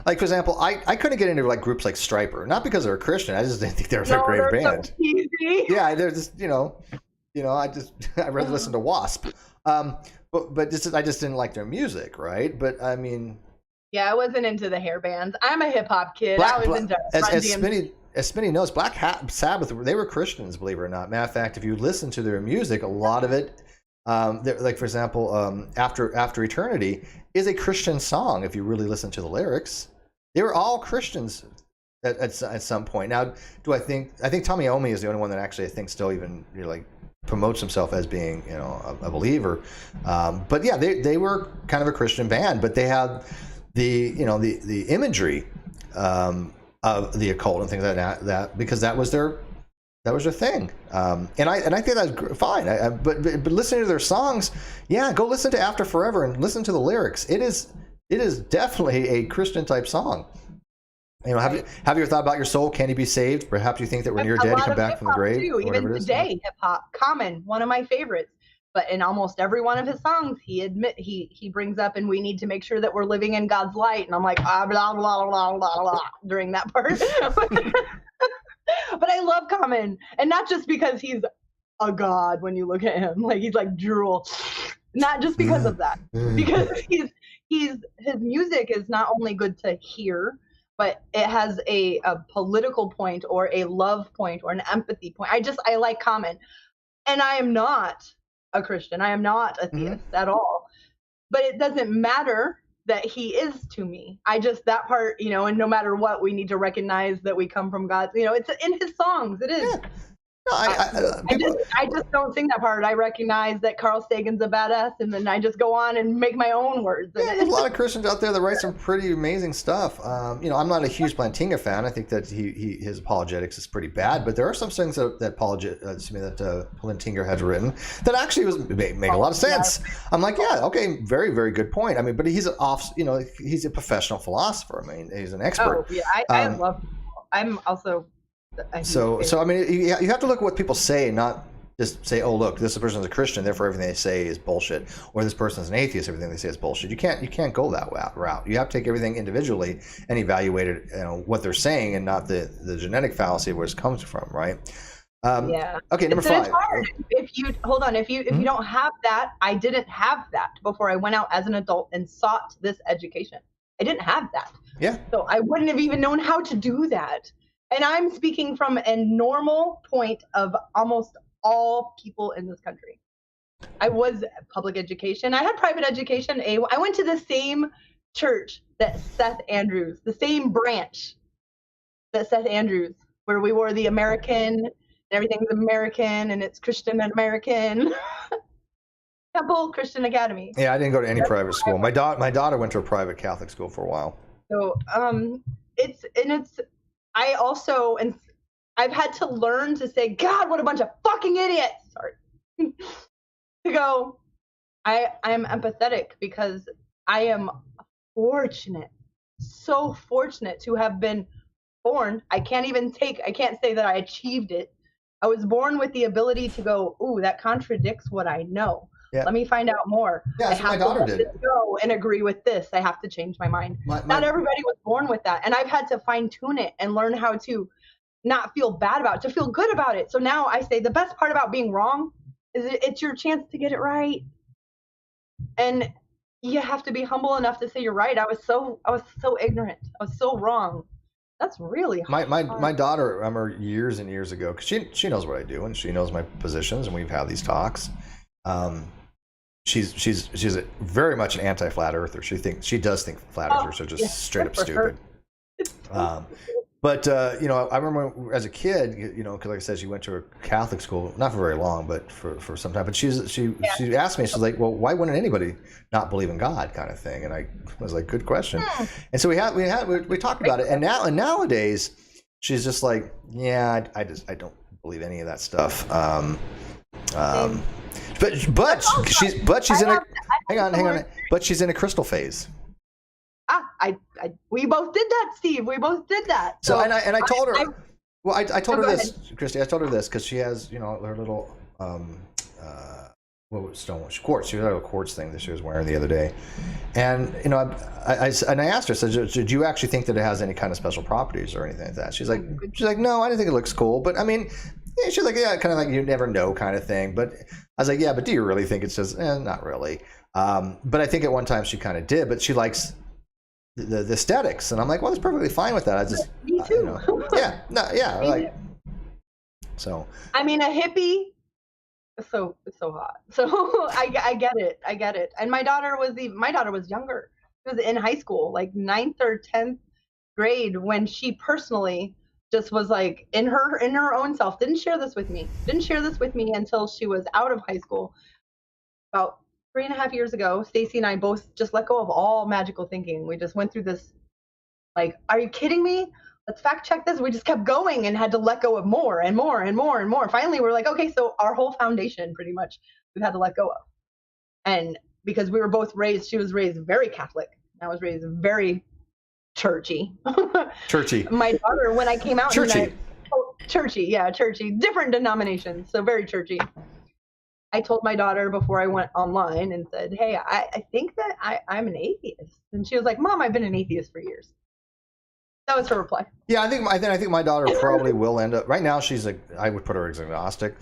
Like for example, I couldn't get into like groups like Stryper, not because they were Christian. I just didn't think they were a great band. So cheesy. Yeah, they're just I'd rather listen to Wasp. But I just didn't like their music, right? But I mean, yeah, I wasn't into the hair bands. I'm a hip hop kid. I was into as Spinny knows, Black Sabbath, they were Christians, believe it or not. Matter of fact, if you listen to their music, a lot of it, like for example, After Eternity is a Christian song. If you really listen to the lyrics, they were all Christians at some point. Now, I think Tommy Iommi is the only one that actually I think still even promotes himself as being a believer, but yeah, they were kind of a Christian band, but they had the imagery of the occult and things like that because that was their thing, and I think that's fine. But listening to their songs, yeah, go listen to After Forever and listen to the lyrics. It is definitely a Christian type song. Have you ever thought about your soul? Can you be saved? Perhaps you think that when you're dead, you come back from the grave. Too. Even today, hip hop, Common, one of my favorites. But in almost every one of his songs, he brings up, and we need to make sure that we're living in God's light. And I'm like, blah blah blah blah blah blah during that part. But I love Common, and not just because he's a god. When you look at him, like he's like drool. Not just because of that, because his music is not only good to hear, but it has a political point or a love point or an empathy point. I like Common. And I am not a Christian. I am not a theist at all. But it doesn't matter that he is to me. That part, and no matter what, we need to recognize that we come from God. It's in his songs. It is. Yeah. No, I just don't sing that part. I recognize that Carl Sagan's a badass, and then I just go on and make my own words. Yeah, there's a lot of Christians out there that write some pretty amazing stuff. I'm not a huge Plantinga fan. I think that his apologetics is pretty bad, but there are some things that Plantinga has written that actually make a lot of sense. Yeah. I'm like, yeah, okay, very, very good point. I mean, but he's he's a professional philosopher. I mean, he's an expert. Oh yeah, I love. I'm also. So I mean, you have to look at what people say, not just say, oh look, this person's a Christian, therefore everything they say is bullshit, or this person's an atheist, everything they say is bullshit. You can't go that route. You have to take everything individually and evaluate it, what they're saying, and not the genetic fallacy of where it comes from, right? Yeah. Okay, number 5. It's hard. If you don't have that, I didn't have that before I went out as an adult and sought this education. I didn't have that. Yeah. So I wouldn't have even known how to do that. And I'm speaking from a normal point of almost all people in this country. I was public education. I had private education. I went to the same church that Seth Andrews, the same branch that Seth Andrews, where we wore the American, and everything's American, and it's Christian and American. Temple Christian Academy. Yeah, I didn't go to any private school. My daughter went to a private Catholic school for a while. So I also, and I've had to learn to say, God, what a bunch of fucking idiots. Sorry. To go, I am empathetic because I am fortunate, so fortunate to have been born. I can't say that I achieved it. I was born with the ability to go, ooh, that contradicts what I know. Yeah. Let me find out more. Yeah, that's what my daughter did. Go and agree with this. I have to change my mind. Not everybody was born with that. And I've had to fine tune it and learn how to not feel bad about it, to feel good about it. So now I say the best part about being wrong is it's your chance to get it right. And you have to be humble enough to say you're right. I was so ignorant. I was so wrong. That's really hard. My daughter, I remember years and years ago, because she knows what I do and she knows my positions, and we've had these talks. She's very much an anti-flat earther. She does think flat earthers are just straight up stupid. But I remember as a kid, because like I said, she went to a Catholic school, not for very long, but for some time. But she asked me, she's like, well, why wouldn't anybody not believe in God, kind of thing? And I was like, good question. And so we talked about it, and nowadays she's just like, yeah, I don't believe any of that stuff. but she's in a hang on. But she's in a crystal phase. We both did that, Steve. We both did that. So and I told her. I told her this, ahead. Christy. I told her this because she has, her little quartz. She had a quartz thing that she was wearing the other day, and I asked her, I said, "Did you actually think that it has any kind of special properties or anything like that?" She's like, "No, I didn't think it looks cool, but I mean." Yeah, she's like, yeah, kind of like you never know kind of thing. But I was like, yeah, but do you really think it's just, not really. But I think at one time she kind of did, but she likes the aesthetics. And I'm like, well, that's perfectly fine with that. I just, me too. So. I mean, a hippie, it's so hot. So I get it. And my daughter was younger. She was in high school, like 9th or 10th grade when she personally just was like in her own self, didn't share this with me until she was out of high school. About 3.5 years ago, Stacy and I both just let go of all magical thinking. We just went through this, like, are you kidding me? Let's fact check this. We just kept going and had to let go of more and more and more and more. Finally, we're like, okay, so our whole foundation pretty much we've had to let go of. And because we were both raised, she was raised very Catholic. I was raised very churchy. My daughter, when I came out, churchy, different denominations, so very churchy. I told my daughter before I went online and said, hey, I think that I'm an atheist. And she was like, Mom, I've been an atheist for years. That was her reply. Yeah, I think my daughter probably will end up. Right now, I would put her as agnostic,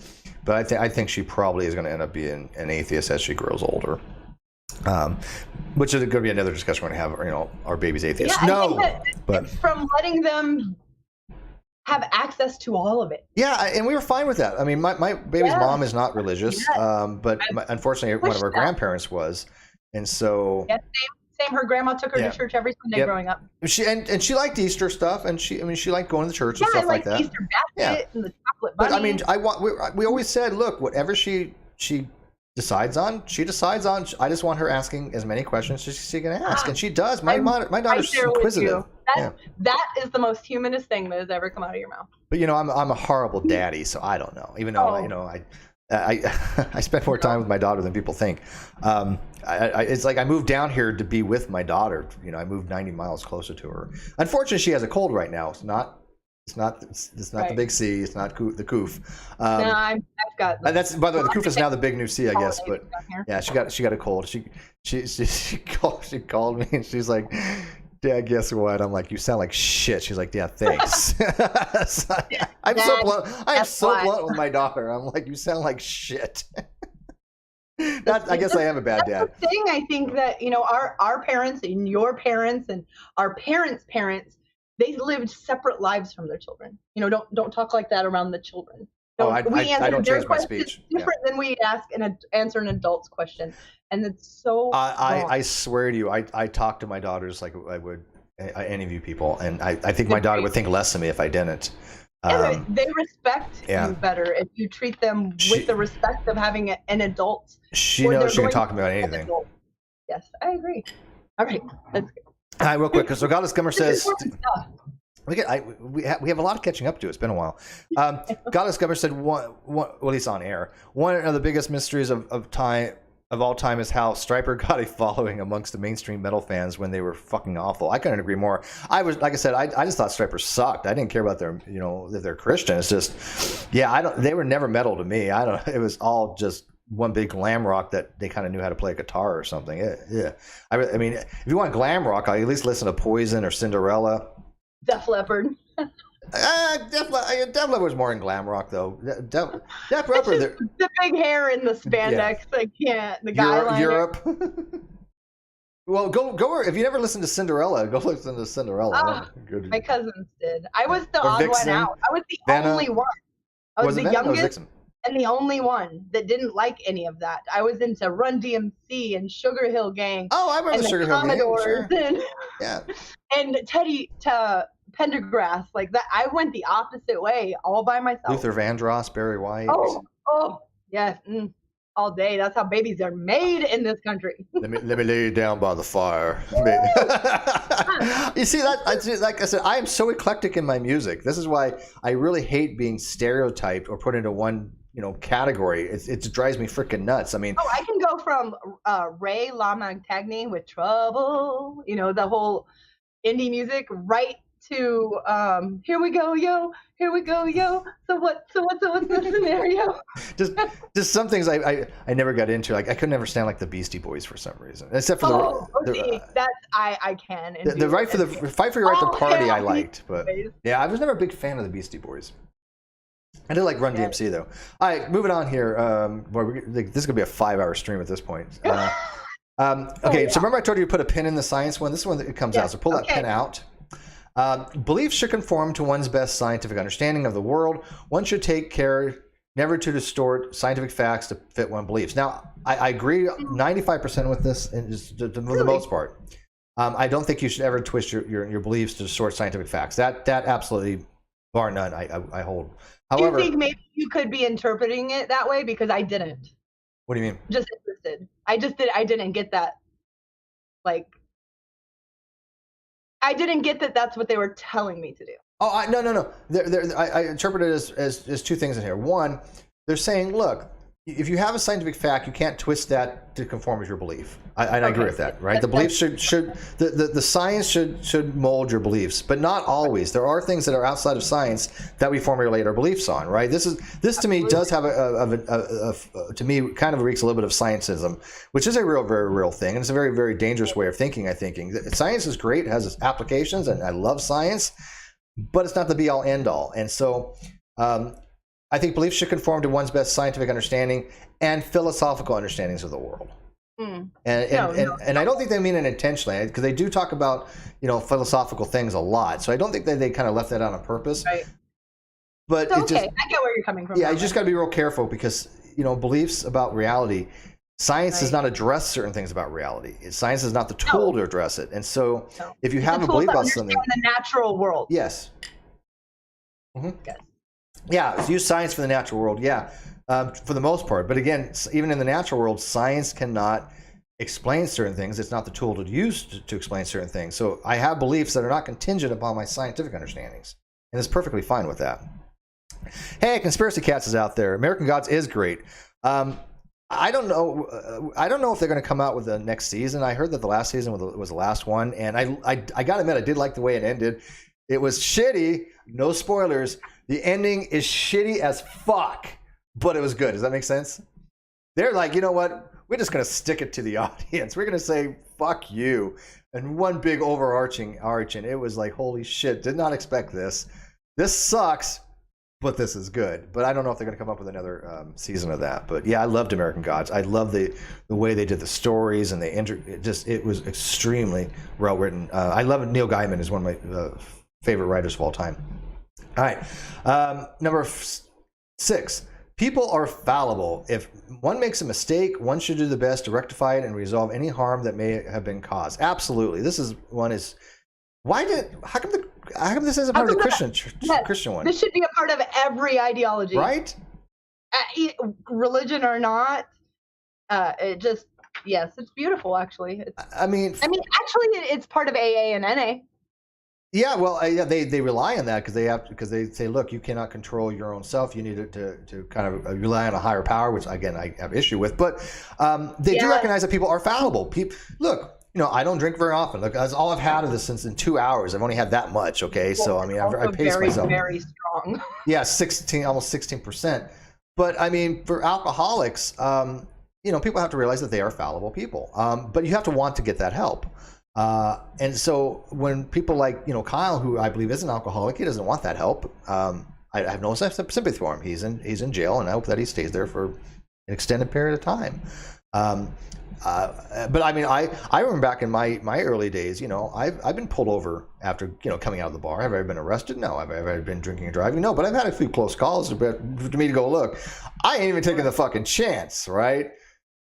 but I think she probably is going to end up being an atheist as she grows older. Which is going to be another discussion we're going to have. Our baby's atheist. Yeah, but from letting them have access to all of it. Yeah, and we were fine with that. I mean, my baby's mom is not religious, but unfortunately, one of her grandparents was, and so. Yeah, same. Her grandma took her to church every Sunday growing up. She liked Easter stuff, and she liked going to the church and stuff like that. Easter basket and the chocolate bunny. But I mean, we always said, look, whatever she decides on. I just want her asking as many questions as she can ask, and she does. My daughter's inquisitive. That is the most humanist thing that has ever come out of your mouth. But I'm a horrible daddy, so I don't know. Even though I spend more time with my daughter than people think. It's like I moved down here to be with my daughter. I moved 90 miles closer to her. Unfortunately, she has a cold right now. It's not the big C. It's not the coof. No, I've got. That's, by the way, the coof is now the big new C, I guess. But yeah, she got a cold. She called me and she's like, Dad, guess what? I'm like, you sound like shit. She's like, yeah, thanks. I'm so blunt with my daughter. I'm like, you sound like shit. I guess I am a bad dad. The thing I think that our parents and your parents and our parents' parents, they lived separate lives from their children. Don't talk like that around the children. I don't change my speech. Different than we answer an adult's question, and it's so. I swear to you, I talk to my daughters like I would any of you people, and I think my daughter would think less of me if I didn't. They respect you better if you treat them with the respect of having an adult. She knows she can talk to me about anything. Yes, I agree. All right, let's go. All right, real quick, because Goddess Gummer says we have a lot of catching up to. It's been a while. Goddess Gummer said well, at least on air, one of the biggest mysteries of all time is how Stryper got a following amongst the mainstream metal fans when they were fucking awful. I couldn't agree more. I just thought Stryper sucked. I didn't care about their, if they're Christian. It's just, they were never metal to me. It was all just one big glam rock that they kind of knew how to play a guitar or something. Yeah. I mean, if you want glam rock, I'll at least listen to Poison or Cinderella. Def Leppard. Def Leppard was more in glam rock, though. Def Leppard, the big hair and the spandex. I can't. The guy Europe. Well, go. If you never listened to Cinderella, go listen to Cinderella. My cousins did. I was the odd one out. I was the only one. I was the youngest and the only one that didn't like any of that. I was into Run DMC and Sugar Hill Gang. Oh, I remember the Sugar Hill Gang. Sure. And Teddy to Pendergrass, like that. I went the opposite way, all by myself. Luther Vandross, Barry White. Oh, yes, all day. That's how babies are made in this country. let me lay you down by the fire. You see that? Like I said, I am so eclectic in my music. This is why I really hate being stereotyped or put into one category. It drives me freaking nuts. I mean, Oh, I can go from Ray LaMontagne with Trouble, the whole indie music, right to Here We Go Yo, Here We Go Yo. So what's the scenario? just some things I never got into. Like I couldn't understand like the Beastie Boys for some reason, except for I can. The right for the fight for your right to party I liked, but Boys. yeah, I was never a big fan of the Beastie Boys. I did like Run DMC though. All right, moving on here. Boy, this is gonna be a 5-hour stream at this point. Okay, so remember I told you to put a pin in the science one. This one that comes out. So pull that pin out. Beliefs should conform to one's best scientific understanding of the world. One should take care never to distort scientific facts to fit one's beliefs. Now, I agree 95% with this, and just for the most part. I don't think you should ever twist your beliefs to distort scientific facts. That absolutely, bar none, I hold. However, do you think maybe you could be interpreting it that way? Because I didn't. What do you mean? Just interested. I didn't get that. Like, I didn't get that that's what they were telling me to do. Oh, no. I interpret it as two things in here. One, they're saying, look, if you have a scientific fact, you can't twist that to conform with your belief. I agree with that, right? The beliefs the science should mold your beliefs, but not always. There are things that are outside of science that we formulate our beliefs on, right? This to me does have to me kind of reeks a little bit of scientism, which is a very real thing, and it's a very, very dangerous way of thinking. I think science is great, it has its applications, and I love science, but it's not the be all end all, and so. I think beliefs should conform to one's best scientific understanding and philosophical understandings of the world. And I don't think they mean it intentionally, because they do talk about philosophical things a lot. So I don't think that they kind of left that out on purpose. Right. But I get where you're coming from. Yeah, you just got to be real careful, because beliefs about reality, science does not address certain things about reality. Science is not the tool to address it. And so if you have a belief about something, the natural world. Yes. Mm-hmm. Yes. Yeah, use science for the natural world, for the most part. But again, even in the natural world, science cannot explain certain things. It's not the tool to use to explain certain things. So I have beliefs that are not contingent upon my scientific understandings. And it's perfectly fine with that. Hey, Conspiracy Cats is out there. American Gods is great. I don't know if they're going to come out with the next season. I heard that the last season was the last one. And I got to admit, I did like the way it ended. It was shitty. No spoilers. The ending is shitty as fuck, but it was good. Does that make sense? They're like, you know what? We're just going to stick it to the audience. We're going to say, fuck you. And one big overarching arch. And it was like, holy shit, did not expect this. This sucks, but this is good. But I don't know if they're going to come up with another season of that. But yeah, I loved American Gods. I love the way they did the stories, and it was extremely well written. I love it. Neil Gaiman is one of my favorite writers of all time. All right, number 6. People are come If one makes a mistake, one should do the best to rectify it and resolve any harm that may have been caused. Absolutely. This is one is. How come this isn't part of the Christian one? This should be a part of every ideology, right? Religion or not. It's beautiful. Actually, I mean, actually, it's part of AA and NA. Yeah, well, they rely on that because they say, look, you cannot control your own self. You need to kind of rely on a higher power, which again I have issue with. But they do recognize that people are fallible. Look, I don't drink very often. Look, that's all I've had of this since in 2 hours. I've only had that much. Okay, so I mean, I pace myself. Very strong. Yeah, almost 16%. But I mean, for alcoholics, people have to realize that they are fallible people. But you have to want to get that help. And so when people like, Kyle, who I believe is an alcoholic, he doesn't want that help. I have no sympathy for him. He's in jail, and I hope that he stays there for an extended period of time. But I mean, I remember back in my early days, I've been pulled over after, coming out of the bar. Have I ever been arrested? No. Have I ever been drinking and driving? No, but I've had a few close calls for me to go, look, I ain't even taking the fucking chance, right?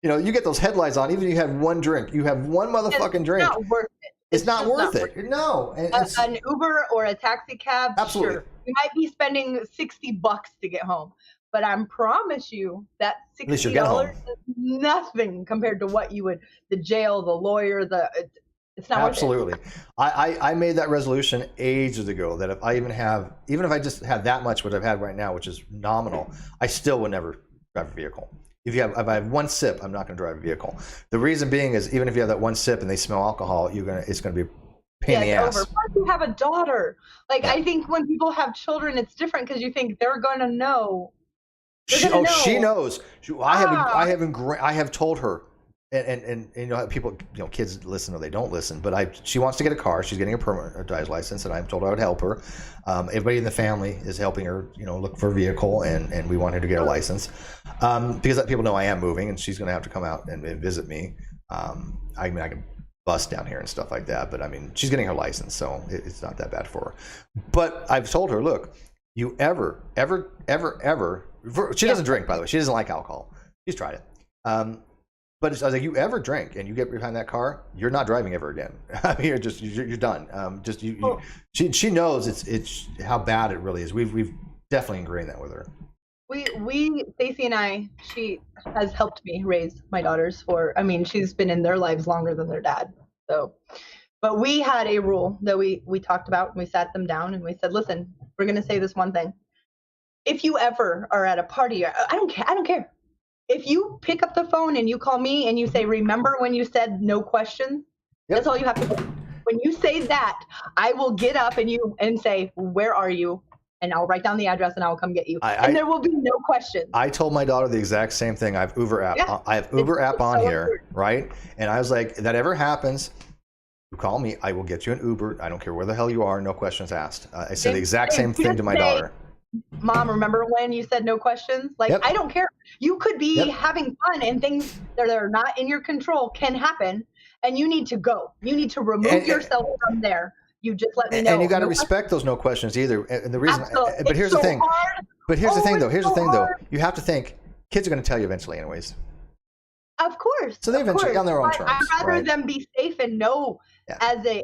You get those headlines on, even if you had one drink, you have one motherfucking drink. It's not worth it. It's not worth it. No. An Uber or a taxi cab, absolutely. Sure. You might be spending $60 to get home, but I promise you that $60 is nothing compared to what the jail, the lawyer, It's not worth Absolutely. I made that resolution ages ago that if I just had that much, what I've had right now, which is nominal, I still would never drive a vehicle. If I have one sip, I'm not going to drive a vehicle. The reason being is even if you have that one sip and they smell alcohol, it's going to be a pain in the ass. Over. Plus, you have a daughter. Like, I think when people have children, it's different because you think they're going to know. She knows. I have told her. And you know, people, kids listen or they don't listen, but she wants to get a car. She's getting a permanent driver's license, and I told her I would help her. Everybody in the family is helping her, look for a vehicle, and we want her to get a license because people know I am moving, and she's going to have to come out and visit me. I can bus down here and stuff like that, but I mean, she's getting her license, so it's not that bad for her. But I've told her, look, you ever, she doesn't drink, by the way. She doesn't like alcohol. She's tried it. But I was like, you ever drink and you get behind that car, you're not driving ever again. I mean, you're done. She knows it's how bad it really is. We've definitely ingrained that with her. Stacey and she has helped me raise my daughters she's been in their lives longer than their dad. So, but we had a rule that we talked about, and we sat them down and we said, listen, we're going to say this one thing. If you ever are at a party, I don't care. If you pick up the phone and you call me and you say, remember when you said no questions? Yep. That's all you have to do. When you say that, I will get up and say, where are you? And I'll write down the address and I will come get you. And there will be no questions. I told my daughter the exact same thing. I have Uber app. Yeah. I have Uber app on here, right? And I was like, if that ever happens, you call me. I will get you an Uber. I don't care where the hell you are. No questions asked. I said the exact same thing to my daughter. Mom, remember when you said no questions? Like, yep. I don't care. You could be having fun and things that are not in your control can happen, and you need to go. You need to remove yourself from there. You just let me know. And you got to respect those no questions either. And the reason, but here's the thing. But here's the thing, though. Here's the thing, though. You have to think kids are going to tell you eventually, anyways. Of course. So they eventually on their own terms. I'd rather them be safe and know as a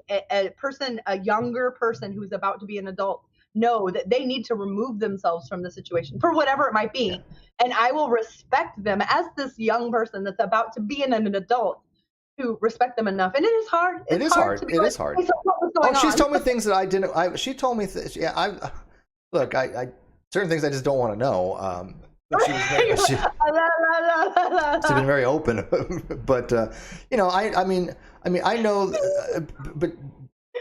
person, a younger person who's about to be an adult, know that they need to remove themselves from the situation for whatever it might be. Yeah. And I will respect them as this young person that's about to be an adult, to respect them enough. And it is hard. It is hard. It is hard. She's told me things that I didn't. She told me, look, certain things I just don't want to know. But she's been very open. But I mean, I know, but.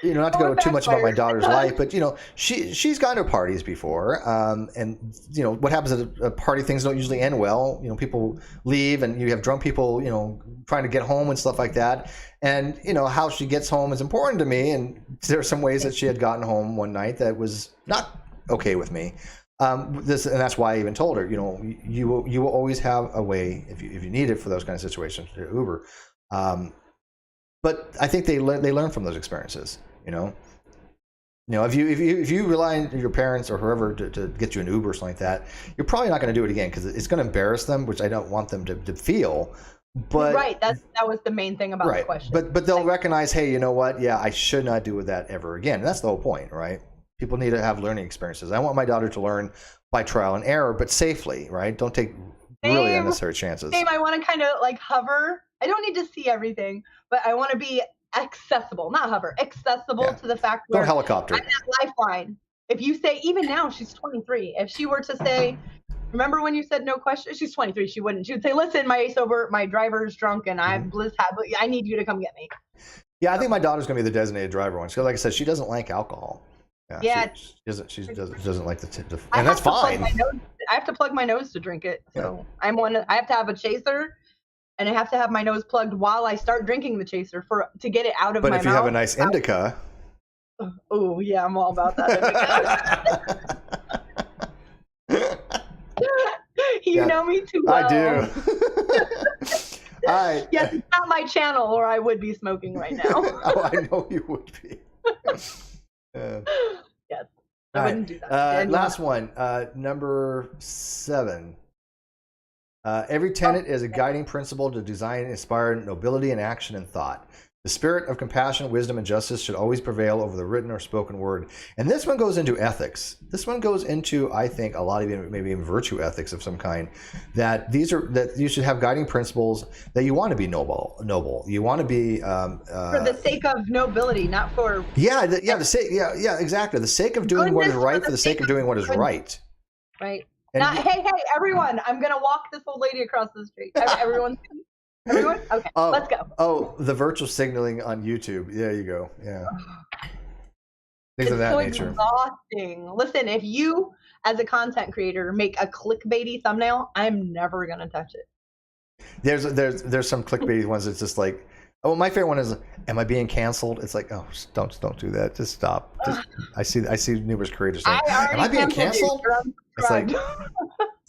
Not to go too much about my daughter's life, but she's gone to parties before, and what happens at a party, things don't usually end well. People leave, and you have drunk people, trying to get home and stuff like that. And how she gets home is important to me. And there are some ways that she had gotten home one night that was not okay with me. And that's why I even told her, you will always have a way if you need it for those kind of situations to Uber. But I think they learn from those experiences. If you rely on your parents or whoever to get you an Uber or something like that, you're probably not going to do it again because it's going to embarrass them, which I don't want them to feel. But right, that was the main thing about the question. But they'll recognize, hey, you know what? Yeah, I should not do that ever again. And that's the whole point, right? People need to have learning experiences. I want my daughter to learn by trial and error, but safely, right? Don't take really unnecessary chances. I want to kind of like hover. I don't need to see everything, but I want to be accessible, not hover, accessible to the fact where don't helicopter. I'm that lifeline. If you say, even now she's 23, if she were to say, remember when you said no question? She's 23. She wouldn't. She would say, listen, my driver's drunk and I'm I need you to come get me. Yeah, I think my daughter's gonna be the designated driver one. So like I said, she doesn't like alcohol. She doesn't like the and that's fine. I have to plug my nose to drink it. So I have to have a chaser. And I have to have my nose plugged while I start drinking the chaser to get it out of my mouth. But if you have a nice indica. Oh, yeah, I'm all about that indica. You know me too well. I do. Yes, it's not my channel or I would be smoking right now. Oh, I know you would be. Yes, I wouldn't do that. Last one, number 7. Every tenet is a guiding principle to design and inspire nobility in action and thought. The spirit of compassion, wisdom, and justice should always prevail over the written or spoken word. And this one goes into ethics. This one goes into, I think, a lot of maybe even virtue ethics of some kind. That you should have guiding principles. That you want to be noble. You want to be for the sake of nobility, not for exactly. The sake of doing what is right for the sake of doing what is right. Right. Not hey everyone, I'm gonna walk this old lady across the street. Everyone. Okay, let's go. Oh, the virtual signaling on YouTube. There you go. Yeah. Things of that nature. Exhausting. Listen, if you, as a content creator, make a clickbaity thumbnail, I'm never gonna touch it. There's some clickbaity ones that's just like, oh, my favorite one is, am I being canceled? It's like, oh, don't do that. Just stop. I see numerous creators saying, am I being canceled? It's like,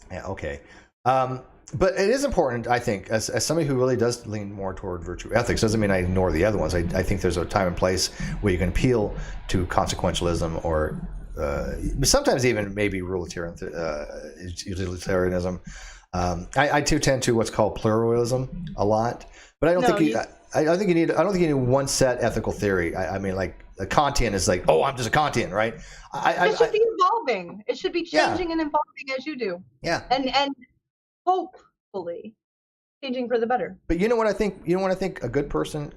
yeah, okay. But it is important, I think, as somebody who really does lean more toward virtue ethics, doesn't mean I ignore the other ones. I think there's a time and place where you can appeal to consequentialism or sometimes even maybe utilitarianism. I too tend to what's called pluralism a lot, but I don't think you need one set ethical theory. I mean, like a Kantian is like, oh, I'm just a Kantian, right? It should be evolving. It should be changing and evolving as you do. Yeah. And hopefully changing for the better. But you know what I think a good person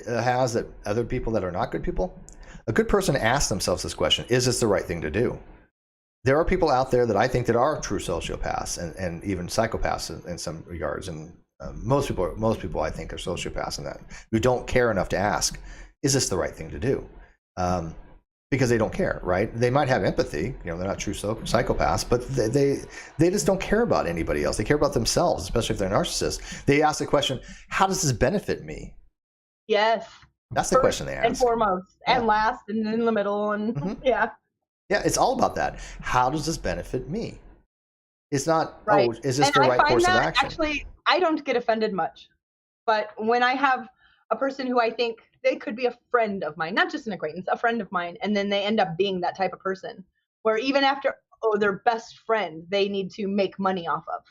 has that other people that are not good people? A good person asks themselves this question: is this the right thing to do? There are people out there that I think that are true sociopaths and even psychopaths in some regards, and most people I think are sociopaths in that, who don't care enough to ask, is this the right thing to do? Because they don't care, right? They might have empathy, they're not true psychopaths, but they just don't care about anybody else. They care about themselves, especially if they're narcissists. They ask the question, how does this benefit me? Yes. That's the question they ask. And foremost, and last, and in the middle, and yeah. Yeah, it's all about that. How does this benefit me? It's not, right. Oh, is this the right course of action? Actually, I don't get offended much. But when I have a person who I think they could be a friend of mine, not just an acquaintance, a friend of mine, and then they end up being that type of person where even after their best friend, they need to make money off of.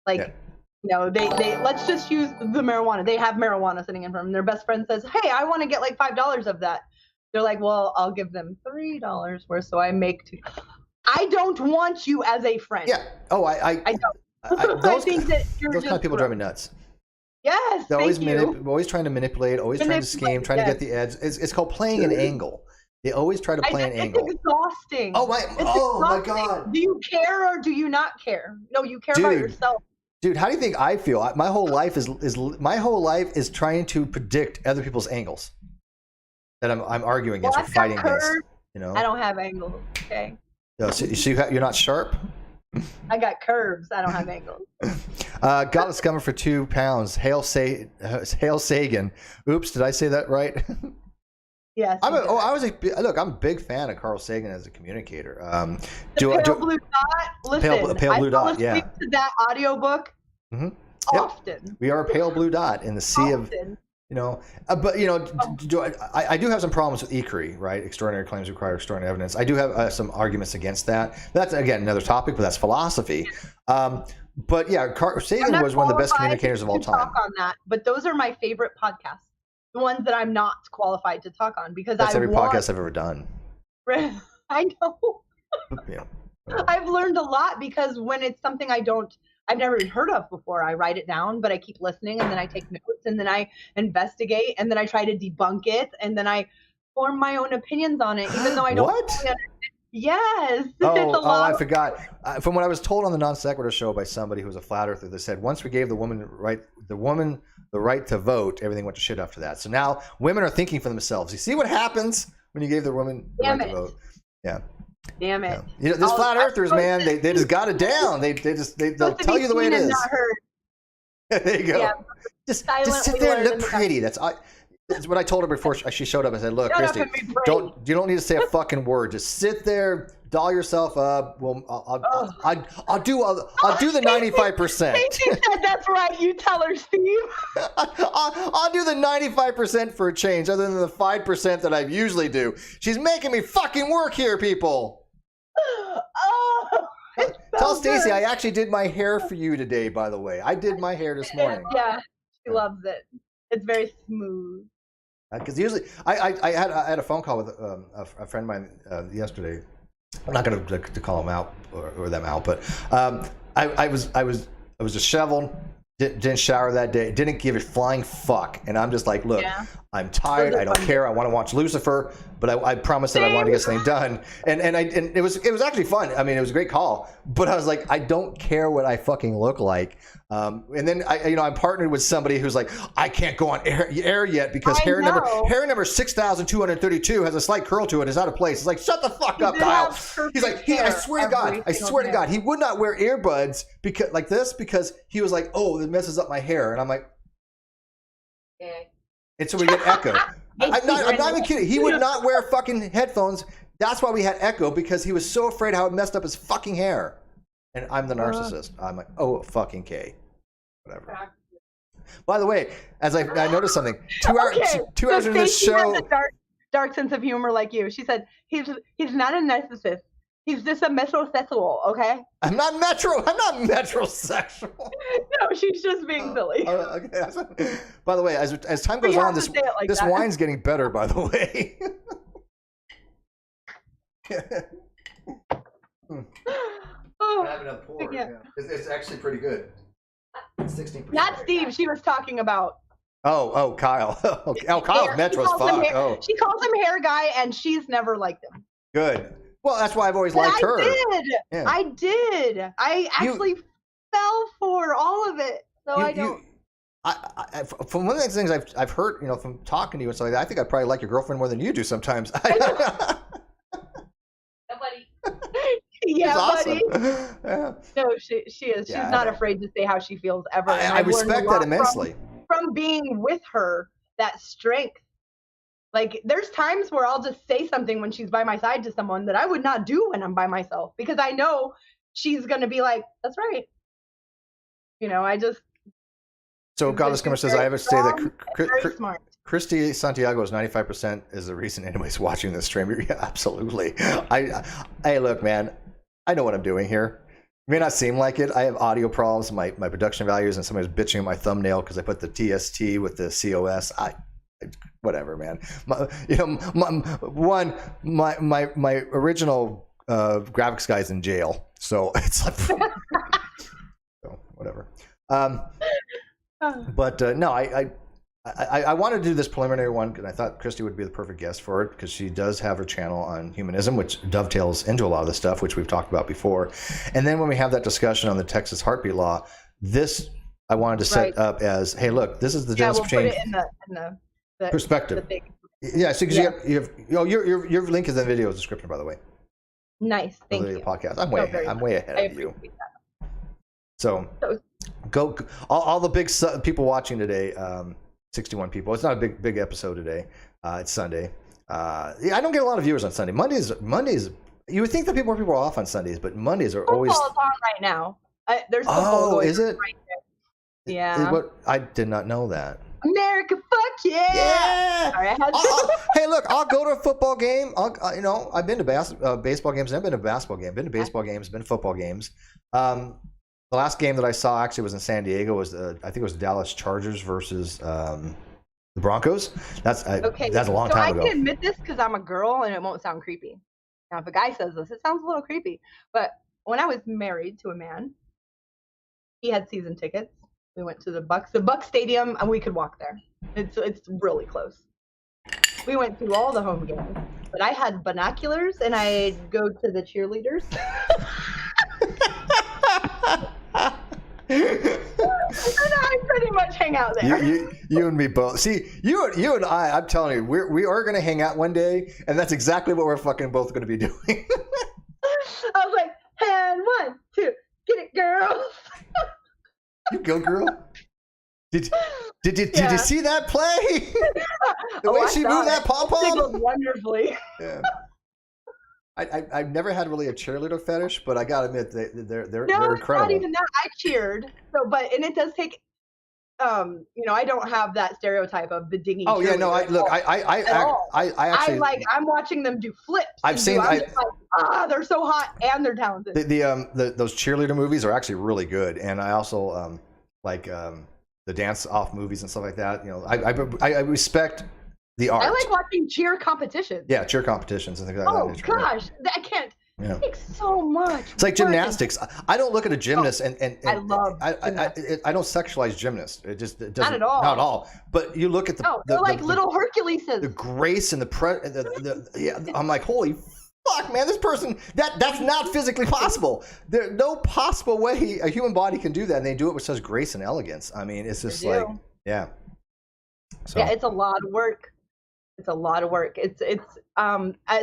Like, they let's just use the marijuana. They have marijuana sitting in front of them. Their best friend says, hey, I want to get like $5 of that. They're like, well, I'll give them $3 worth, so I make $2. I don't want you as a friend. Yeah. Oh, I don't. I think that those kind of people drive me nuts. Yes, they're always trying to manipulate, always trying to scheme, trying to get the edge. It's called playing an angle. They always try to play an angle. It's exhausting. Oh my God. Do you care or do you not care? No, you care about yourself. Dude, how do you think I feel? My whole life is trying to predict other people's angles that I'm arguing against or fighting against. I don't have angles. Okay. No, so you're not sharp. I got curves. I don't have angles. Godless coming for £2. Hail Sagan. Oops, did I say that right? Yes. I'm a big fan of Carl Sagan as a communicator. Pale Blue Dot. Listen, pale blue dot. Yeah. To that audiobook often. Yep. We are a pale blue dot in the sea of. But I do have some problems with ECRI, right? Extraordinary claims require extraordinary evidence. I do have some arguments against that. That's again another topic, but that's philosophy. But yeah, Sagan was one of the best communicators of all time. Talk on that, but those are my favorite podcasts. The ones that I'm not qualified to talk on because that's every podcast I've ever done. I know. Yeah. I've learned a lot because when it's something I've never even heard of before, I write it down, but I keep listening and then I take notes and then I investigate and then I try to debunk it and then I form my own opinions on it, even though I don't. What? Yes. I forgot. From what I was told on the Non Sequitur show by somebody who was a flat earther, they said once we gave the woman the right to vote, everything went to shit after that. So now women are thinking for themselves. You see what happens when you gave the woman the right to vote? Yeah. Damn it. Yeah. These flat earthers, man, they just got it down. They'll tell you the way it is. Not heard. There you go. Yeah, just sit there and look pretty. That's what I told her before she showed up. I said, look, Christy, you don't need to say a fucking word. Just sit there, doll yourself up. Well, I'll do the 95%. She said that's right. You tell her, Steve. I'll do the 95% for a change, other than the 5% that I usually do. She's making me fucking work here, people. Tell Stacy I actually did my hair for you today, by the way. I did my hair this morning. Yeah, she loves it. It's very smooth. Because usually, I had a phone call with a friend of mine yesterday. I'm not going to call him out or them out, but I was disheveled. Didn't shower that day. Didn't give a flying fuck. And I'm just like, look, I'm tired. I don't care. I want to watch Lucifer, but I promised that I wanted to get something done. And it was actually fun. I mean, it was a great call. But I was like, I don't care what I fucking look like. And then I'm partnered with somebody who's like, I can't go on air yet because hair number 6,232 has a slight curl to it. It's out of place. It's like, shut the fuck up, Kyle. He's like, I swear to God, he would not wear earbuds because he was like, oh, it messes up my hair. And I'm like, and so we get echo. I'm not even kidding. He would not wear fucking headphones. That's why we had echo, because he was so afraid how it messed up his fucking hair. And I'm the narcissist. I'm like, oh, fucking K. Whatever. By the way, as I noticed something, two hours into this show. Has a dark sense of humor like you. She said, he's not a narcissist. He's just a metrosexual, okay? I'm not metrosexual. No, she's just being silly. Okay. By the way, as time goes on, this wine's getting better, by the way. I have enough pour. Yeah. It's actually pretty good. 16%. Not Steve. She was talking about. Oh, Kyle. Oh, Kyle's Metro's fuck. She calls him hair guy, and she's never liked him. Good. Well, that's why I've always liked her. I did. I actually fell for all of it. So I don't. From one of the things I've heard, from talking to you and stuff like that, I think I probably like your girlfriend more than you do sometimes. Yeah, awesome. buddy. Yeah. No, she is. She's not afraid to say how she feels ever. I respect that immensely. From being with her, that strength. Like, there's times where I'll just say something when she's by my side to someone that I would not do when I'm by myself, because I know she's going to be like, that's right. I just. So Goddess Skimmer says, I have to say that Christy Santiago is 95% is the reason anybody's watching this stream. Yeah, absolutely. Hey, look, man, I know what I'm doing here. It may not seem like it. I have audio problems, my production values, and somebody's bitching at my thumbnail because I put the TST with the COS. Whatever, man. My original graphics guy's in jail, so it's like, so whatever. But no, I wanted to do this preliminary one because I thought Christy would be the perfect guest for it, because she does have her channel on humanism, which dovetails into a lot of the stuff which we've talked about before. And then when we have that discussion on the Texas heartbeat law, this I wanted to set up as, hey, look, this is the difference between. Put it in the perspective. Yeah, so you have your link is in the video description, by the way. Nice, thank you. Podcast. I'm way ahead of you. So go all the big people watching today. 61 people. It's not a big episode today. It's Sunday. I don't get a lot of viewers on Sunday. Mondays. You would think that more people are off on Sundays, but Mondays are always. Football's on right now. There's football going is it? Right there. Yeah. I did not know that. America, fuck yeah! Yeah. Sorry, hey, look, I'll go to a football game. I've been to baseball games. I've been to basketball games. Been to baseball games. Been to football games. The last game that I saw actually was in San Diego. I think it was Dallas Chargers versus the Broncos. That's a long time ago. I can admit this because I'm a girl and it won't sound creepy. Now, if a guy says this, it sounds a little creepy. But when I was married to a man, he had season tickets. We went to the Bucks Stadium, and we could walk there. It's really close. We went to all the home games, but I had binoculars, and I'd go to the cheerleaders. And I pretty much hang out there. You and me both. See, you and I'm telling you, we are going to hang out one day, and that's exactly what we're fucking both going to be doing. I was like, and 1, 2, get it, girls. You go, girl. Did you see that play? The way she moved that pom-pom? Wonderfully. Yeah. I've never had really a cheerleader fetish, but I gotta admit they're incredible. It's not even that. I cheered, and it does take. I don't have that stereotype of the dingy. Oh yeah, no. I actually I'm watching them do flips. I've seen. They're so hot and they're talented. Those cheerleader movies are actually really good, and I also like the dance off movies and stuff like that. I respect the art. I like watching cheer competitions. Yeah, cheer competitions and things like that. Oh gosh, I can't. Yeah. It takes so much. It's like gymnastics. I don't look at a gymnast and I love I don't sexualize gymnasts. It doesn't. Not at all. Not at all. But you look at they're like little Herculeses. The grace and yeah. I'm like, holy fuck, man! This person that's not physically possible. There's no possible way a human body can do that, and they do it with such grace and elegance. I mean, it's just like, yeah. So. Yeah, it's a lot of work. It's a lot of work. It's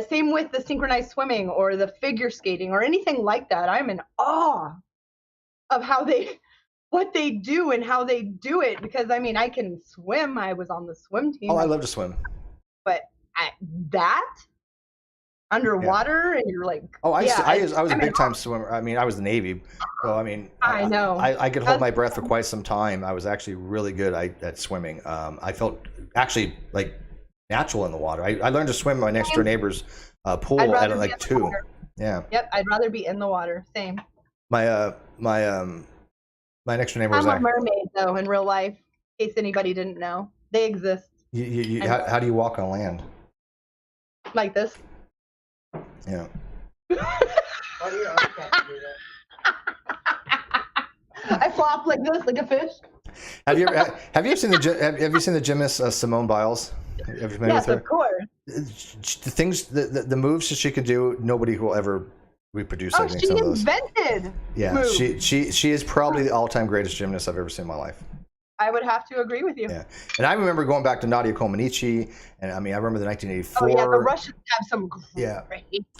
same with the synchronized swimming or the figure skating or anything like that. I'm in awe of what they do and how they do it, because I mean, I can swim. I was on the swim team. Oh, I love to swim. But that underwater, and you're like, oh, I was a big time swimmer. I mean, I was the Navy, so I mean, I know I could hold my breath for quite some time. I was actually really good at swimming. I felt actually like natural in the water. I learned to swim in my next door neighbor's pool at like 2. Yeah. Yep, I'd rather be in the water. Same. My next door neighbor was I'm a mermaid though in real life. In case anybody didn't know, they exist. How do you walk on land? Like this. Yeah. I flop like this, like a fish. Have you seen the gymnast Simone Biles? Have you familiar with her? Of course. The things, the moves that she could do, nobody will ever reproduce. Oh, she invented. Yeah, moves. she is probably the all-time greatest gymnast I've ever seen in my life. I would have to agree with you. Yeah, and I remember going back to Nadia Comaneci, and I mean, I remember the 1984. Oh yeah, the Russians have some great. Yeah,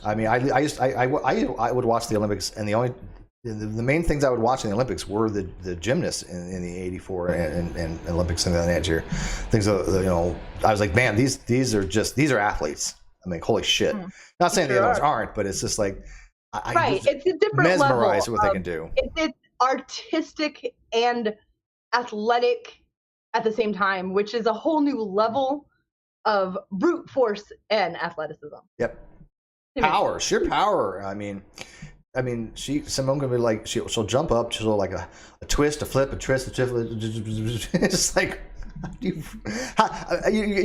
I mean, I would watch the Olympics, and the main things I would watch in the Olympics were the gymnasts in the '84 and Olympics in that year. Things I was like, man, these are athletes. I mean, holy shit. Not saying the others aren't, but it's just like it's a different mesmerized level what they can do. It's artistic and athletic at the same time, which is a whole new level of brute force and athleticism. Yep. Power, sheer power. I mean, Simone can be like, she'll jump up, she'll like a twist, a flip, a twist, a twist. It's like, you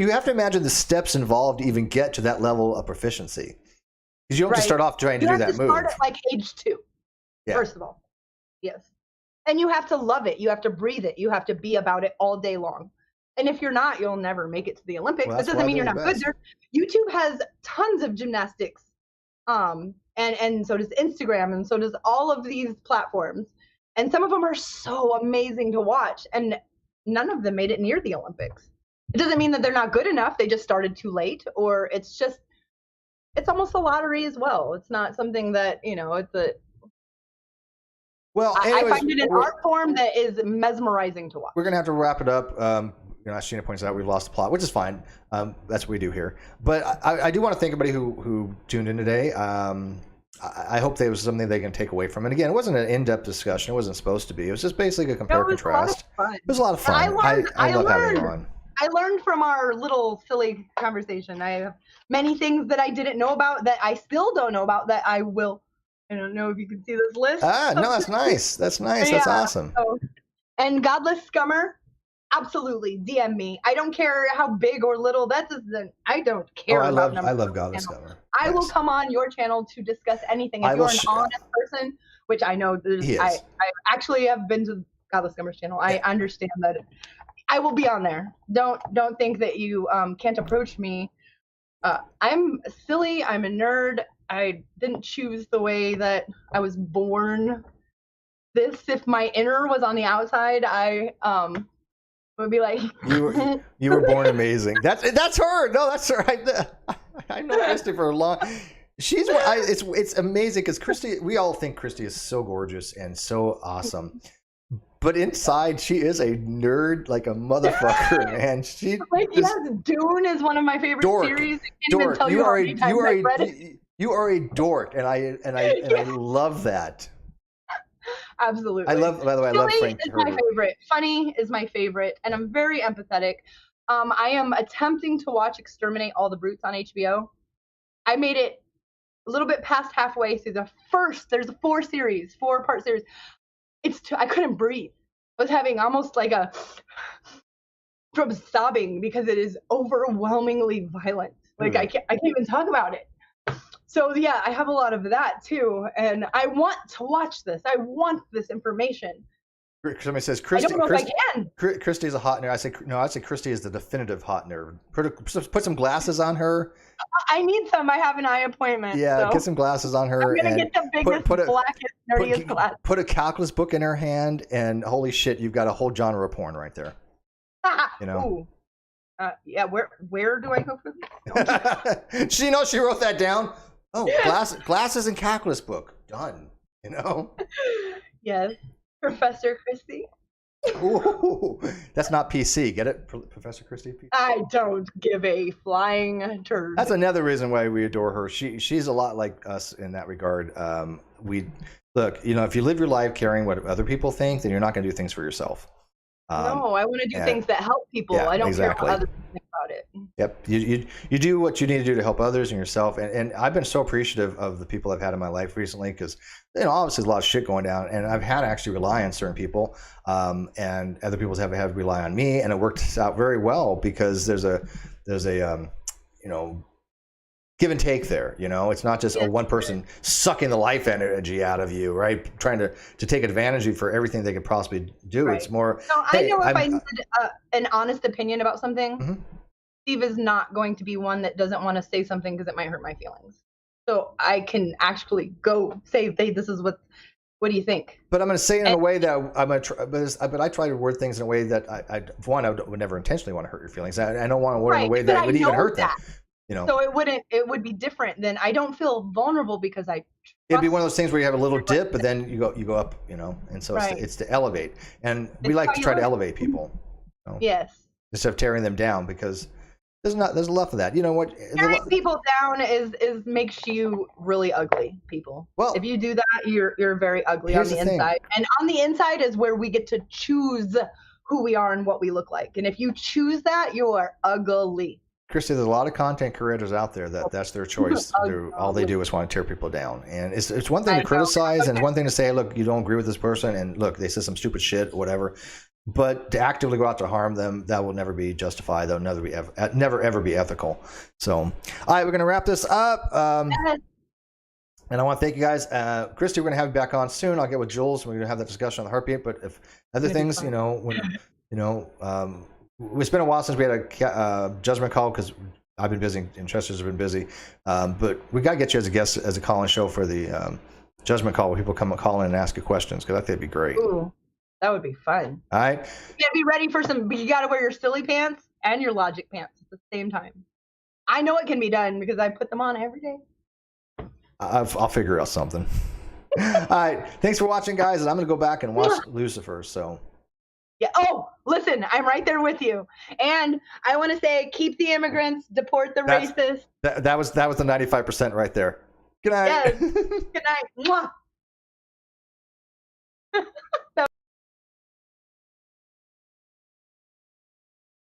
have to imagine the steps involved to even get to that level of proficiency. Because you don't just start off trying to do that move. You have to start at like age 2, first of all. Yes. And you have to love it. You have to breathe it. You have to be about it all day long. And if you're not, you'll never make it to the Olympics. That doesn't mean you're not good. YouTube has tons of gymnastics. And so does Instagram, and so does all of these platforms. And some of them are so amazing to watch, and none of them made it near the Olympics. It doesn't mean that they're not good enough. They just started too late, or it's almost a lottery as well. It's not something that, it's a... Well, anyways, I find it an art form that is mesmerizing to watch. We're going to have to wrap it up. As Sheena points out, we've lost the plot, which is fine. That's what we do here. But I do want to thank everybody who tuned in today. I hope there was something they can take away from it. Again, it wasn't an in-depth discussion. It wasn't supposed to be. It was just basically a compare-contrast. It was a lot of fun. I love having you on. I learned from our little silly conversation. I have many things that I didn't know about that I still don't know about that I will. I don't know if you can see this list. No, that's nice. That's nice. That's awesome. And Godless Scummer, absolutely DM me. I don't care how big or little. That doesn't. I don't care about numbers. I love Godless Scummer. I will come on your channel to discuss anything. If you're an honest person, which I know, I actually have been to Godless Scummer's channel. I understand that. I will be on there. Don't think that you can't approach me. I'm silly. I'm a nerd. I didn't choose the way that I was born. If my inner was on the outside, I would be like, you were born amazing. That's her. No, that's her. I know Christy for a long. It's amazing because Christy. We all think Christy is so gorgeous and so awesome, but inside she is a nerd like a motherfucker, man. Dune is one of my favorite series. Dork. You are a dork, and I love that. Absolutely. By the way, I love Frank. Is my favorite. Funny is my favorite, and I'm very empathetic. I am attempting to watch Exterminate All the Brutes on HBO. I made it a little bit past halfway through there's a 4-part series. I couldn't breathe. I was having almost like a from sobbing because it is overwhelmingly violent. Like I can't even talk about it. So yeah, I have a lot of that too, and I want to watch this. I want this information. Somebody says Christy. I don't know if I can. Christy is a hot nerd. I say no. I say Christy is the definitive hot nerd. Put some glasses on her. I need some. I have an eye appointment. Yeah, so get some glasses on her. I'm gonna get the biggest, blackest, nerdiest glasses. Put a calculus book in her hand, and holy shit, you've got a whole genre of porn right there. You know. Ooh. Yeah. Where do I go for this? She knows she wrote that down. Oh, glasses and calculus book. Done. You know? Yes. Professor Christy. Ooh, that's not PC. Get it, Professor Christy? I don't give a flying turd. That's another reason why we adore her. She's a lot like us in that regard. Look, you know, if you live your life caring what other people think, then you're not going to do things for yourself. No, I want to do things that help people. Yeah, I don't exactly. care what others think about it. Yep, you do what you need to do to help others and yourself. And I've been so appreciative of the people I've had in my life recently because, you know, obviously there's a lot of shit going down, and I've had to actually rely on certain people, and other people have had to rely on me, and it worked out very well because there's a you know, give and take there. You know, it's not just one person sucking the life energy out of you, right? Trying to take advantage of you for everything they could possibly do. Right. It's more. No, I know if I need an honest opinion about something, mm-hmm. Steve is not going to be one that doesn't want to say something because it might hurt my feelings. So I can actually go say, "Hey, this is what do you think?" But I'm going to say it in a way that I'm going to try. But I try to word things in a way that I would never intentionally want to hurt your feelings. I don't want to word it in a way that would even hurt them. You know, so it would be different than I don't feel vulnerable because it'd be one of those things where you have a little dip, but then you go up, you know, and so it's to elevate, and we like to try to elevate people. You know, yes. Instead of tearing them down, because there's enough of that. You know what? Tearing people down is makes you really ugly people. Well, if you do that, you're very ugly on the inside, and on the inside is where we get to choose who we are and what we look like, and if you choose that, you are ugly. Christy, there's a lot of content creators out there that's their choice. All they do is want to tear people down. And it's one thing to criticize and one thing to say, hey, look, you don't agree with this person, and look, they said some stupid shit or whatever. But to actively go out to harm them, that will never be justified. That will never ever be ethical. So, all right, we're going to wrap this up. And I want to thank you guys. Christy, we're going to have you back on soon. I'll get with Jules. We're going to have that discussion on the heartbeat. But if other things, you know, it's been a while since we had a judgment call because I've been busy and Chester's been busy. But we got to get you as a guest, as a call-in show for the judgment call where people come call in and ask you questions, because I think that'd be great. Ooh, that would be fun. All right. You got to be ready for you got to wear your silly pants and your logic pants at the same time. I know it can be done because I put them on every day. I'll figure out something. All right. Thanks for watching, guys. And I'm going to go back and watch Lucifer. So. Yeah. Oh, listen, I'm right there with you. And I want to say, keep the immigrants, deport the racists. That was the 95% right there. Good night. Yes. Good night. Mwah.